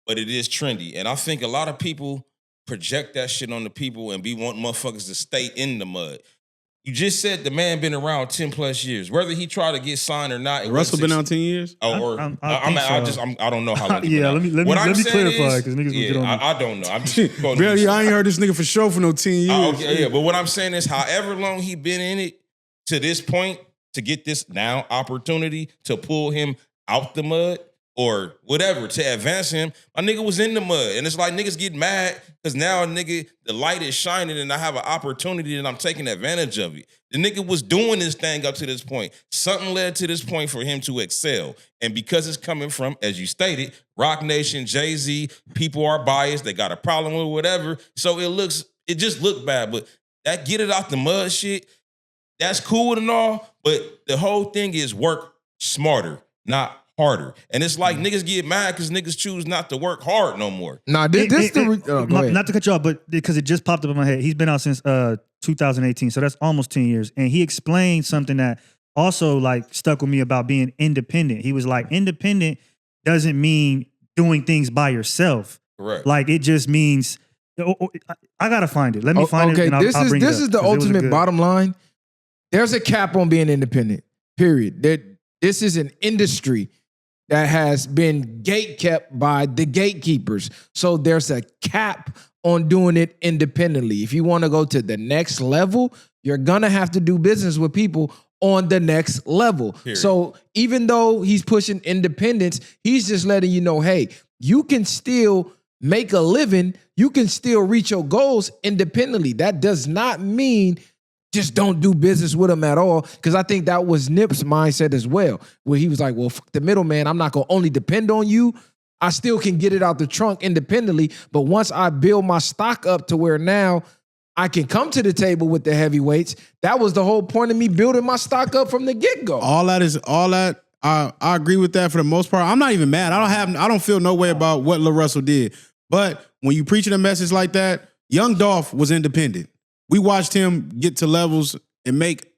but it is trendy, and I think a lot of people project that shit on the people and be wanting motherfuckers to stay in the mud. You just said the man been around 10 plus years. Whether he tried to get signed or not, Russell been out 10 years? I don't know how long. he been Yeah, out. let me What I'm saying clarify is- because niggas yeah, gonna get on me. I don't know. I'm just quoting Barely, you. I ain't heard this nigga for sure for no 10 years. Okay, yeah, but what I'm saying is, however long he been in it to this point, to get this now opportunity to pull him out the mud or whatever, to advance him, my nigga was in the mud. And it's like niggas get mad because now nigga, the light is shining and I have an opportunity and I'm taking advantage of it. The nigga was doing this thing up to this point. Something led to this point for him to excel. And because it's coming from, as you stated, Rock Nation, Jay-Z, people are biased, they got a problem with whatever. So it just looked bad. But that get it out the mud shit, that's cool and all, but the whole thing is work smarter, not harder. And it's like niggas get mad because niggas choose not to work hard no more. Nah, go ahead. Not to cut you off, but because it just popped up in my head. He's been out since 2018, so that's almost 10 years. And he explained something that also like stuck with me about being independent. He was like, independent doesn't mean doing things by yourself. Correct. Like it just means, I gotta find it. Let me find it and I'll bring it up. This is the 'cause it was a ultimate good- bottom line. There's a cap on being independent, period. This is an industry that has been gatekept by the gatekeepers. So there's a cap on doing it independently. If you want to go to the next level, you're going to have to do business with people on the next level. Period. So even though he's pushing independence, he's just letting you know, hey, you can still make a living. You can still reach your goals independently. That does not mean just don't do business with him at all. Because I think that was Nip's mindset as well, where he was like, well, fuck the middleman. I'm not going to only depend on you. I still can get it out the trunk independently. But once I build my stock up to where now I can come to the table with the heavyweights, that was the whole point of me building my stock up from the get-go. All that. I agree with that for the most part. I'm not even mad. I don't feel no way about what Russell did. But when you preaching a message like that, young Dolph was independent. We watched him get to levels and make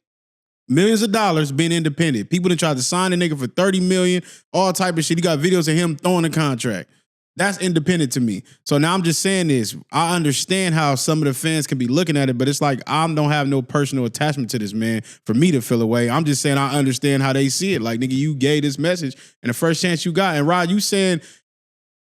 millions of dollars being independent. People that tried to sign a nigga for $30 million, all type of shit. He got videos of him throwing a contract. That's independent to me. So now I'm just saying this. I understand how some of the fans can be looking at it, but it's like I don't have no personal attachment to this man for me to feel away. I'm just saying I understand how they see it. Like, nigga, you gave this message and the first chance you got. And Rod, you saying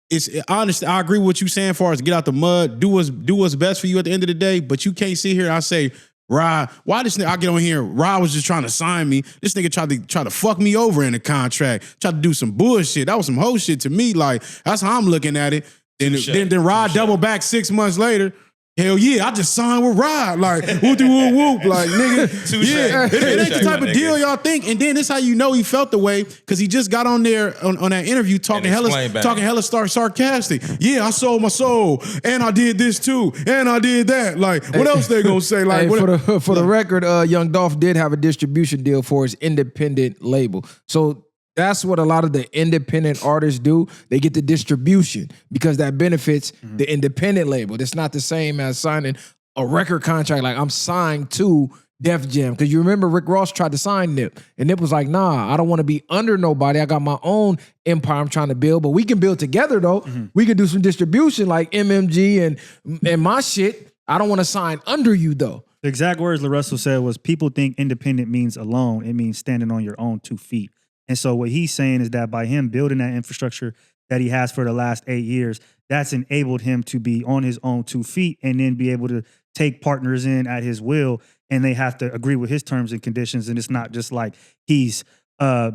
it's honest. I agree with what you saying as far as get out the mud, do what's best for you at the end of the day. But you can't sit here and I say, Rod, why this nigga? I get on here. Rod was just trying to sign me. This nigga tried to fuck me over in the contract. Tried to do some bullshit. That was some hoe shit to me. Like that's how I'm looking at it. Then Rod double back 6 months later. Hell yeah, I just signed with Rod. Like, whoop whoop, like, nigga. Yeah, it ain't the type of deal y'all think. And then this how you know he felt the way, because he just got on there on that interview talking hella sarcastic. Yeah, I sold my soul, and I did this too, and I did that. Like, what else they gonna say? Like, for the record, Young Dolph did have a distribution deal for his independent label. So that's what a lot of the independent artists do. They get the distribution because that benefits the independent label. It's not the same as signing a record contract. Like, I'm signed to Def Jam. Because you remember Rick Ross tried to sign Nip. And Nip was like, nah, I don't want to be under nobody. I got my own empire I'm trying to build. But we can build together, though. We can do some distribution like MMG and my shit. I don't want to sign under you, though. The exact words LaRussell said was, people think independent means alone. It means standing on your own 2 feet. And so what he's saying is that by him building that infrastructure that he has for the last 8 years, that's enabled him to be on his own 2 feet and then be able to take partners in at his will, and they have to agree with his terms and conditions. And it's not just like he's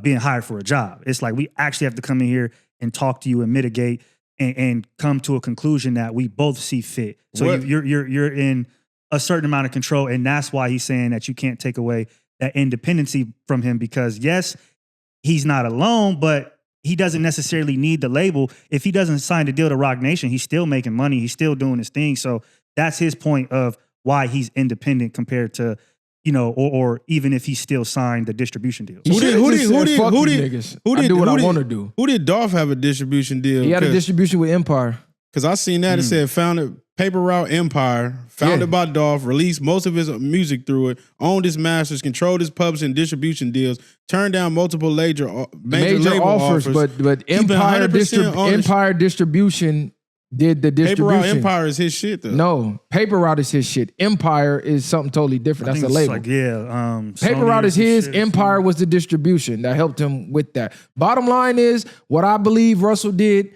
being hired for a job. It's like we actually have to come in here and talk to you and mitigate and come to a conclusion that we both see fit. So you're in a certain amount of control, and that's why he's saying that you can't take away that independency from him, because yes, he's not alone, but he doesn't necessarily need the label. If he doesn't sign the deal to Roc Nation, he's still making money. He's still doing his thing. So that's his point of why he's independent compared to, you know, or even if he still signed the distribution deal. Who did do what I want to do? Who did Dolph have a distribution deal? He had a distribution with Empire. Because I seen that. It said founded Paper Route Empire, founded by Dolph, released most of his music through it, owned his masters, controlled his pubs and distribution deals, turned down multiple major label offers, but Empire Distribution did the distribution. Paper Route Empire is his shit, though. No, Paper Route is his shit. Empire is something totally different. That's a label. Like, Paper Route is his. Empire was the distribution that helped him with that. Bottom line is, what I believe Russell did,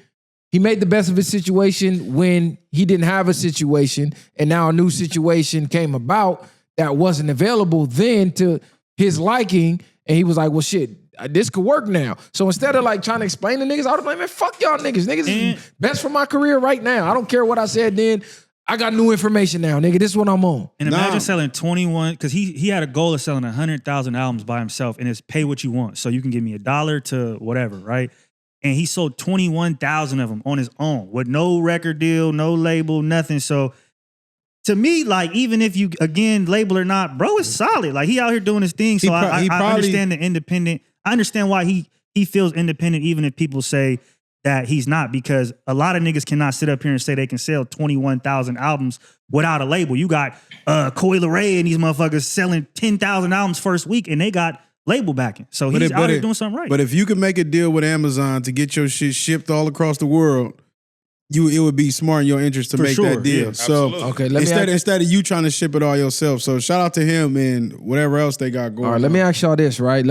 he made the best of his situation when he didn't have a situation, and now a new situation came about that wasn't available then to his liking, and he was like, well, shit, this could work now. So instead of like trying to explain to niggas, I would be like, man, fuck y'all niggas. Niggas is best for my career right now. I don't care what I said then. I got new information now, nigga. This is what I'm on. And imagine selling 21, because he had a goal of selling 100,000 albums by himself, and it's pay what you want. So you can give me $1 to whatever, right? And he sold 21,000 of them on his own with no record deal, no label, nothing. So to me, like, even if you, again, label or not, bro, it's solid. Like, he out here doing his thing. So I understand the independent. I understand why he feels independent, even if people say that he's not, because a lot of niggas cannot sit up here and say they can sell 21,000 albums without a label. You got Coi Leray and these motherfuckers selling 10,000 albums first week, and they got label backing. So he's out here doing something right. But if you could make a deal with Amazon to get your shit shipped all across the world, it would be smart in your interest to make that deal. Yeah, so okay, instead of you trying to ship it all yourself. So shout out to him and whatever else they got going. All right, let me ask y'all this, right?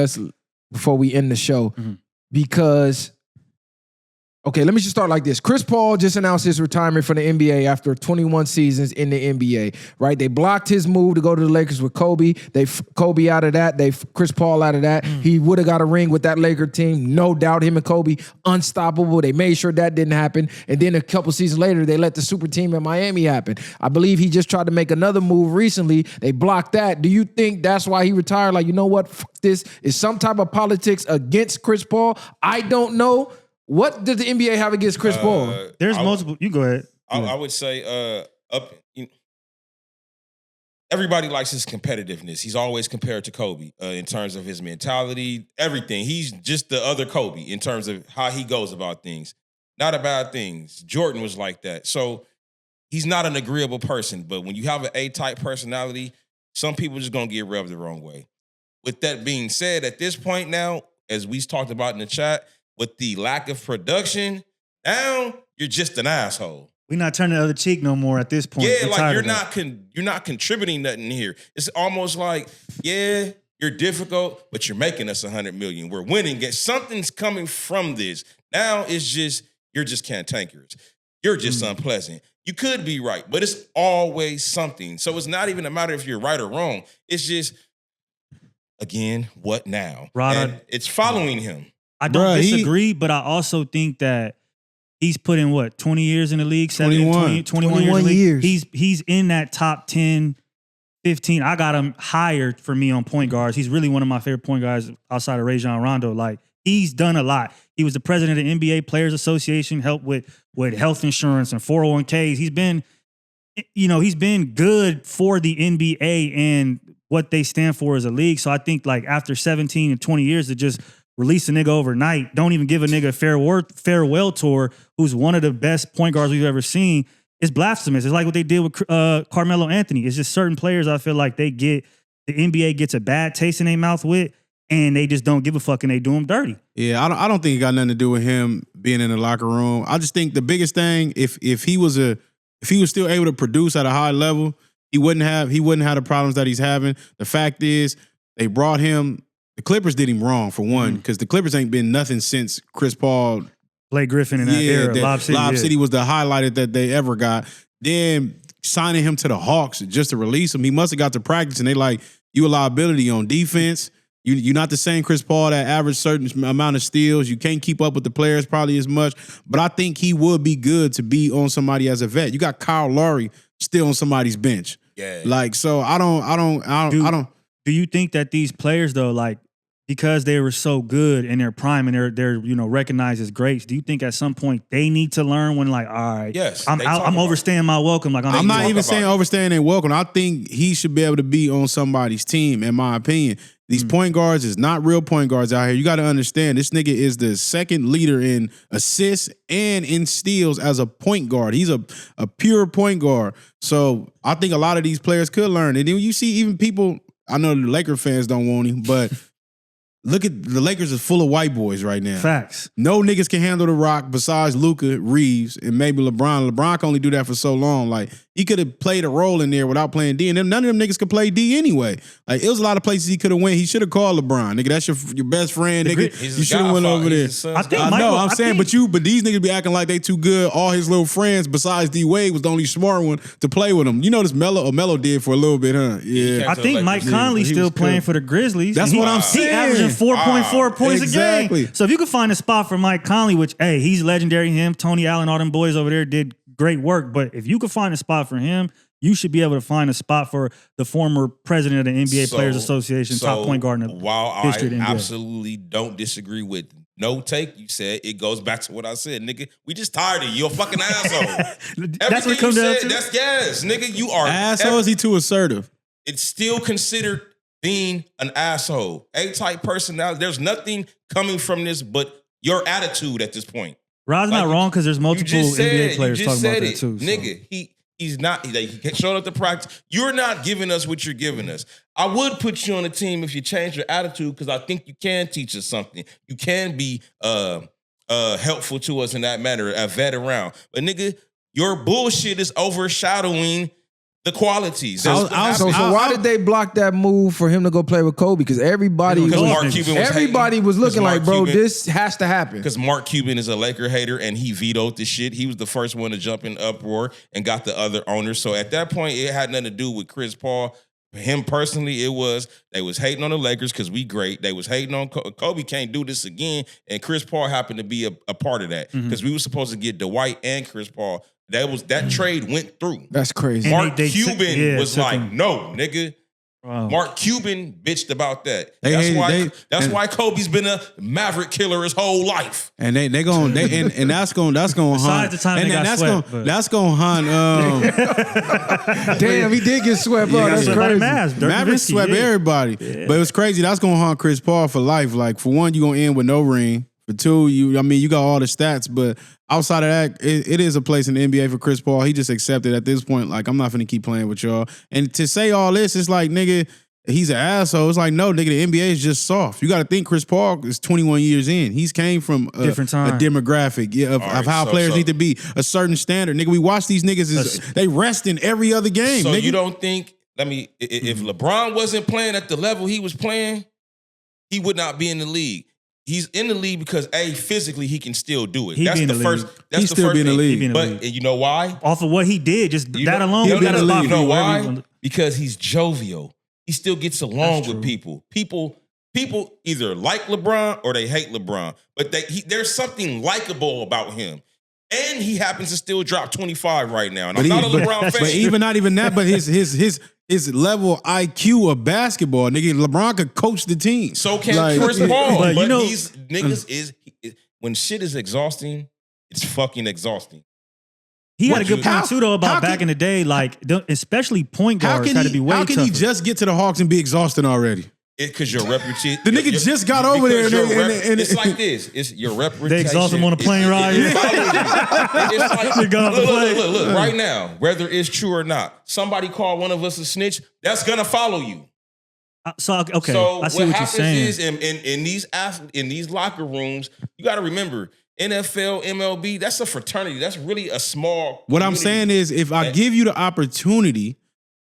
Before we end the show, because okay, let me just start like this. Chris Paul just announced his retirement from the NBA after 21 seasons in the NBA, right? They blocked his move to go to the Lakers with Kobe. Kobe out of that. Chris Paul out of that. He would have got a ring with that Laker team. No doubt him and Kobe, unstoppable. They made sure that didn't happen. And then a couple seasons later, they let the super team in Miami happen. I believe he just tried to make another move recently. They blocked that. Do you think that's why he retired? Like, you know what? Fuck this. Is some type of politics against Chris Paul? I don't know. What did the NBA have against Chris Paul? There's multiple. You go ahead. I would say everybody likes his competitiveness. He's always compared to Kobe in terms of his mentality, everything. He's just the other Kobe in terms of how he goes about things. Not a bad thing. Jordan was like that. So he's not an agreeable person. But when you have an A-type personality, some people just going to get rubbed the wrong way. With that being said, at this point now, as we talked about in the chat, with the lack of production, now you're just an asshole. We're not turning the other cheek no more at this point. Yeah, like you're not contributing nothing here. It's almost like, yeah, you're difficult, but you're making us 100 million. We're winning. Something's coming from this. Now it's just you're just cantankerous. You're just unpleasant. You could be right, but it's always something. So it's not even a matter if you're right or wrong. It's just, again, what now? Rod, and it's following him. I don't disagree, but I also think that He's put in what, 20 years in the league? 21 years. He's in that top 10, 15. I got him higher for me on point guards. He's really one of my favorite point guards outside of Rajon Rondo. Like, he's done a lot. He was the president of the NBA Players Association, helped with health insurance and 401ks. He's been good for the NBA and what they stand for as a league. So I think like after 17 and 20 years to just release a nigga overnight, don't even give a nigga a farewell tour, who's one of the best point guards we've ever seen, is blasphemous. It's like what they did with Carmelo Anthony. It's just certain players I feel like the NBA gets a bad taste in their mouth with, and they just don't give a fuck and they do them dirty. Yeah, I don't think it got nothing to do with him being in the locker room. I just think the biggest thing, if he was still able to produce at a high level, he wouldn't have the problems that he's having. The fact is, they brought him. The Clippers did him wrong for one, because the Clippers ain't been nothing since Chris Paul, Blake Griffin in that era. Lob City was the highlighted that they ever got. Then signing him to the Hawks just to release him, he must have got to practice, and they like, you a liability on defense. You're not the same Chris Paul that averaged certain amount of steals. You can't keep up with the players probably as much. But I think he would be good to be on somebody as a vet. You got Kyle Lowry still on somebody's bench. Yeah. Like, so I don't. Do you think that these players though, like, because they were so good in their prime and they're recognized as greats, do you think at some point they need to learn when, like, all right, yes, I'm overstaying my welcome? Like, I'm not even saying overstaying their welcome. I think he should be able to be on somebody's team, in my opinion. These point guards is not real point guards out here. You got to understand, this nigga is the second leader in assists and in steals as a point guard. He's a pure point guard. So I think a lot of these players could learn. And then you see even people, I know the Laker fans don't want him, but look at the Lakers is full of white boys right now. Facts. No niggas can handle the rock besides Luka, Reeves, and maybe LeBron. LeBron can only do that for so long. Like, he could have played a role in there without playing D, and then none of them niggas could play D anyway. Like, it was a lot of places he could have went. He should have called LeBron. Nigga, that's your best friend, nigga. You should have went over there. But these niggas be acting like they too good. All his little friends besides D Wade was the only smart one to play with him. You know this Melo did for a little bit, huh? Yeah. I think Mike Conley's still playing for the Grizzlies. That's what I'm saying. He averaging 4.4 points a game. So if you could find a spot for Mike Conley, which, hey, he's legendary. Him, Tony Allen, all them boys over there did great work. But if you could find a spot for him, you should be able to find a spot for the former president of the NBA Players Association, top point guard in the history of the NBA. I absolutely don't disagree with no take you said, it goes back to what I said, nigga. We just tired of you. You're a fucking asshole. That's what it comes down to. That's yes, nigga. You are asshole. Is he too assertive? It's still considered being an asshole. A-type personality. There's nothing coming from this but your attitude at this point. Rod's not wrong because there's multiple NBA players talking about that too. Nigga, he's not. He showed up to practice. You're not giving us what you're giving us. I would put you on the team if you change your attitude, because I think you can teach us something. You can be helpful to us in that matter, a vet around. But nigga, your bullshit is overshadowing the qualities. So why did they block that move for him to go play with Kobe? Because everybody was looking like, bro, this has to happen. Because Mark Cuban is a Laker hater and he vetoed the shit. He was the first one to jump in uproar and got the other owners. So at that point, it had nothing to do with Chris Paul. For him personally, they was hating on the Lakers because we great. They was hating on Kobe can't do this again. And Chris Paul happened to be a part of that. Because we were supposed to get Dwight and Chris Paul. That trade went through. That's crazy. Mark Cuban was like, no, nigga. Wow. Mark Cuban bitched about that. That's why Kobe's been a maverick killer his whole life. And that's gonna hunt. That's gonna hunt. Damn, he did get swept up. That's crazy. Maverick swept everybody. Yeah. But it was crazy. That's gonna haunt Chris Paul for life. Like, for one, you gonna end with no ring. For two, you got all the stats, but outside of that, it is a place in the NBA for Chris Paul. He just accepted at this point, like, I'm not finna keep playing with y'all. And to say all this, it's like, nigga, he's an asshole. It's like, no, nigga, the NBA is just soft. You got to think Chris Paul is 21 years in. He's came from a demographic of how players need to be, a certain standard. Nigga, we watch these niggas, they rest in every other game. So nigga. You don't think, if LeBron wasn't playing at the level he was playing, he would not be in the league. He's in the league because physically he can still do it. That's the first. That's the first thing. But you know why? Off of what he did, just that alone. You know why? Because he's jovial. He still gets along with people. People either like LeBron or they hate LeBron. But there's something likable about him. And he happens to still drop 25 right now. And I'm not a LeBron fan. But even not even that, but his level of IQ of basketball, nigga, LeBron could coach the team. So can Chris Paul. But you know, these niggas when shit is exhausting, it's fucking exhausting. He had a good point too, though, about back in the day, like especially point guards had to be way tougher. How can he just get to the Hawks and be exhausted already? Because your reputation. The nigga just got over there, and it's like this. It's your reputation. They exhaust him on a plane ride. It's like, look, right now, whether it's true or not, somebody call one of us a snitch, that's gonna follow you. So I see what you're saying. Is in these locker rooms, you got to remember. NFL, MLB, that's a fraternity. That's really a small. What I'm saying is, if I give you the opportunity,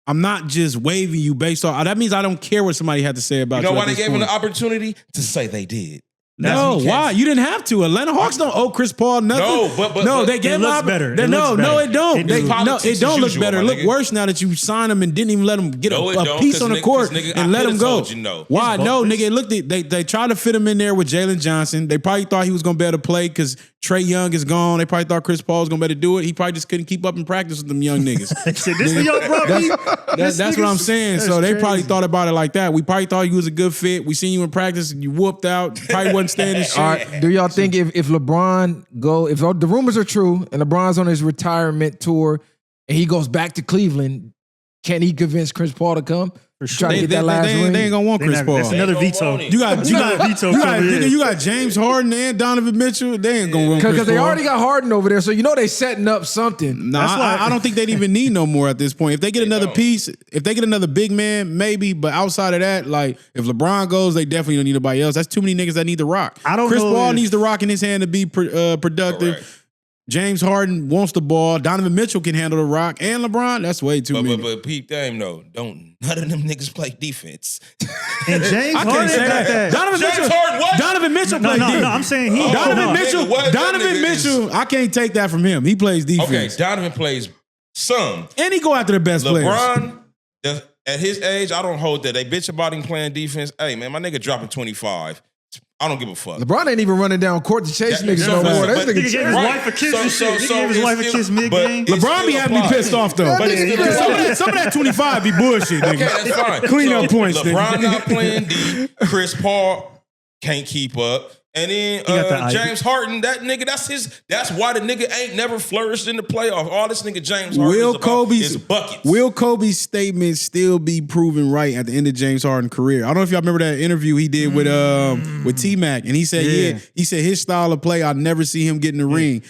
I'm not just waving you based on. That means I don't care what somebody had to say about you. You know why they gave him the opportunity? To say they did. No, why? You didn't have to. Atlanta Hawks don't owe Chris Paul nothing. No, they gave him better. It don't. It don't look better. It look worse now that you signed him and didn't even let him get a piece on the court and let him go. Why? No, nigga. They tried to fit him in there with Jalen Johnson. They probably thought he was gonna be able to play because Trae Young is gone. They probably thought Chris Paul was gonna be able to do it. He probably just couldn't keep up in practice with them young niggas. That's what I'm saying. So they probably thought about it like that. We probably thought you was a good fit. We seen you in practice and you whooped out. Probably wasn't staying in shit. All right, do y'all think if LeBron if the rumors are true and LeBron's on his retirement tour and he goes back to Cleveland, can he convince Chris Paul to come? For sure. Try to get that last ring? They ain't gonna want Chris Paul. That's another veto. You got James Harden and Donovan Mitchell. They ain't gonna want Chris Paul. Because they already got Harden over there, so you know they setting up something. Nah, I don't think they'd even need no more at this point. If they get another piece, if they get another big man, maybe. But outside of that, like if LeBron goes, they definitely don't need nobody else. That's too many niggas that need the rock. Chris Paul needs the rock in his hand to be productive. Correct. James Harden wants the ball. Donovan Mitchell can handle the rock. And LeBron, that's way too many. But peep game, though. None of them niggas play defense. And James Harden got that. Donovan Mitchell plays defense. No, I'm saying he. Donovan Mitchell, I can't take that from him. He plays defense. Okay, Donovan plays some. And he go after the best players. LeBron, at his age, I don't hold that. They bitch about him playing defense. Hey, man, my nigga dropping 25. I don't give a fuck. LeBron ain't even running down court to chase niggas no more. That nigga gave his wife a kiss. He gave his wife a kiss mid-game. LeBron be having me pissed off though. But some of that 25 be bullshit, nigga. Okay, that's fine. Clean up points, LeBron nigga. not playing D. Chris Paul can't keep up. And then James Harden, that nigga, that's why the nigga ain't never flourished in the playoffs. All this nigga James Harden is buckets. Will Kobe's statement still be proven right at the end of James Harden's career? I don't know if y'all remember that interview he did with T-Mac, and he said, he said his style of play, I'd never see him get in the ring.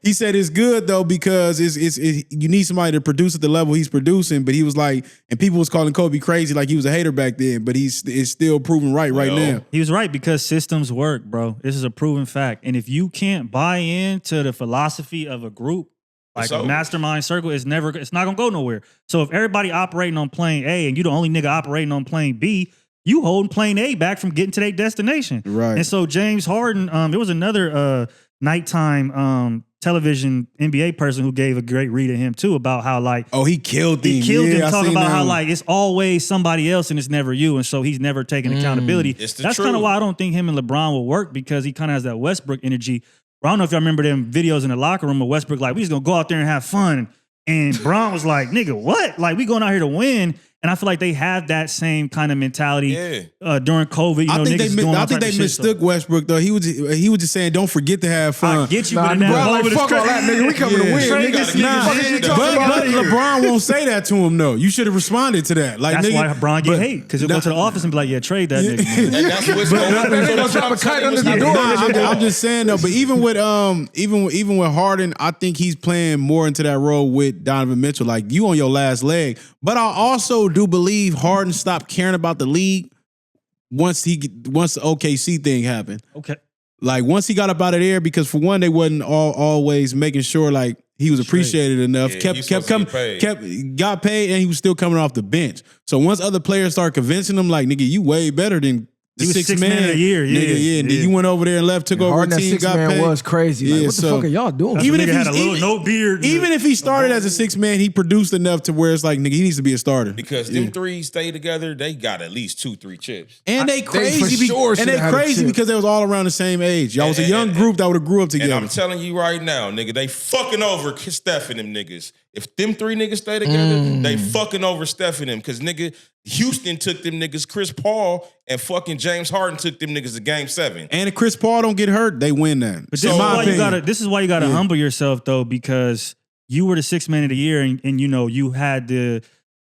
He said it's good though because it's you need somebody to produce at the level he's producing. But he was like, and people was calling Kobe crazy like he was a hater back then. But it's still proven right now. He was right because systems work, bro. This is a proven fact. And if you can't buy into the philosophy of a group, like a mastermind circle, it's not gonna go nowhere. So if everybody operating on plane A and you the only nigga operating on plane B, you holding plane A back from getting to their destination. Right. And so James Harden, there was another nighttime television NBA person who gave a great read of him too about how he killed him. Talking about how it's always somebody else and it's never you, and so he's never taking accountability. That's kind of why I don't think him and LeBron will work because he kind of has that Westbrook energy. I don't know if y'all remember them videos in the locker room of Westbrook we just gonna go out there and have fun, and Bron was like, "Nigga, what? We going out here to win." And I feel like they have that same kind of mentality during COVID. I think they mistook Westbrook though. He was just saying, "Don't forget to have fun." I get you, but now fuck all that, nigga. We coming to win. But LeBron won't say that to him though. You should have responded to that. That's why Bron get hate because he'll go to the office and be like, "Yeah, trade that nigga." And that's what's going on. I'm just saying though. But even with Harden, I think he's playing more into that role with Donovan Mitchell. Like you on your last leg, but I also do believe Harden stopped caring about the league once the OKC thing happened. Okay. Once he got up out of there, because for one, they wasn't always making sure he was appreciated enough. Got paid, and he was still coming off the bench. So once other players started convincing him, nigga, you way better than The He was sixth sixth man of the year, yeah. Nigga, yeah. And then you went over there and left, took over Harden a at team, six got man paid. was crazy. Like, Yeah, what the so- fuck are y'all doing? Even if Nigga had he's a little no beard. Even if he started as a sixth man, he produced enough to where it's like, nigga, he needs to be a starter. Because them three stay together, they got at least 2-3 chips. And they crazy, for sure and they should've had a crazy chip. because they was all around the same age. Y'all was a young group that would have grew up And together. I'm telling you right now, nigga, they fucking over Steph and them niggas. If them three niggas stay together, they fucking over Steph and them. Because, nigga, Houston took them niggas. Chris Paul and fucking James Harden took them niggas to Game 7. And if Chris Paul don't get hurt, they win that. But In my opinion. this is why you gotta humble yourself though, because you were the sixth man of the year, and you know you had the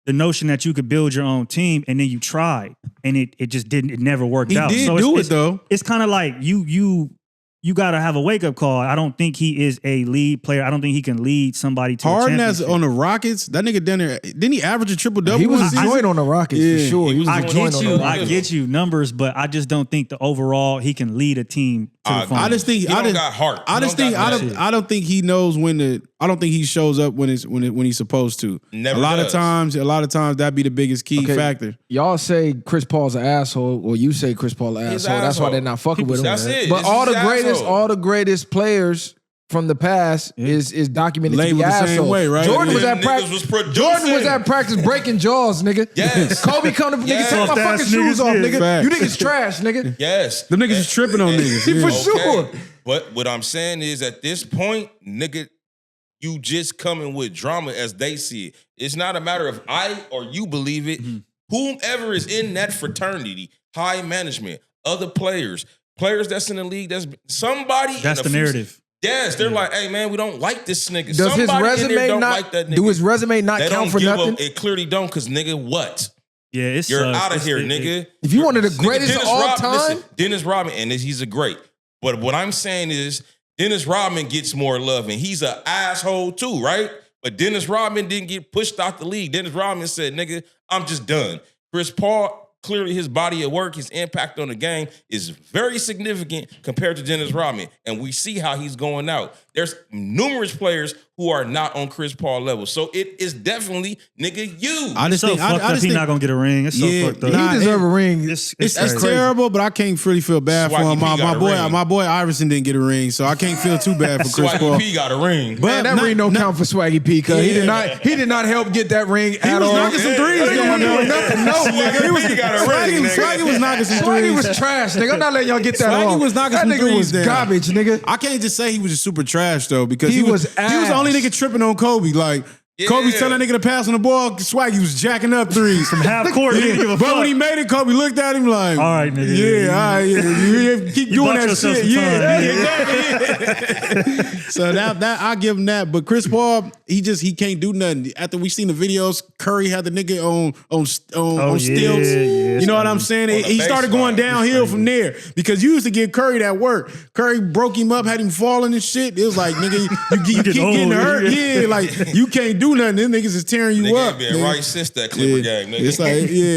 notion that you could build your own team, and then you tried, and it just didn't. It never worked He out. did So do it's, it though. It's kind of like you got to have a wake up call. I don't think he is a lead player. I don't think he can lead somebody to Harden a as championship. on the Rockets, that nigga down there, didn't he average a triple double? He was a joint on the Rockets for Yeah. sure. He was I a joint get on you. the Rockets. I get you numbers, but I just don't think the overall he can lead a team to the finals. I just think He don't got heart. I just think I don't think he knows when to. I don't think he shows up when he's supposed to. Never a lot does. of times that be the biggest key Okay. factor. Y'all say Chris Paul's an asshole. Well, you say Chris Paul's an He's asshole. an That's why asshole. they're not fucking with him. That's it. But This all is the his greatest, asshole. all the greatest players from the past is documented to Labeled be the same assholes. way, right? Jordan Yeah. was at Niggas practice. was producing. Jordan was at practice breaking jaws, nigga. Yes. Kobe come to nigga, Yes. take my Soft-ass fucking shoes niggas, off, yeah. nigga. Facts. You niggas trash, nigga. Yes. Them niggas is tripping on niggas. For Yeah. sure. But what I'm saying is at this point, nigga, you just coming with drama as they see it. It's not a matter of I or you believe it. Whomever is in that fraternity, high management, other players that's in the league, that's somebody. That's in the few- narrative. Yes, they're like, hey man, we don't like this nigga. Does Somebody his in there resume don't not like that nigga. do his resume not They count don't for give nothing? It clearly don't, cause nigga, what? Yeah, it's You're out of here, nigga. If you one of the Nigga, greatest of Dennis all Rodman- time? listen, Dennis Rodman, and he's a great. But what I'm saying is, Dennis Rodman gets more love, and he's an asshole too, right? But Dennis Rodman didn't get pushed out the league. Dennis Rodman said, nigga, I'm just done. Chris Paul, clearly his body of work, his impact on the game is very significant compared to Dennis Rodman. And we see how he's going out. There's numerous players who are not on Chris Paul level. So it is definitely, nigga, you. I It's just so think fucked up. He's not gonna get a ring. It's so Yeah, fucked up. nah, He deserve a ring. It's It's crazy. terrible, but I can't really feel bad for Swaggy him. P got a ring. My boy Iverson didn't get a ring, so I can't feel too bad for Chris Paul. Swaggy P got a ring. Man, that not- ring don't not- count for Swaggy P because he did not help get that ring at was all. knocking some threes, He though, wasn't no. doing nothing. No, nigga. He was got a ring, nigga. Swaggy was knocking some Swaggy threes. was trash, nigga. I'm not letting y'all get that Swaggy off. was knocking that some nigga threes was down. garbage, nigga. I can't just say he was just super trash though, because He was he was the only ass. nigga tripping on Kobe. Like Kobe's telling that nigga to pass on the ball. Swaggy was jacking up threes From half court, he didn't give a But fuck. when he made it, Kobe looked at him like, All right, nigga. Yeah, all right, yeah. You keep doing bought that yourself shit. some Yeah, time, exactly. So that I give him that. But Chris Paul, he can't do nothing. After we seen the videos, Curry had the nigga on stilts. yeah, You know what I'm saying? On the He started going baseline. downhill from there because you used to give Curry that work. Curry broke him up, had him falling and shit. It was like, nigga, you keep getting getting old, hurt. yeah. Yeah, like you can't do nothing. Them niggas is tearing you Nigga up. ain't been nigga. right since that Clipper game, nigga.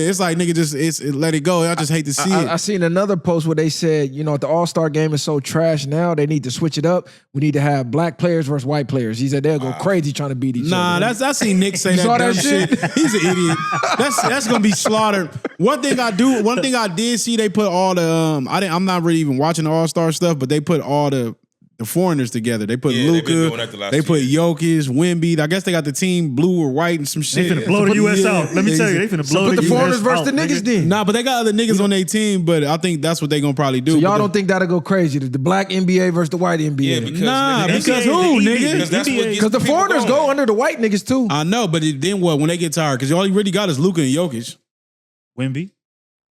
It's like nigga, just let it go. I just hate to see it. I seen another post where they said, you know, the All-Star game is so trash now, they need to switch it up. We need to have black players versus white players. He said they'll go crazy trying to beat each Nah, other. I seen Nick say You that saw dumb that shit. shit? He's an idiot. That's gonna be slaughtered. One thing I did see, they put all the I'm not really even watching the All-Star stuff, but they put all the foreigners together. They put Yeah, they've been doing Luka. that the last They 2 put years. Jokic, Wemby. I guess they got the team blue or white and some They shit. finna blow the US out. Let me tell you, they finna blow Put the the US foreigners versus out, the niggas nigga. then. Nah, but they got other niggas on their team. But I think that's what they gonna probably do. So y'all But don't think that'll go crazy? The black NBA versus the white NBA? Yeah, because Nah, nigga, because NBA, who, the nigga? because that's what gets Because the people foreigners going. go under the white niggas too. I know, but then what? When they get tired, because all you really got is Luka and Jokic. Wemby.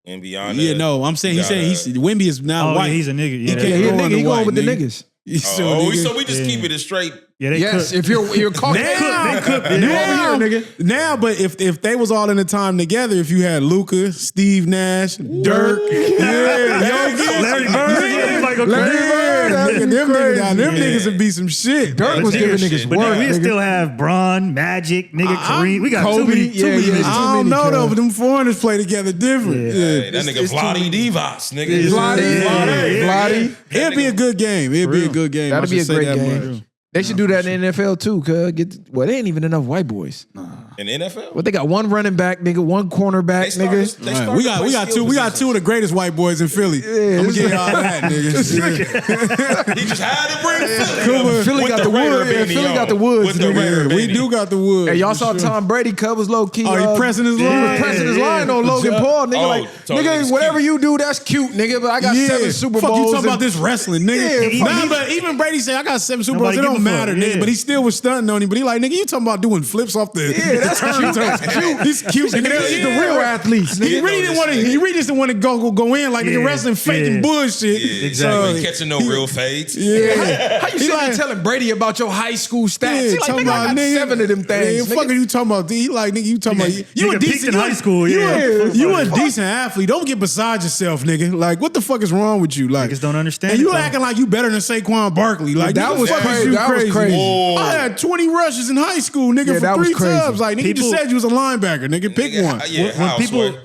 And beyond Yeah, that, no, I'm saying you Wemby is now Oh, white. yeah, he's a nigga. He Yeah, can't Yeah, they- he, a go nigga, under he going white, with the nigga. niggas. So we just Yeah. keep it a straight. yeah, they Yes, cook. if you're Caucasian, Now, over here, nigga. Now, but if they was all in the time together, if you had Luka, Steve Nash, Dirk, Jokic, Larry Bird, yeah, we might go Larry crazy. Bird, that'd be them crazy. niggas would be some shit. Dirk was giving shit. niggas But work. nigga, we nigga. still have Braun, Magic, nigga, Kareem. We got Kobe, too many yeah, niggas. yeah. I don't too know many, though, cuz. but them foreigners play together different. Yeah. Yeah. Hey, that nigga it's too Vlade many. Divac, nigga. Vladdy. It'd be a good game. It'd be a good game. That'd I be a should say great that game. much. They should do that in the NFL too, cuz. Well, there ain't even enough white boys. In the NFL? What they got? One running back, nigga. One cornerback, nigga. Right. We got two of the greatest white boys in Philly. I'm gonna get y'all that, nigga. He just had to bring Philly got the wood. Yeah, Philly got the woods, nigga. We do got the woods. Hey, y'all saw Tom Brady cut was low key. Oh, he pressing his line. He was pressing his line on Logan Paul, nigga. Oh, Like, totally nigga, whatever you do, that's cute, nigga. But I got 7 Super Bowls. Fuck you talking about this wrestling, nigga. Yeah, Nah, but even Brady said I got 7 Super Bowls. It don't matter, nigga. But he still was stunting on him. But he like, nigga, you talking about doing flips off the that's cute. That's cute. He's cute. Nigga. He's the real athletes. He really didn't want to. He really just didn't want to go in like nigga wrestling faking bullshit. Yeah, exactly. Catching no real fades. Yeah. How you sitting there telling Brady about your high school stats? He like, nigga, I got 7 of them things. What fuck are you talking about? He like, nigga, you talking about you a decent in high school. You a decent athlete. Don't get beside yourself, nigga. Like, what the fuck is wrong with you? Like, niggas don't understand. And you acting like you better than Saquon Barkley. Like that was crazy. That was crazy. I had 20 rushes in high school, nigga, for 3 tubs. Like, nigga, you just said you was a linebacker, nigga. Pick one.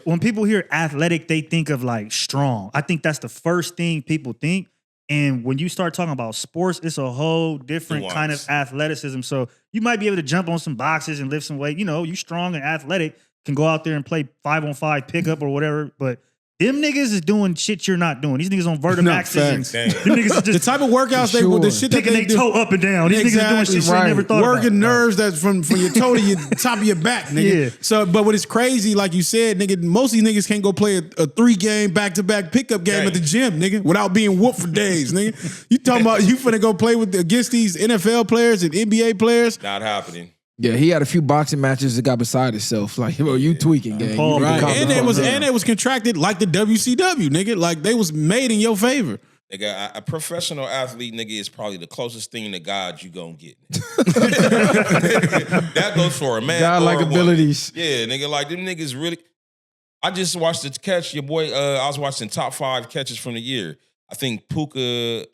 When people hear athletic, they think of like strong. I think that's the first thing people think. And when you start talking about sports, it's a whole different kind of athleticism. So you might be able to jump on some boxes and lift some weight. You know, you strong and athletic, can go out there and play 5-on-5 pickup or whatever. But them niggas is doing shit you're not doing. These niggas on vertimaxes. Them niggas is just the type of workouts the shit picking that they their toe up and down. These niggas are doing shit I never thought about. Working nerves that's from your toe to your top of your back, nigga. Yeah. So, but what is crazy, like you said, nigga, most of these niggas can't go play a 3-game back-to-back pickup game at the gym, nigga, without being whooped for days, nigga. You talking about you finna go play against these NFL players and NBA players? Not happening. Yeah, he had a few boxing matches that got beside himself. Like, bro, you tweaking, gang. Right. And it was contracted like the WCW, nigga. Like they was made in your favor. Nigga, a professional athlete, nigga, is probably the closest thing to God you gonna get. That goes for a man. God-like abilities. Yeah, nigga, like them niggas really. I just watched the catch, your boy. I was watching top 5 catches from the year. I think Puka,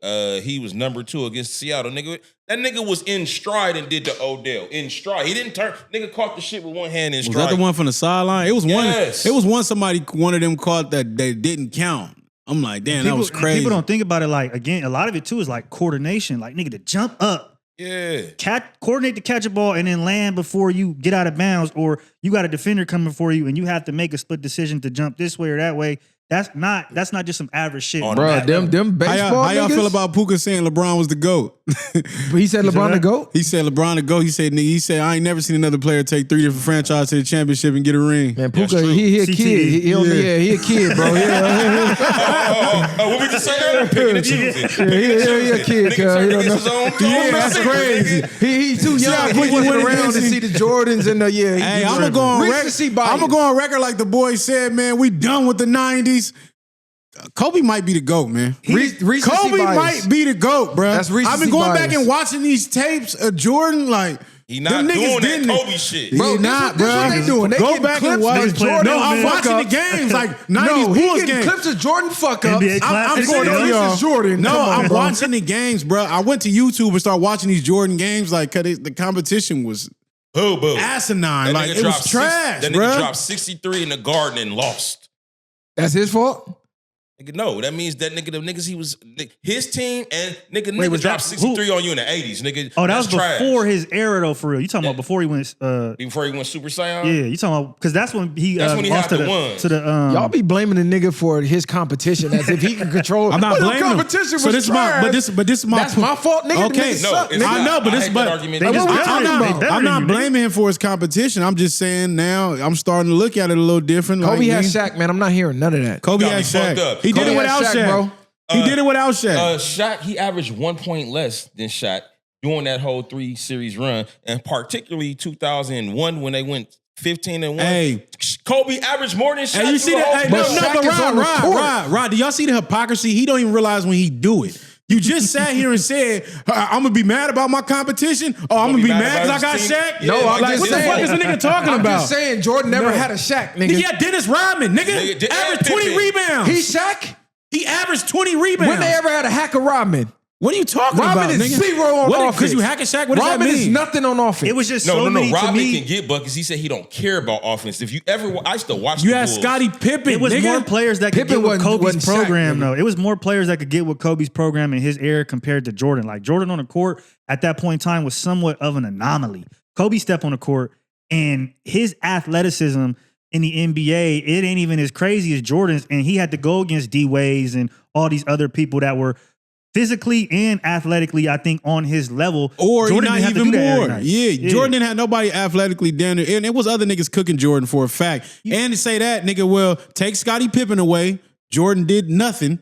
he was number 2 against Seattle. Nigga, that nigga was in stride and did the Odell in stride. He didn't turn. Nigga caught the shit with one hand in stride. Was that the one from the sideline? It was one. It was one one of them caught that didn't count. I'm like, damn, that was crazy. People don't think about it. Like, again, a lot of it too is like coordination. Like, nigga, to jump up, coordinate to catch a ball and then land before you get out of bounds, or you got a defender coming for you and you have to make a split decision to jump this way or that way. That's not just some average shit. Bro, them baseball how y'all feel about Puka saying LeBron was the GOAT? He said LeBron the GOAT? He said LeBron the GOAT. He said, I ain't never seen another player take 3 different franchises to the championship and get a ring. Man, Puka, he a kid. He a kid, bro. What we just say earlier? Picking and choosing. He a kid, cuz. That's crazy. He too young. He wasn't around to see the Jordans and Hey, I'm gonna go on record like the boy said, man, we done with the 90s. Kobe might be the GOAT, man. Kobe might be the GOAT, bro. I've been going back and watching these tapes of Jordan, like he not doing that Kobe shit. Bro, not, bro. What they doing? They go back and watch Jordan. No, I'm watching the games like 90s Bulls games. Clips of Jordan fuck ups. I'm going on y'all. Jordan. No, I'm watching the games, bro. I went to YouTube and started watching these Jordan games, like the competition was asinine. Like it was trash, bro. That nigga dropped 63 in the Garden and lost. That's his fault? Nigga, no, that means that nigga, the niggas he was his team and nigga dropped 63 on you in the 80s, nigga. Oh, that was before his era though, for real. You talking about before he went before he went Super Saiyan? Yeah, you talking about because that's when he lost to the y'all be blaming the nigga for his competition as if he can control. I'm not blaming him. Competition was this trash. But this is my that's my fault, nigga. Okay, suck, nigga. I know, but I'm not blaming him for his competition. I'm just saying now I'm starting to look at it a little different. Kobe has Shaq, man. I'm not hearing none of that. Kobe has Shaq. He did it without Shaq. Bro. He did it without Shaq. Shaq, he averaged 1 point less than Shaq during that whole 3-series run, and particularly 2001 when they went 15-1. Hey, Kobe averaged more than Shaq. Hey, you see that? Hey, but Rod, do y'all see the hypocrisy? He don't even realize when he do it. You just sat here and said, I'm going to be mad about my competition? Or I'm going to be mad because I got Shaq? No, I'm like, just what saying. What the fuck is the nigga talking about? I'm just saying Jordan never had a Shaq, nigga. Yeah, Dennis Rodman, nigga averaged 20 rebounds. He Shaq? He averaged 20 rebounds. When they ever had a hack of Rodman? What are you talking about, Rodman is nigga? 0 on offense. Because you hack a Shaq, what does that mean? Rodman is nothing on offense. It was just so many Rodman to me. can get buckets. He said he don't care about offense. If you ever, I used to watch you the had Bulls. Scottie Pippen, it was more players that could get with Kobe's program, though. It was more players that could get with Kobe's program in his era compared to Jordan. Like, Jordan on the court at that point in time was somewhat of an anomaly. Kobe stepped on the court, And his athleticism in the NBA, it ain't even as crazy as Jordan's. And he had to go against D-Ways and all these other people that were physically and athletically, I think, on his level. Or Jordan not didn't have to even do that every more. night. Yeah, Jordan didn't have nobody athletically down there. And it was other niggas cooking Jordan for a fact. And to say that, nigga, well, take Scottie Pippen away. Jordan did nothing.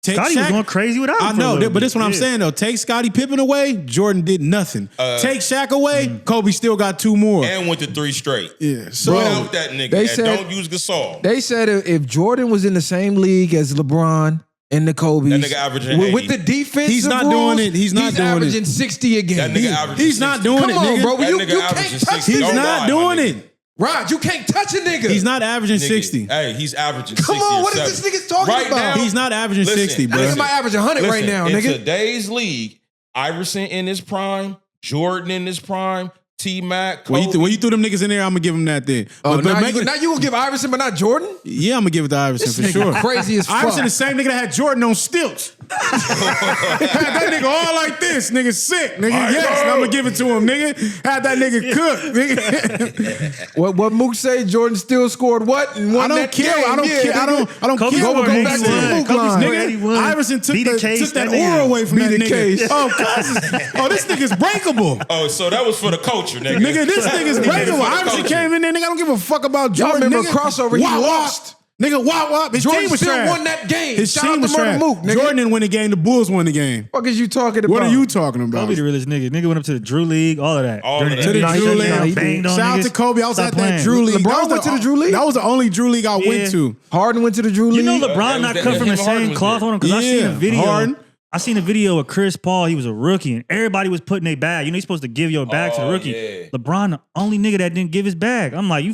Take Scottie was going crazy without him. I know, but that's what I'm saying, though. Take Scottie Pippen away, Jordan did nothing. Take Shaq away, Kobe still got 2 more. And went to 3 straight. Yeah, so Without that nigga. they And said- don't use Gasol. They said if Jordan was in the same league as LeBron and the Kobe's, That nigga averaging with 80. the defense, He's not doing it. He's not doing it. averaging 60 a game. That nigga averaging he's not 60. doing Come it, on, nigga. bro. That You nigga can't averaging touch 60. this. He's Don't not lie, my doing nigga. it. Rod, you can't touch a nigga. He's not averaging Nigga, 60. Hey, he's averaging Come 60 on, or what is 70. this nigga talking Right about? now, He's not averaging 60, bro. Nigga might average 100 right now, in nigga. today's league, Iverson in his prime, Jordan in his prime, T-Mac, When Kobe. you threw them niggas in there, I'm gonna give them that then. Oh, But now, make you, it- now you gonna give Iverson, but not Jordan? yeah, I'm gonna give it to Iverson This for nigga sure. crazy as fuck. Iverson, the same nigga that had Jordan on stilts. Had that nigga all like this, nigga sick, nigga. Yes, and I'm gonna give it to him, nigga. Had that nigga cook, nigga. What Mook say? Jordan still scored what? And won I don't that care. game. I don't Yeah, care. I nigga. don't Kobe care. scored Go back to the 81. Mook Kobe line. scored Nigga, 81. Iverson took Beat the case, took that that nigga. aura away from Beat that the nigga. case. Oh, this nigga's breakable. Oh, so that was for the culture, nigga. Nigga, this nigga's breakable. For the Iverson culture. came in there, nigga. I don't give a fuck about Y'all Jordan. remember nigga. crossover, he Wop, wop. lost. Nigga, wop, wop. His Jordan team was still trash. won that game. His Shout team out was to Murder trash. Mook, nigga. Jordan didn't win the game. The Bulls won the game. What is you talking about? What are you talking about? Kobe the realest nigga. Nigga went up to the Drew League, all of that. All During of the that. To the NBA Drew shutdown, League. banged on Shout out niggas. to Kobe. I was Stop at that playing. Drew League. LeBron That was went to the Drew League? That was the only Drew League I went to. Harden went to the Drew League. You know that LeBron was not that- cut from him the and Harden same was cloth there. on him because I seen Yeah, a video. Harden. I seen a video of Chris Paul. He was a rookie, and everybody was putting their bag. You know, you're supposed to give your bag to the Oh, rookie. yeah. LeBron, the only nigga that didn't give his bag. I'm like,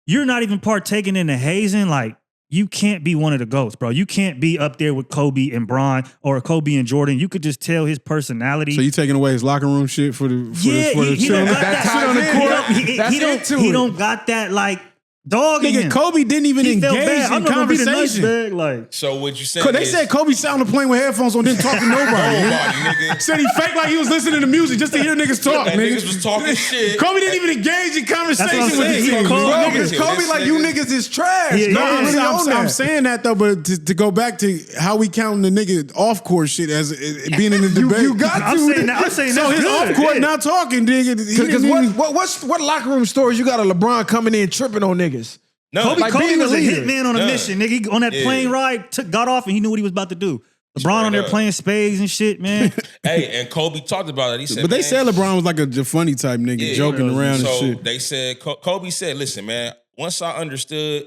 you're not even partaking in the hazing. Like, you can't be one of the GOATs, bro. You can't be up there with Kobe and Bron or Kobe and Jordan. You could just tell his personality. So you taking away his locker room shit for the he don't got That that. ties He in. don't- That's he don't- into he it. don't got that like dog in Nigga, him. Kobe didn't even He felt engage bad. I'm in not gonna be the nice conversation. bag, like. So what you saying? Cause they said Kobe sat on the plane with headphones on, didn't talk to nobody. nobody, nigga. Said he faked like he was listening to music just to hear niggas talk, And nigga. niggas was talking shit. Kobe didn't even engage in conversation That's what I'm with saying. the He team. called Bro, Because niggas. Kobe This like, you nigga- niggas is trash. Yeah, No, yeah. I'm really on I'm that. saying that though, but to go back to how we counting the nigga off court shit as being in the debate. You got I'm to. saying that. I'm saying so that's his good. off court Yeah. not talking, nigga. Because what locker room stories you got of LeBron coming in tripping on niggas? No, Kobe, Like Kobe being was a a leader. hitman on a None. mission, nigga. He, on that Yeah. plane ride, got off and he knew what he was about to do. LeBron on there up. playing spades and shit, man. Hey, and Kobe talked about it. He said, But they man, said LeBron was like a funny type nigga, Yeah, joking around so and shit. they said, Kobe said, listen, man, once I understood,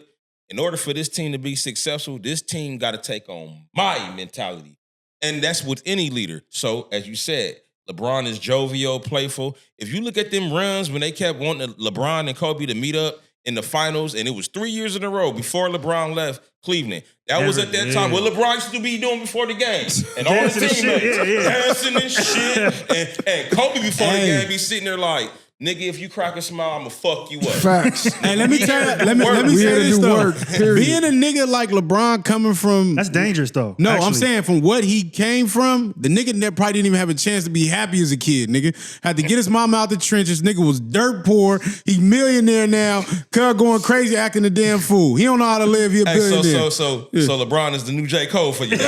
in order for this team to be successful, this team got to take on my mentality. And that's with any leader. So, as you said, LeBron is jovial, playful. If you look at them runs when they kept wanting LeBron and Kobe to meet up in the finals, and it was 3 years in a row before LeBron left Cleveland. That was at that Yeah. time what LeBron used to be doing before the games. And all his Dancing and shit, teammates yeah. dancing and shit. And Kobe before Hey. the game be sitting there like, nigga, if you crack a smile, I'ma fuck you up. Facts. And let me tell you, let me We say had to this do though. work, period. Being a nigga like LeBron coming from That's dangerous, though. No, actually. I'm saying from what he came from, the nigga that probably didn't even have a chance to be happy as a kid, nigga. Had to get his mama out the trenches. Nigga was dirt poor. He millionaire now. Cuz going crazy acting a damn fool. He don't know how to live. He a Hey, billionaire. so LeBron is the new J. Cole for you guys.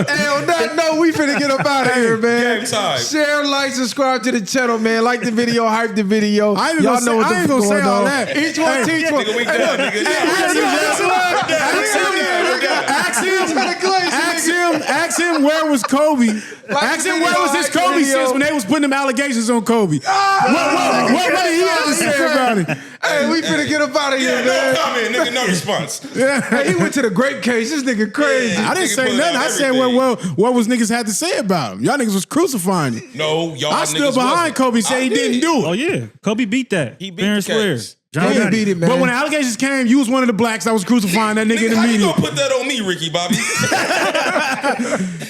Hey, on that note, we finna get up out of here, man. game time. Share, like, subscribe to the channel, man. Like the video, hype the video. I ain't even Y'all gonna know say- what I the ain't gonna fuck say going all on. that. Each one, Hey, teach one. Nigga, we done, nigga. Ask him where was Kobe. Ask him where was his Kobe since when they was putting them allegations on Kobe. What did he have to say about it? Hey, we finna get up out of here, Yeah, no man. comment, nigga, no response. Hey, he went to the grape case. This nigga crazy. I didn't Nigga say put nothing. out I said everything. what was niggas had to say about him. Y'all niggas was crucifying him. No, y'all I niggas stood behind wasn't. Kobe, said I he didn't did. do Oh, it. yeah. Kobe beat that. He beat fair the and square. case. John Kobe Gotti. beat it, man. But when the allegations came, you was one of the blacks that was crucifying that nigga in Nigga, the how you media. gonna put that on me, Ricky Bobby?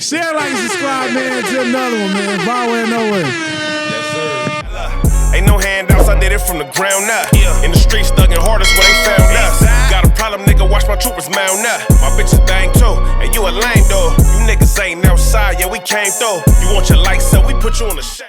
Share, like, subscribe, man, to another one, man. Byway nowhere. Yes, sir. Ain't no handouts, I did it from the ground up. In the streets, thugging hardest when they found us. Got a problem, nigga, watch my troopers mount up. My bitches bang too, and you a lame though. You niggas ain't outside, yeah, we came through. You want your lights up, we put you on the shade.